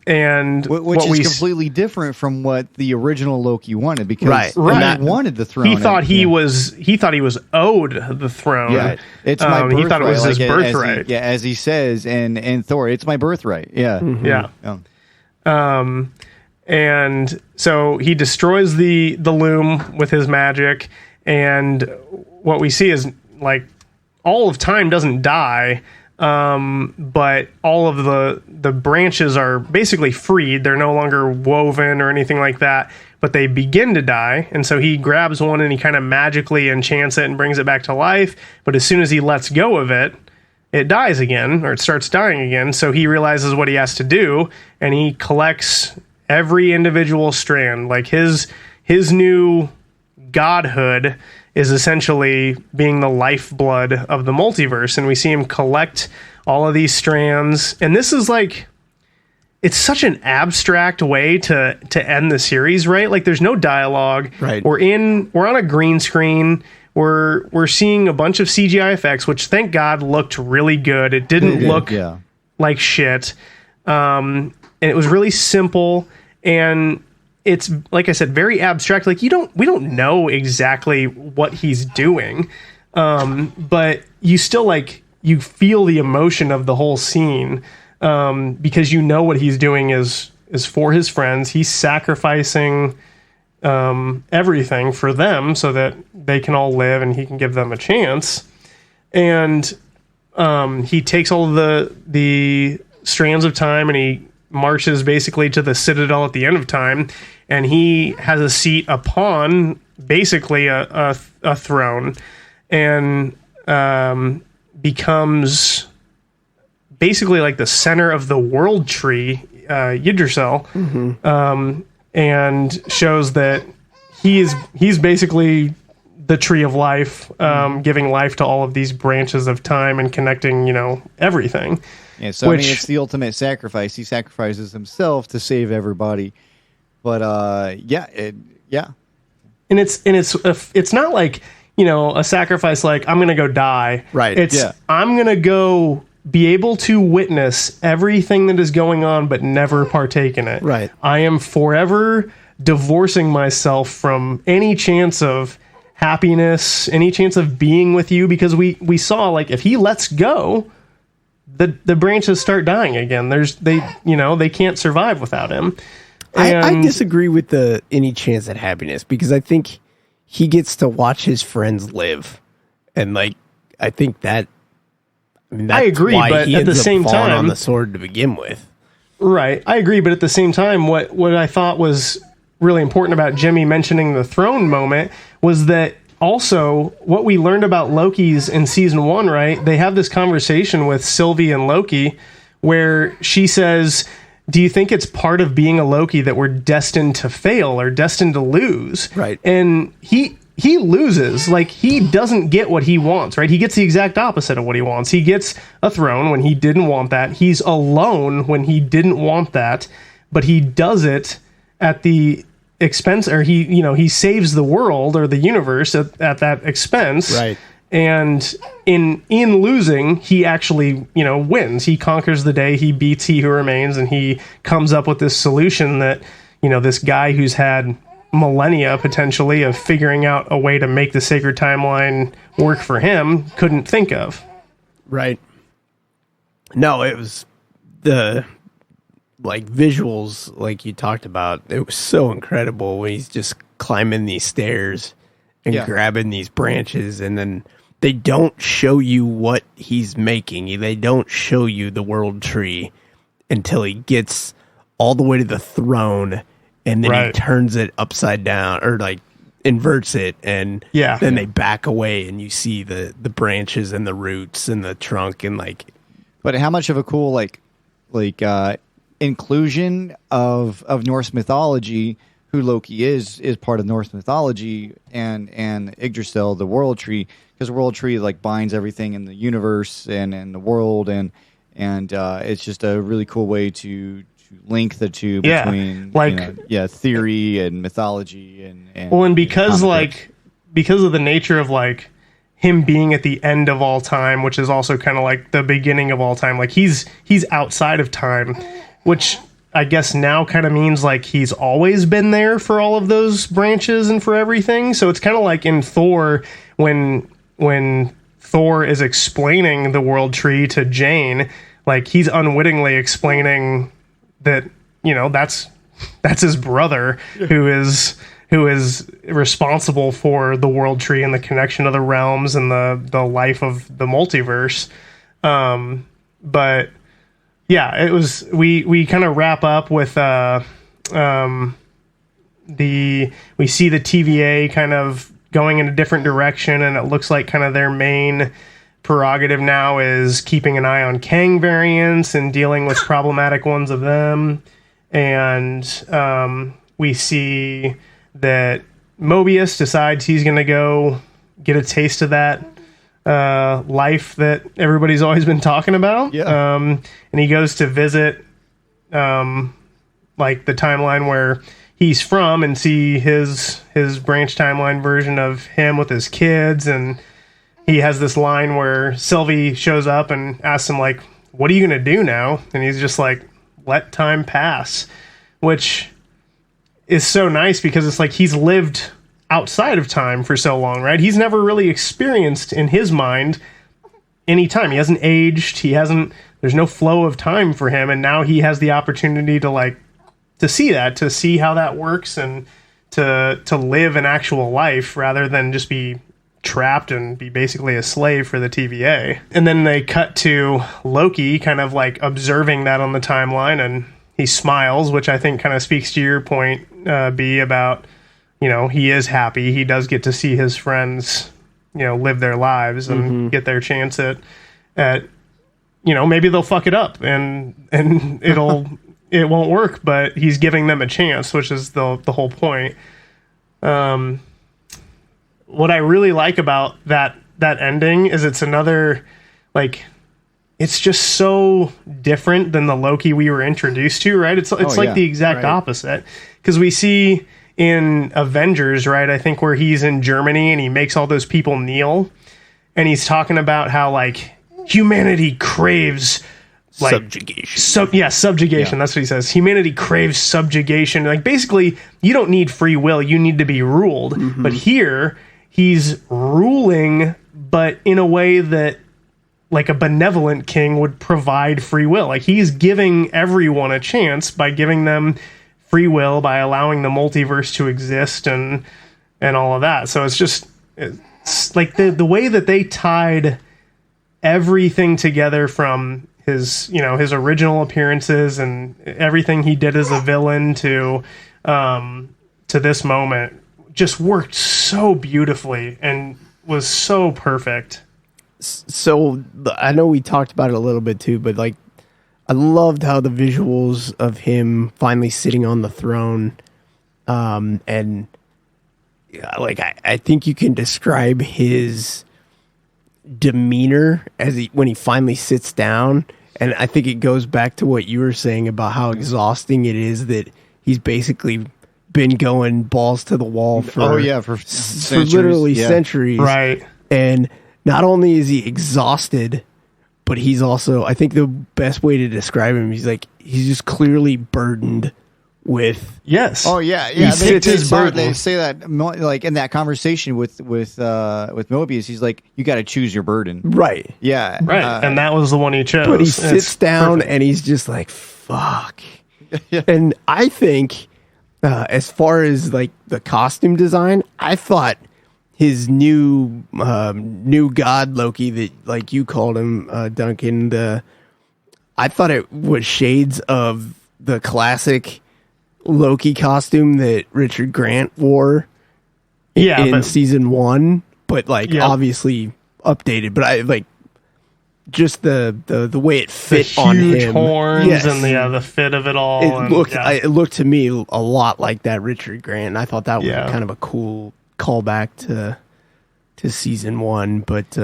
And
which is completely different from what the original Loki wanted, because he wanted the throne.
He thought he was owed the throne.
Yeah, it's my birthright.
He thought it was his birthright.
As he says in Thor, it's my birthright. Yeah,
yeah. And so he destroys the loom with his magic, and what we see is like all of time doesn't die. But all of the branches are basically freed. They're no longer woven or anything like that, but they begin to die. And so he grabs one and he kind of magically enchants it and brings it back to life. But as soon as he lets go of it, it dies again, or it starts dying again. So he realizes what he has to do, and he collects every individual strand. Like his new godhood is essentially being the lifeblood of the multiverse, and we see him collect all of these strands. And this is like, it's such an abstract way to end the series, right? Like there's no dialogue.
Right.
We're on a green screen. We're seeing a bunch of CGI effects, which thank God looked really good. It didn't look like shit. And it was really simple, and it's, like I said, very abstract. Like we don't know exactly what he's doing, but you still you feel the emotion of the whole scene, because what he's doing is for his friends. He's sacrificing everything for them so that they can all live and he can give them a chance. And he takes all of the strands of time and he marches basically to the citadel at the end of time, and he has a seat upon basically a throne, and becomes basically like the center of the world tree, Yggdrasil, and shows that he's basically the tree of life, giving life to all of these branches of time and connecting, everything.
Yeah, so it's the ultimate sacrifice. He sacrifices himself to save everybody. But and
it's not like, a sacrifice like I'm gonna go die.
Right.
I'm gonna go be able to witness everything that is going on, but never partake in it.
Right.
I am forever divorcing myself from any chance of happiness, any chance of being with you, because we saw, like, if he lets go, the branches start dying again. They can't survive without him.
I disagree with the any chance at happiness, because I think he gets to watch his friends live, and I think that.
I agree, but at the same time,
on the sword to begin with.
Right, I agree, but at the same time, what I thought was really important about Jimmy mentioning the throne moment was that also what we learned about Loki's in season 1, right? They have this conversation with Sylvie and Loki where she says, do you think it's part of being a Loki that we're destined to fail or destined to lose?
Right.
And he loses. Like, he doesn't get what he wants, right? He gets the exact opposite of what he wants. He gets a throne when he didn't want that. He's alone when he didn't want that, but he does it at the expense, or he saves the world or the universe at that expense.
Right.
And in losing, he actually, wins. He conquers the day, he beats He Who Remains, and he comes up with this solution that, this guy who's had millennia potentially of figuring out a way to make the sacred timeline work for him couldn't think of.
Right. No, it was the visuals like you talked about. It was so incredible when he's just climbing these stairs and grabbing these branches, and then they don't show you what he's making. They don't show you the world tree until he gets all the way to the throne, and then he turns it upside down or inverts it, and then they back away and you see the branches and the roots and the trunk and
But how much of a cool inclusion of Norse mythology, who Loki is part of Norse mythology, and Yggdrasil, the world tree, because the world tree binds everything in the universe and in the world, and it's just a really cool way to link the two between theory and mythology and
because of the nature of him being at the end of all time, which is also kind of the beginning of all time, he's outside of time, which I guess now kind of means he's always been there for all of those branches and for everything. So it's kind of like in Thor when Thor is explaining the world tree to Jane, he's unwittingly explaining that, that's his brother who is responsible for the world tree and the connection of the realms and the life of the multiverse. But yeah, it was, we kind of wrap up with, we see the TVA kind of going in a different direction, and it looks like kind of their main prerogative now is keeping an eye on Kang variants and dealing with problematic ones of them. And we see that Mobius decides he's going to go get a taste of that life that everybody's always been talking about.
Yeah.
And he goes to visit the timeline where he's from and see his branch timeline version of him with his kids. And he has this line where Sylvie shows up and asks him, what are you going to do now? And he's just let time pass, which is so nice because it's he's lived outside of time for so long, right? He's never really experienced in his mind any time. He hasn't aged. There's no flow of time for him. And now he has the opportunity to see that, to see how that works, and to live an actual life rather than just be trapped and be basically a slave for the TVA. And then they cut to Loki kind of observing that on the timeline, and he smiles, which I think kind of speaks to your point, B, about, he is happy. He does get to see his friends, live their lives and get their chance at maybe they'll fuck it up and it won't work, but he's giving them a chance, which is the whole point. What I really like about that ending is it's another, it's just so different than the Loki we were introduced to, right? It's the exact opposite. Because we see in Avengers, right, I think where he's in Germany and he makes all those people kneel, and he's talking about how humanity craves
subjugation.
Subjugation. That's what he says. Humanity craves subjugation. Basically, you don't need free will. You need to be ruled. Mm-hmm. But here, he's ruling, but in a way that a benevolent king would provide free will. He's giving everyone a chance by giving them free will, by allowing the multiverse to exist and all of that. So it's the way that they tied everything together from his original appearances and everything he did as a villain to this moment just worked so beautifully and was so perfect.
So I know we talked about it a little bit too, but I loved how the visuals of him finally sitting on the throne, and like I think you can describe his demeanor when he finally sits down, and I think it goes back to what you were saying about how exhausting it is that he's basically been going balls to the wall for literally centuries,
right?
And not only is he exhausted, but he's also, I think the best way to describe him, he's just clearly burdened with.
Yes.
Oh yeah. They say that like in that conversation with Mobius, he's like, you got to choose your burden.
Right.
Yeah.
Right. And that was the one he chose.
But he sits down and he's just like, fuck.
Yeah.
And I think, as far as like the costume design, I thought his new god Loki, that like you called him, Duncan, I thought it was shades of the classic Loki costume that Richard Grant wore in season 1, but like obviously updated. But I like just the way it fit on him,
huge horns, and the fit of it all.
It looked to me a lot like that Richard Grant, and I thought that was kind of a cool callback to season 1. But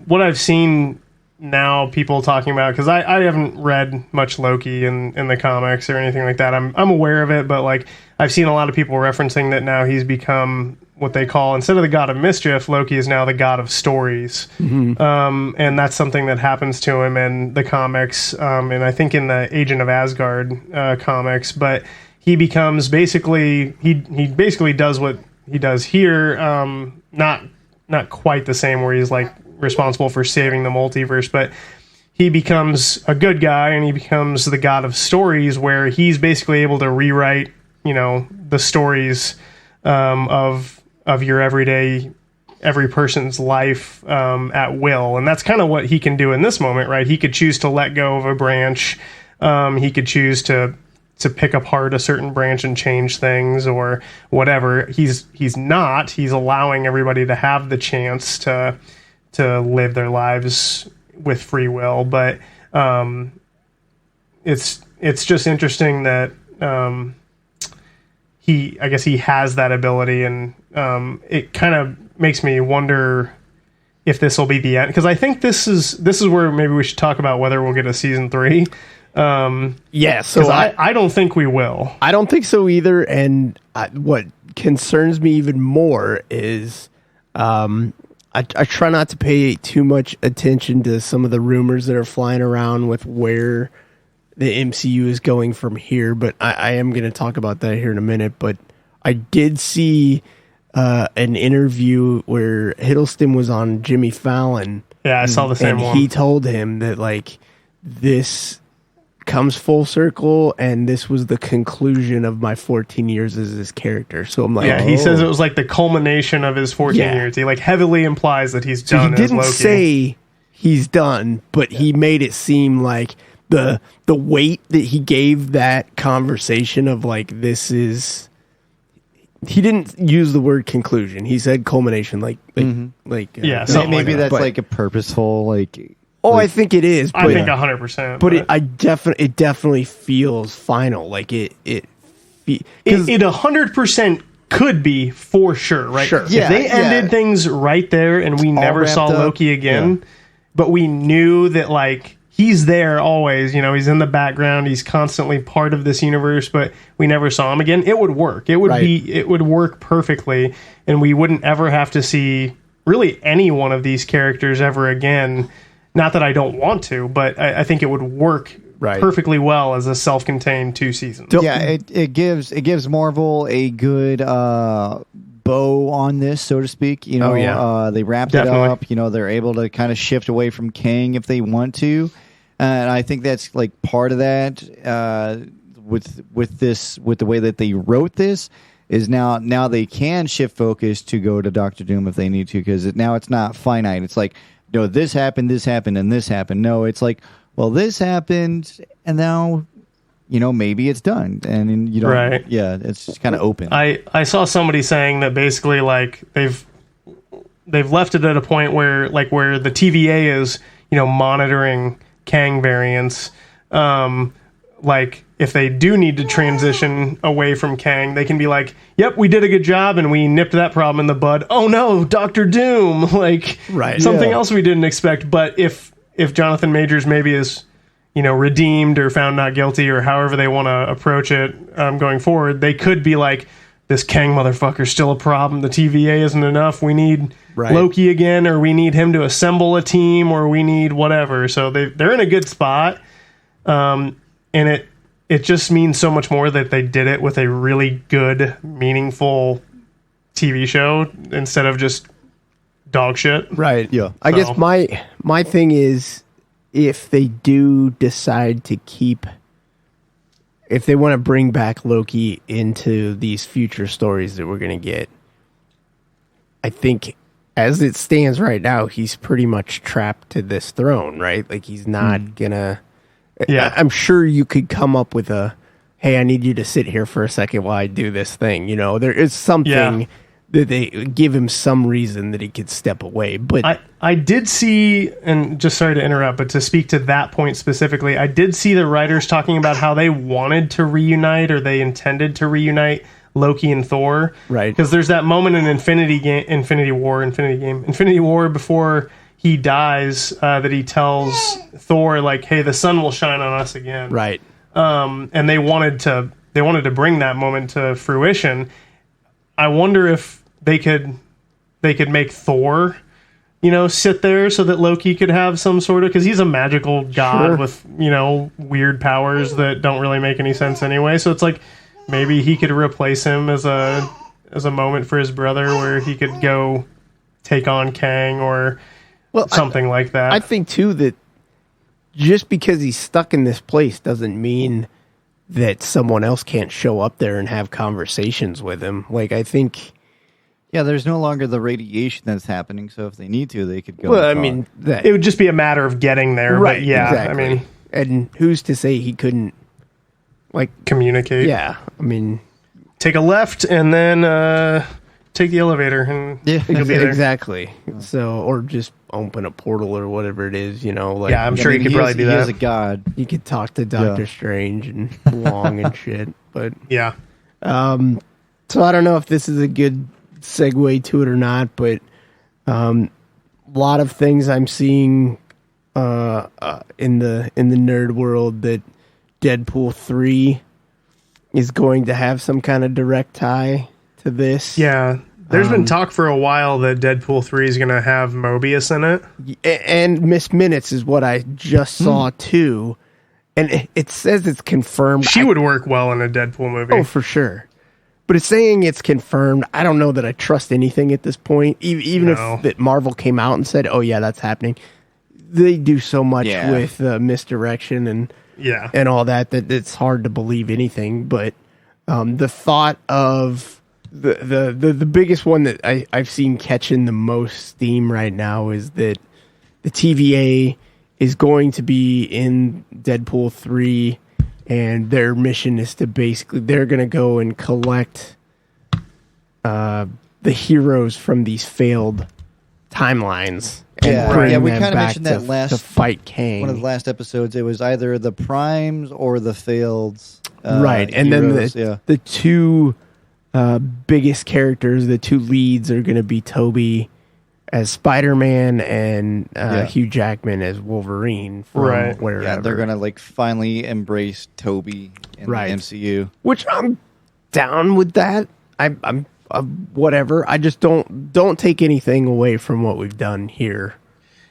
what I've seen now, people talking about, because I haven't read much Loki in the comics or anything like that. I'm aware of it, but like I've seen a lot of people referencing that now he's become what they call, instead of the god of mischief, Loki is now the god of stories. Mm-hmm. And that's something that happens to him in the comics, and I think in the Agent of Asgard comics. But he becomes basically he basically does what he does here, not quite the same, where he's like responsible for saving the multiverse, but he becomes a good guy and he becomes the god of stories, where he's basically able to rewrite, the stories of your every person's life at will. And that's kind of what he can do in this moment, right? He could choose to let go of a branch. He could choose to pick apart a certain branch and change things or whatever. He's allowing everybody to have the chance to live their lives with free will. But it's just interesting that I guess he has that ability, and it kind of makes me wonder if this will be the end, because I think this is where maybe we should talk about whether we'll get a season 3.
So
I don't think we will.
I don't think so either. And what concerns me even more is I try not to pay too much attention to some of the rumors that are flying around with where the MCU is going from here, but I am going to talk about that here in a minute. But I did see an interview where Hiddleston was on Jimmy Fallon.
Yeah, I saw the same one.
He told him that like this comes full circle, and this was the conclusion of my 14 years as this character. So I'm like,
he says it was like the culmination of his 14 years. He like heavily implies that he's done.
He didn't
as Loki.
say he's done, but he made it seem like the weight that he gave that conversation of like, this is, he didn't use the word conclusion. He said culmination,
maybe
like
that's
but,
like a purposeful like.
I think it is.
But, I think 100%.
But it definitely feels final. Like it
100% could be for sure, right?
Sure.
If they ended things right there and we never saw Loki again, but we knew that like he's there always, he's in the background, he's constantly part of this universe, but we never saw him again, it would work. It would work perfectly, and we wouldn't ever have to see really any one of these characters ever again. Not that I don't want to, but I think it would work perfectly well as a self-contained 2 seasons.
Yeah, it gives Marvel a good bow on this, so to speak. They wrapped it up. They're able to kind of shift away from Kang if they want to, and I think that's like part of that. With the way that they wrote this, is now they can shift focus to go to Doctor Doom if they need to, because now it's not finite. It's like, no, this happened, and this happened. No, it's like, well, this happened, and now, maybe it's done. And you don't, it's just kind of open.
I saw somebody saying that basically, like, they've left it at a point where the TVA is, monitoring Kang variants, Like if they do need to transition away from Kang, they can be like, yep, we did a good job and we nipped that problem in the bud. Oh no, Doctor Doom, like something else we didn't expect. But if Jonathan Majors maybe is, redeemed or found not guilty or however they want to approach it going forward, they could be like, this Kang motherfucker's still a problem. The TVA isn't enough. We need Loki again, or we need him to assemble a team, or we need whatever. So they're in a good spot. And it just means so much more that they did it with a really good, meaningful TV show instead of just dog shit.
Right.
Yeah.
I guess my thing is, if they do decide to if they want to bring back Loki into these future stories that we're going to get, I think as it stands right now, he's pretty much trapped to this throne, right? Like he's not gonna. Yeah, I'm sure you could come up with hey, I need you to sit here for a second while I do this thing. There is something that they give him some reason that he could step away. But
I did see, and just sorry to interrupt, but to speak to that point specifically, I did see the writers talking about how they wanted to reunite, or they intended to reunite Loki and Thor.
Right.
Because there's that moment in Infinity War before he dies, that he tells Thor, like, hey, the sun will shine on us again.
Right.
And they wanted to bring that moment to fruition. I wonder if they could make Thor, sit there so that Loki could have some sort of, because he's a magical god with, weird powers that don't really make any sense anyway. So it's like maybe he could replace him as a moment for his brother where he could go take on Kang or something like that.
I think too that just because he's stuck in this place doesn't mean that someone else can't show up there and have conversations with him. Like, I think...
Yeah, there's no longer the radiation that's happening, so if they need to, they could go.
Well, I mean...
it would just be a matter of getting there,
right,
but yeah,
exactly.
I mean...
And who's to say he couldn't,
communicate?
Yeah, I mean...
Take a left and then take the elevator and you'll be there.
Exactly. So, or just open a portal or whatever it is,
I'm sure he could probably do that.
He is a god.
You could talk to Doctor Strange and Wong and shit, but...
Yeah.
So I don't know if this is a good segue to it or not, but a lot of things I'm seeing in the nerd world that Deadpool 3 is going to have some kind of direct tie to this.
Yeah. There's been talk for a while that Deadpool 3 is going to have Mobius in it.
And Miss Minutes is what I just saw too. And it says it's confirmed.
She would work well in a Deadpool movie.
Oh, for sure. But it's saying it's confirmed. I don't know that I trust anything at this point. Even if that Marvel came out and said, oh, yeah, that's happening. They do so much with misdirection and all that it's hard to believe anything. But the thought of the biggest one that I've seen catching the most steam right now is that the TVA is going to be in Deadpool 3, and their mission is to they're going to go and collect the heroes from these failed timelines. And bring
we
them
kind of
back
mentioned that
to fight Kang.
One of the last episodes, it was either the Primes or the Faileds.
Right, and
heroes,
then the two biggest characters, the two leads, are going to be Toby as Spider-Man and Hugh Jackman as Wolverine from wherever.
Yeah, they're going to finally embrace Toby in the MCU.
Which I'm down with that. I'm whatever. I just don't take anything away from what we've done here.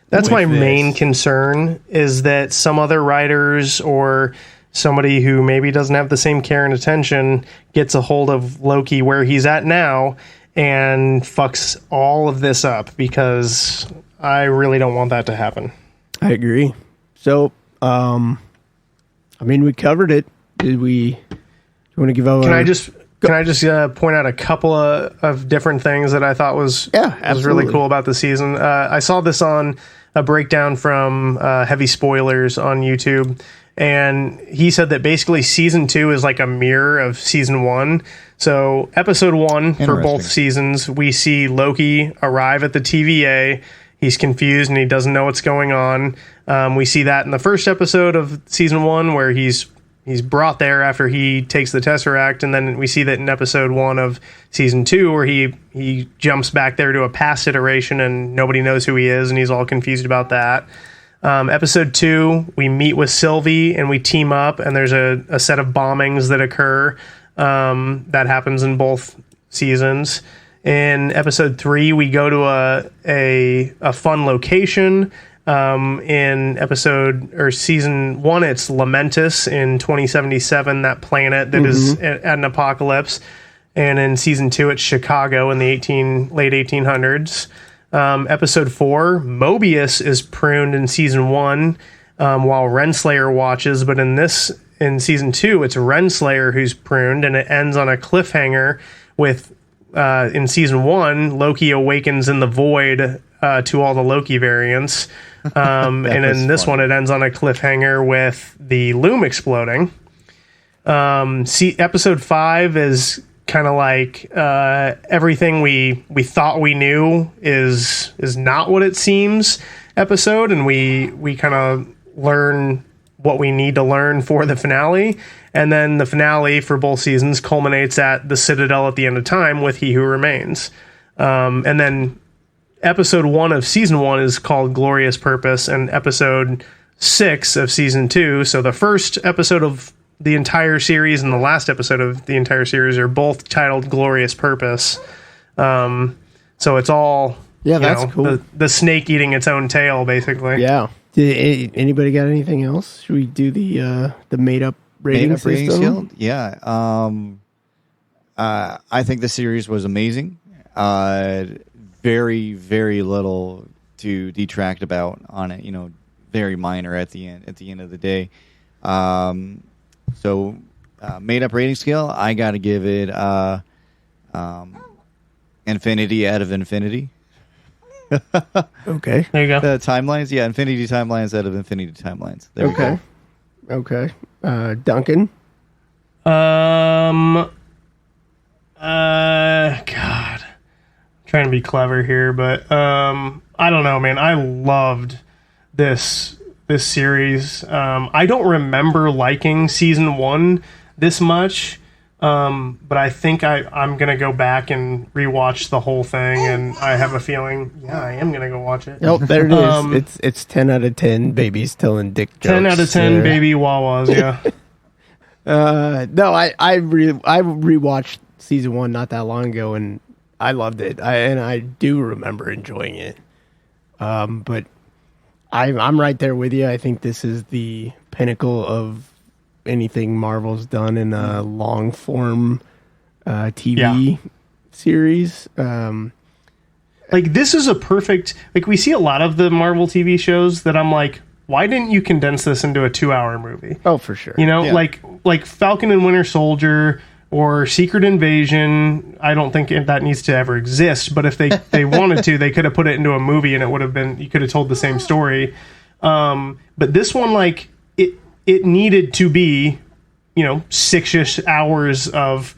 That's my main concern, is that some other writers or somebody who maybe doesn't have the same care and attention gets a hold of Loki where he's at now and fucks all of this up, because I really don't want that to happen.
I agree. So, we covered it. Do you want to give out?
Can I just point out a couple of different things that I thought was really cool about the season? I saw this on a breakdown from Heavy Spoilers on YouTube, and he said that basically season 2 is like a mirror of season 1. So episode 1 for both seasons, we see Loki arrive at the TVA. He's confused and he doesn't know what's going on. We see that in the first episode of season 1 where he's brought there after he takes the Tesseract, and then we see that in episode 1 of season 2 where he jumps back there to a past iteration and nobody knows who he is and he's all confused about that. Episode 2, we meet with Sylvie and we team up, and there's a set of bombings that occur that happens in both seasons. In episode 3, we go to a fun location. In season 1, it's Lamentus in 2077, that planet that is at an apocalypse. And in season 2, it's Chicago in the late 1800s. Episode 4, Mobius is pruned in season 1 while Renslayer watches, but in season 2, it's Renslayer who's pruned, and it ends on a cliffhanger with in season 1, Loki awakens in the void to all the Loki variants. And in this one, it ends on a cliffhanger with the loom exploding. Episode 5 is kind of like everything we thought we knew is not what it seems episode, and we kind of learn what we need to learn for the finale. And then the finale for both seasons culminates at the Citadel at the end of time with He Who Remains. And then episode 1 of season 1 is called Glorious Purpose, and episode 6 of season 2, so the first episode of the entire series and the last episode of the entire series are both titled Glorious Purpose. So it's all
that's cool.
The snake eating its own tail, basically.
Yeah. Did anybody got anything else? Should we do the made up rating system?
Yeah. I think the series was amazing. Very, very little to detract about on it. Very minor at the end of the day. So made up rating scale, I got to give it infinity out of infinity.
Okay.
There you go.
The timelines, infinity timelines out of infinity timelines. There we go.
Okay. Duncan.
God, trying to be clever here, but I don't know, man. I loved this series. I don't remember liking season 1 this much, but I think I'm gonna go back and rewatch the whole thing, and I have a feeling, I am gonna go watch it.
Oh, there it is. It's 10 out of 10 babies telling dick jokes.
10 out of 10 baby wawas. Yeah.
No, I rewatched season 1 not that long ago, and I loved it. I do remember enjoying it. But I'm right there with you. I think this is the pinnacle of anything Marvel's done in a long form TV series.
Like, this is a perfect, like, we see a lot of the Marvel TV shows that I'm like, why didn't you condense this into a 2-hour movie?
Oh, for sure.
Like Falcon and Winter Soldier or Secret Invasion. I don't think that needs to ever exist, but if they wanted to, they could have put it into a movie and it would have been, you could have told the same story. But this one, like, it needed to be, 6-ish hours of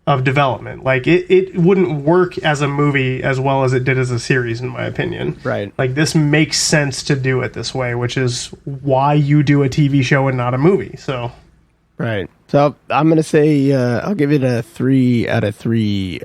development. Like, it wouldn't work as a movie as well as it did as a series, in my opinion.
Right.
Like, this makes sense to do it this way, which is why you do a TV show and not a movie. So,
right. So I'm gonna say I'll give it a 3 out of 3.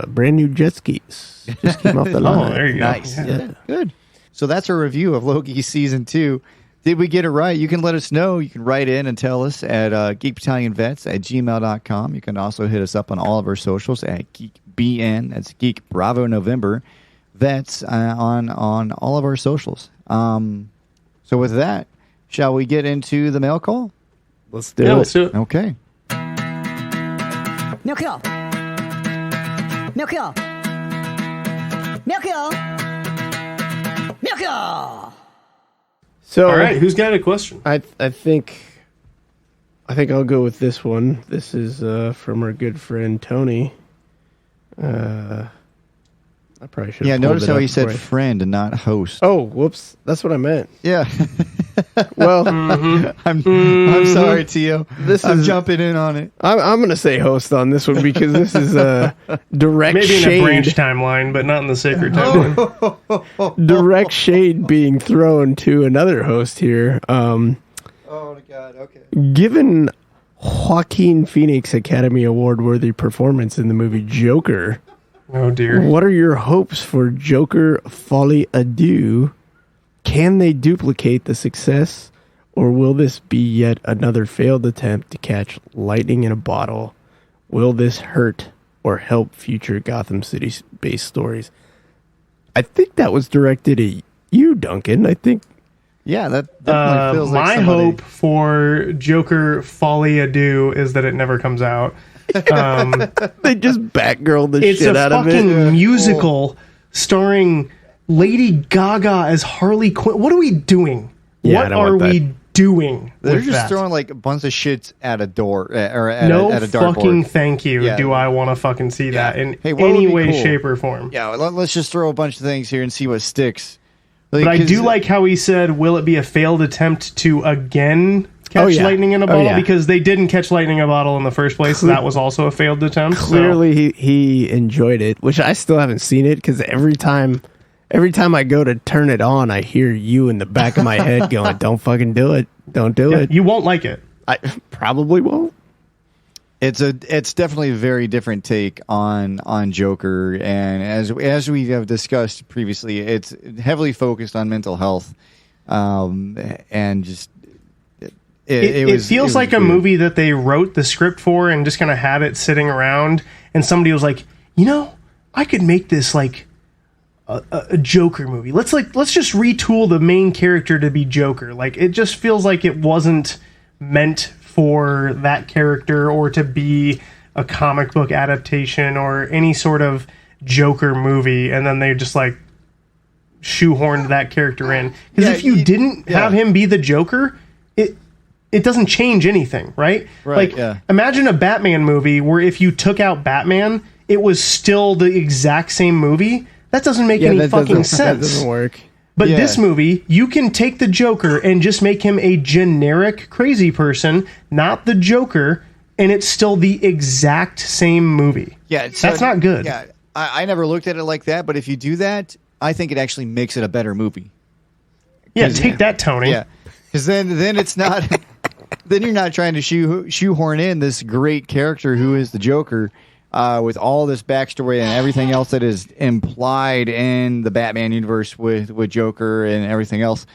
Brand new jet skis just came off the line.
Oh, there you go.
Nice. Yeah. Good. So that's a review of Loki season 2. Did we get it right? You can let us know. You can write in and tell us at geekbattalionvets@gmail.com. You can also hit us up on all of our socials at GeekBN. That's Geek Bravo November Vets on all of our socials. So with that, shall we get into the mail call?
Let's do it.
Let's do it.
Okay.
Mail call. Mail call. Mail call. Mail call.
So,
All right, who's got a question?
I think I'll go with this one. This is from our good friend Tony. I probably should.
Yeah, notice how he said friend and not host.
Oh, whoops! That's what I meant.
Yeah.
Well,
I'm sorry, Tio. I'm jumping in on it.
I'm going to say host on this one because this is a direct
Maybe in
shade.
a branch timeline, but not in the sacred timeline.
Direct shade being thrown to another host here.
Oh, God. Okay.
Given Joaquin Phoenix Academy Award-worthy performance in the movie Joker,
Oh, dear.
what are your hopes for Joker Folie à Deux? Can they duplicate the success, or will this be yet another failed attempt to catch lightning in a bottle? Will this hurt or help future Gotham City-based stories? I think that was directed at you, Duncan. I think.
Yeah, that definitely feels like
my
somebody...
hope for Joker Folie à Deux is that it never comes out.
They just Batgirl the
It's
shit
a
out of it.
fucking musical starring Lady Gaga as Harley Quinn. What are we doing?
Yeah, I
what
don't
are
want
we
that.
doing?
They're
with
just
that?
throwing like a bunch of shits at a door or at
No
a dartboard.
fucking thank you.
Yeah.
Do I want to fucking see that in
Hey, what would
any
be
way,
cool?
shape, or form?
Yeah, let's just throw a bunch of things here and see what sticks.
But I do like how he said, will it be a failed attempt to again catch lightning in a bottle?
yeah.
Because they didn't catch lightning in a bottle in the first place. So that was also a failed attempt. so-
Clearly, he enjoyed it, which I still haven't seen it because every time I go to turn it on, I hear you in the back of my head going, "Don't fucking do it! Don't do it!"
You won't like it.
I probably won't.
it's definitely a very different take on Joker, and as we have discussed previously, it's heavily focused on mental health, and just
It feels like a movie that they wrote the script for and just kind of had it sitting around, and somebody was like, I could make this like a Joker movie. Let's just retool the main character to be Joker. Like, it just feels like it wasn't meant for that character or to be a comic book adaptation or any sort of Joker movie, and then they just like shoehorned that character in. Because if you didn't have him be the Joker, it doesn't change anything, right?
Right,
Like, imagine a Batman movie where if you took out Batman, it was still the exact same movie. That doesn't make any fucking sense.
That doesn't work.
But
Yeah.
this movie, you can take the Joker and just make him a generic crazy person, not the Joker, and it's still the exact same movie.
Yeah,
That's not good.
Yeah, I never looked at it like that, but if you do that, I think it actually makes it a better movie.
Yeah, take that, Tony.
Yeah, because then it's not. Then you're not trying to shoehorn in this great character who is the Joker, with all this backstory and everything else that is implied in the Batman universe with Joker and everything else.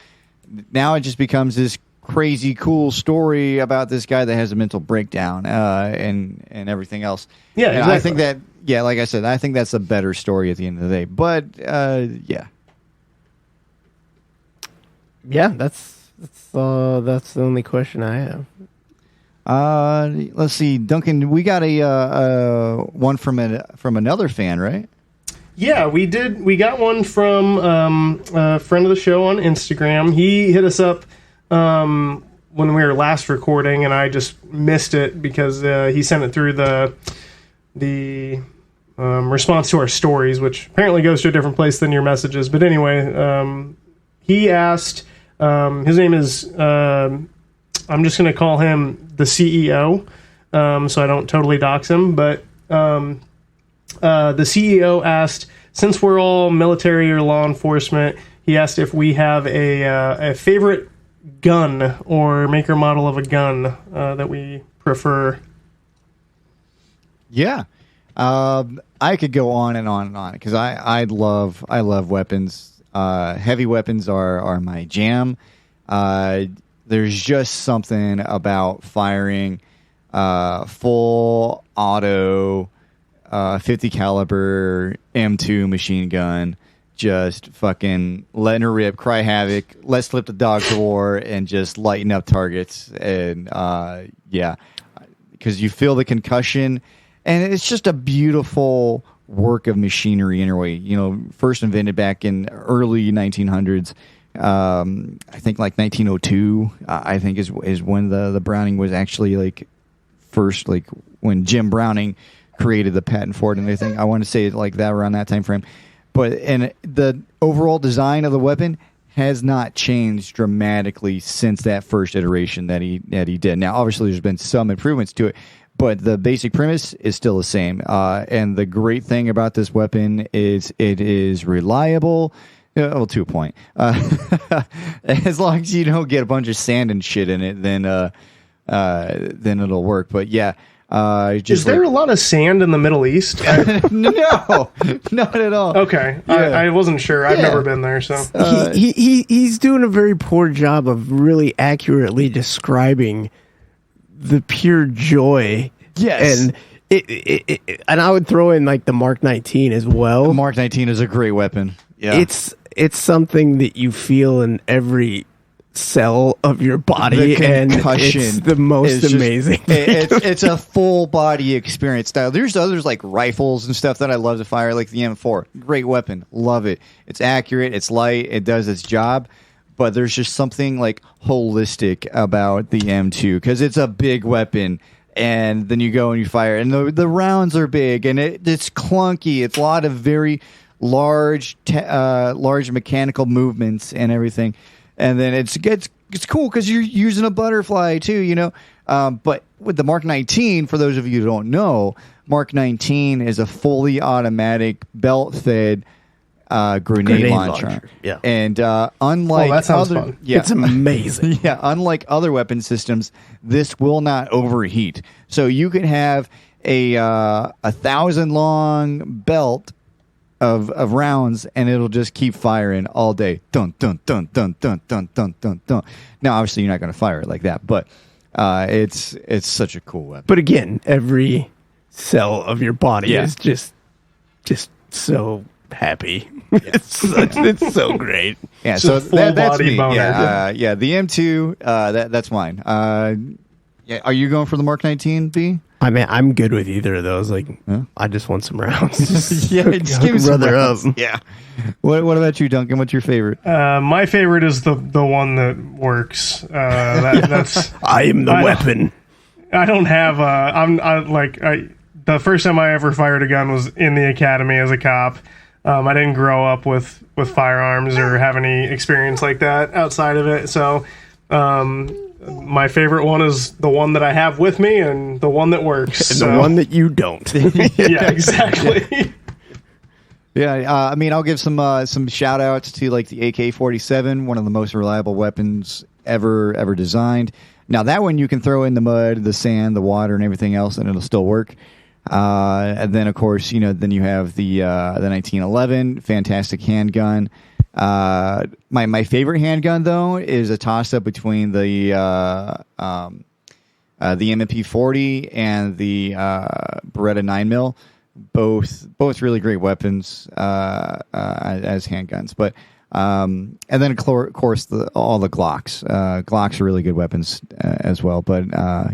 Now it just becomes this crazy cool story about this guy that has a mental breakdown and everything else.
Yeah,
and
exactly.
I think that, yeah, like I said, I think that's a better story at the end of the day. But yeah.
Yeah, that's the only question I have.
Let's see, Duncan. We got a one from another fan, right?
Yeah, we did. We got one from a friend of the show on Instagram. He hit us up when we were last recording, and I just missed it because he sent it through the response to our stories, which apparently goes to a different place than your messages. But anyway, he asked. His name is. I'm just going to call him the CEO, so I don't totally dox him. But the CEO asked, since we're all military or law enforcement, he asked if we have a favorite gun or maker model of a gun that we prefer.
Yeah, I could go on and on and on because I love weapons. Heavy weapons are my jam. There's just something about firing full auto 50 caliber M2 machine gun, just fucking letting her rip, cry havoc, let's flip the dogs of war, and just lighten up targets. And yeah, because you feel the concussion, and it's just a beautiful work of machinery in a way. You know, first invented back in early 1900s. I think like 1902. I think is when the Browning was actually like first, like when Jim Browning created the patent for it and everything. I want to say it like that around that time frame. But and the overall design of the weapon has not changed dramatically since that first iteration that he did. Now, obviously, there's been some improvements to it, but the basic premise is still the same. And the great thing about this weapon is it is reliable. Well, to a point. As long as you don't get a bunch of sand and shit in it, then it'll work. But yeah.
Is there a lot of sand in the Middle East?
No, not at all.
Okay,
Yeah.
I wasn't sure. I've never been there, so
He's doing a very poor job of really accurately describing the pure joy.
Yes.
And and I would throw in like the Mark 19 as well.
Mark 19 is a great weapon. Yeah.
It's something that you feel in every cell of your body, and it's the most amazing.
It's a full body experience style. There's others like rifles and stuff that I love to fire, like the M4. Great weapon, love it. It's accurate, it's light, it does its job. But there's just something like holistic about the M2 because it's a big weapon. And then you go and you fire, and the rounds are big, and it's clunky. It's a lot of very large mechanical movements and everything. And then it's cool because you're using a butterfly too, you know. But with the Mark 19, for those of you who don't know, Mark 19 is a fully automatic belt-fed grenade launcher.
Yeah,
and unlike
that sounds
other,
fun.
Yeah,
it's amazing.
Yeah, unlike other weapon systems, this will not overheat. So you could have a 1,000 long belt of rounds, and it'll just keep firing all day. Dun dun dun dun dun dun dun dun dun. Now, obviously, you're not going to fire it like that, but it's such a cool weapon.
But again, every cell of your body is just so happy. It's so great.
Yeah,
It's
so
a full
that's
body
me.
boner.
Yeah, the M2, that's mine. Yeah, are you going for the Mark 19, B?
I mean, I'm good with either of those. Like, I just want some rounds.
Yeah, just give me some
brother
rounds.
up.
Yeah. What about you, Duncan? What's your favorite?
my favorite is the one that works. That's
I am the weapon.
I don't have the first time I ever fired a gun was in the academy as a cop. I didn't grow up with firearms or have any experience like that outside of it. So my favorite one is the one that I have with me and the one that works.
And the one that you don't.
Yeah, exactly.
Yeah, I mean, I'll give some shout outs to like the AK-47, one of the most reliable weapons ever designed. Now that one you can throw in the mud, the sand, the water, and everything else, and it'll still work. And then of course, then you have the 1911, fantastic handgun. My favorite handgun though is a toss up between the MP40 and the Beretta 9mm. Both really great weapons as handguns, but and then of course all the Glocks. Glocks are really good weapons as well. But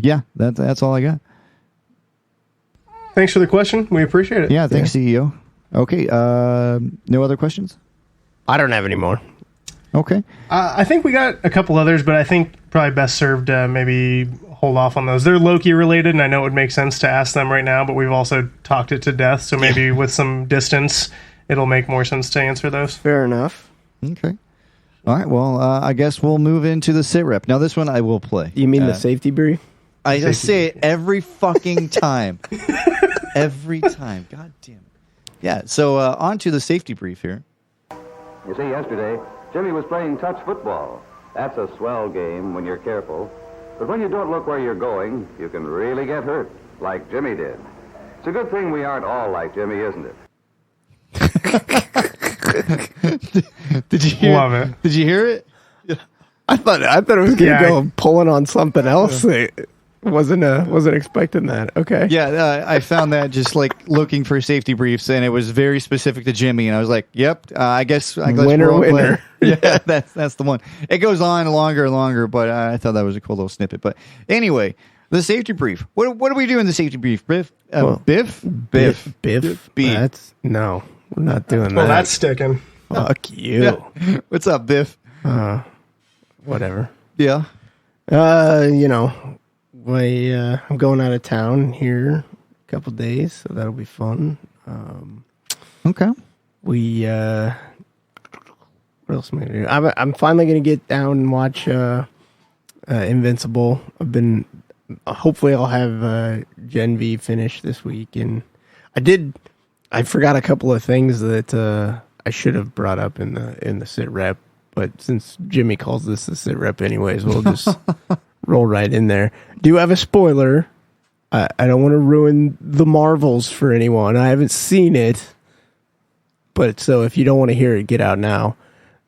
yeah, that's all I got.
Thanks for the question. We appreciate it.
Yeah, thanks, CEO. Okay, no other questions?
I don't have any more.
Okay.
I think we got a couple others, but I think probably best served maybe hold off on those. They're Loki related, and I know it would make sense to ask them right now, but we've also talked it to death, so maybe with some distance, it'll make more sense to answer those.
Fair enough.
Okay. All right, well, I guess we'll move into the sit rep. Now, this one I will play.
You mean the safety brief?
I just say it every fucking time. Every time. God damn it. Yeah, so on to the safety brief here.
You see, yesterday, Jimmy was playing touch football. That's a swell game when you're careful. But when you don't look where you're going, you can really get hurt, like Jimmy did. It's a good thing we aren't all like Jimmy, isn't it?
Did you hear
Love it.
Did you hear it?
I thought it was going to
Yeah.
go pulling on something else. Wasn't expecting that. Okay.
Yeah, I found that just like looking for safety briefs, and it was very specific to Jimmy, and I was like, "Yep, I guess
Winner,
we're all
winner."
playing. Yeah, that's the one. It goes on longer and longer, but I thought that was a cool little snippet. But anyway, the safety brief. What do we do in the safety brief? Biff, Biff.
Biff.
B.
No, we're not doing
Well,
that.
that's sticking.
Fuck you.
Yeah. What's up, Biff?
Whatever.
Yeah.
I'm going out of town here a couple days, so that'll be fun.
Okay.
We What else am I gonna do? I'm finally gonna get down and watch Invincible. Hopefully I'll have Gen V finished this week, and I forgot a couple of things that I should have brought up in the sit rep, but since Jimmy calls this the sit rep anyways, we'll just roll right in there. Do have a spoiler. I don't want to ruin the Marvels for anyone. I haven't seen it, but so if you don't want to hear it, get out now.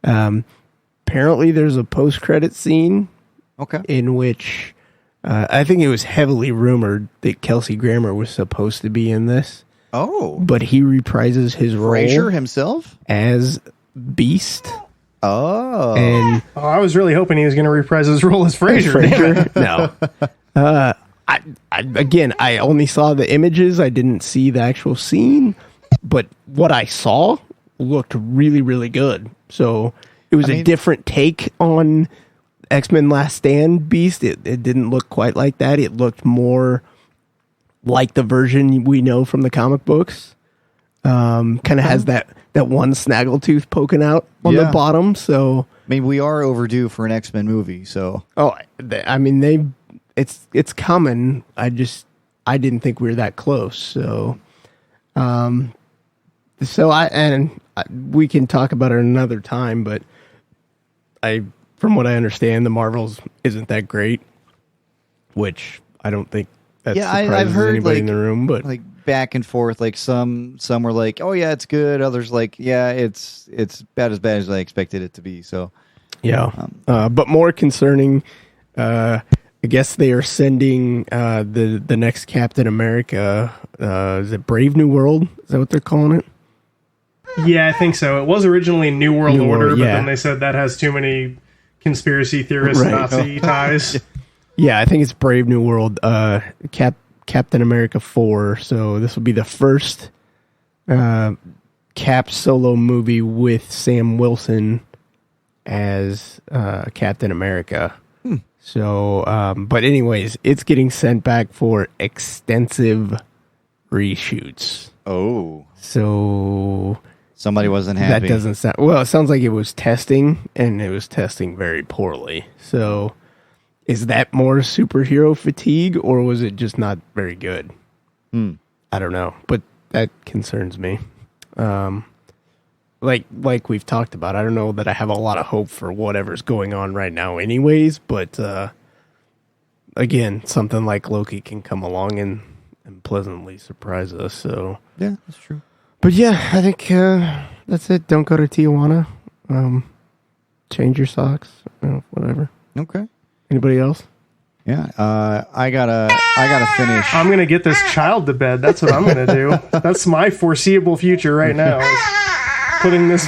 Apparently there's a post-credit scene in which I think it was heavily rumored that Kelsey Grammer was supposed to be in this.
Oh.
But he reprises his role.
Frasier himself?
As Beast.
Oh.
And
I was really hoping he was going to reprise his role as Frasier.
No. I only saw the images. I didn't see the actual scene. But what I saw looked really, really good. So it was a different take on X-Men Last Stand Beast. It didn't look quite like that. It looked more like the version we know from the comic books. Kind of has that one snaggletooth poking out on the bottom. So
I mean, we are overdue for an X-Men movie. So
it's coming. I didn't think we were that close. So we can talk about it another time. But from what I understand, the Marvels isn't that great, which I don't think that surprises
I've heard
anybody in the room. But
back and forth, some were like, oh yeah, it's good. Others like, yeah, it's bad as I expected it to be. So
yeah, but more concerning, I guess they are sending the next Captain America. Is it Brave New World? Is that what they're calling it?
Yeah, I think so. It was originally New World Order, but then they said that has too many conspiracy theorist Nazi ties.
Yeah, I think it's Brave New World. Captain America 4. So this will be the first Cap solo movie with Sam Wilson as Captain America. So, but anyways, it's getting sent back for extensive reshoots.
Oh.
So
somebody wasn't happy.
That doesn't sound... Well, it sounds like it was testing, and it was testing very poorly. So is that more superhero fatigue, or was it just not very good? I don't know, but that concerns me. Like we've talked about, I don't know that I have a lot of hope for whatever's going on right now anyways, but again, something like Loki can come along and pleasantly surprise us. So
yeah, that's true.
But yeah, I think that's it. Don't go to Tijuana. Change your socks. Whatever.
Okay.
Anybody else?
Yeah. I gotta finish.
I'm gonna get this child to bed. That's what I'm gonna do. That's my foreseeable future right now. Is putting this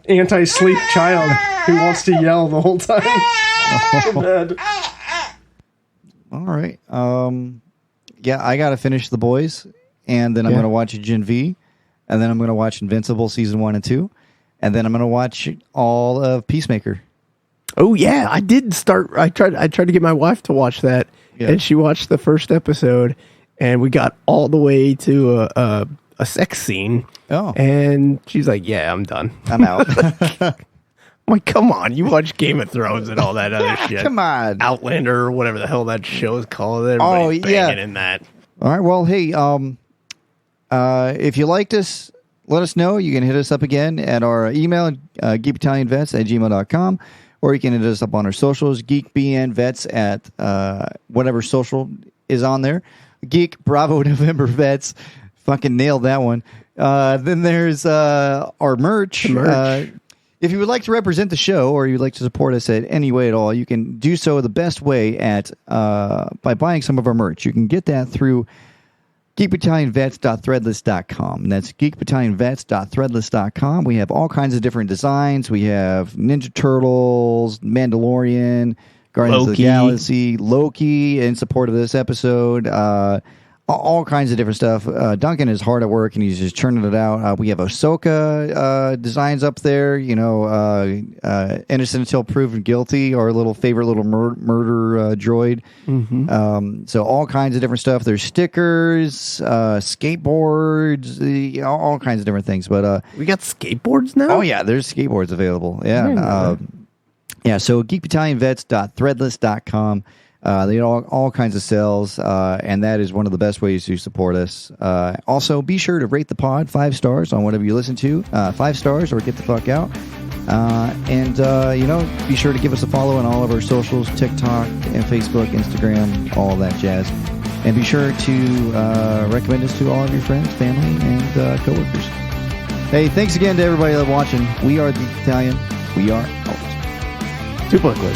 anti-sleep child who wants to yell the whole time to bed.
All right. Yeah, I gotta finish The Boys, and then I'm gonna watch Gen V, and then I'm gonna watch Invincible season 1 and 2, and then I'm gonna watch all of Peacemaker.
Oh yeah, I did start. I tried to get my wife to watch that, and she watched the first episode, and we got all the way to a sex scene.
Oh,
and she's like, "Yeah, I'm done.
I'm out."
I'm like, come on, you watch Game of Thrones and all that other shit.
Come on,
Outlander or whatever the hell that show is called. Everybody's banging in that.
All right. Well, hey, if you liked us, let us know. You can hit us up again at our email, geekbattalionvets@gmail.com. Or you can hit us up on our socials, GeekBNVets at whatever social is on there. Geek Bravo November Vets. Fucking nailed that one. Then there's our merch. If you would like to represent the show or you'd like to support us in any way at all, you can do so the best way by buying some of our merch. You can get that through geekbattalionvets.threadless.com. And that's geekbattalionvets.threadless.com. We have all kinds of different designs. We have Ninja Turtles, Mandalorian, Guardians of the Galaxy, Loki in support of this episode. all kinds of different stuff. Duncan is hard at work, and he's just churning it out. We have Ahsoka designs up there. Innocent until proven guilty, our little favorite little murder droid.
Mm-hmm.
So all kinds of different stuff. There's stickers, skateboards, all kinds of different things. But
we got skateboards now?
oh yeah, there's skateboards available. Yeah. So geekbattalionvets.threadless.com. They get all kinds of sales, and that is one of the best ways to support us. Also, be sure to rate the pod 5 stars on whatever you listen to. 5 stars or get the fuck out. And be sure to give us a follow on all of our socials, TikTok and Facebook, Instagram, all of that jazz. And be sure to recommend us to all of your friends, family, and coworkers. Hey, thanks again to everybody that's watching. We are the Geek Battalion. We are out.
Too quickly.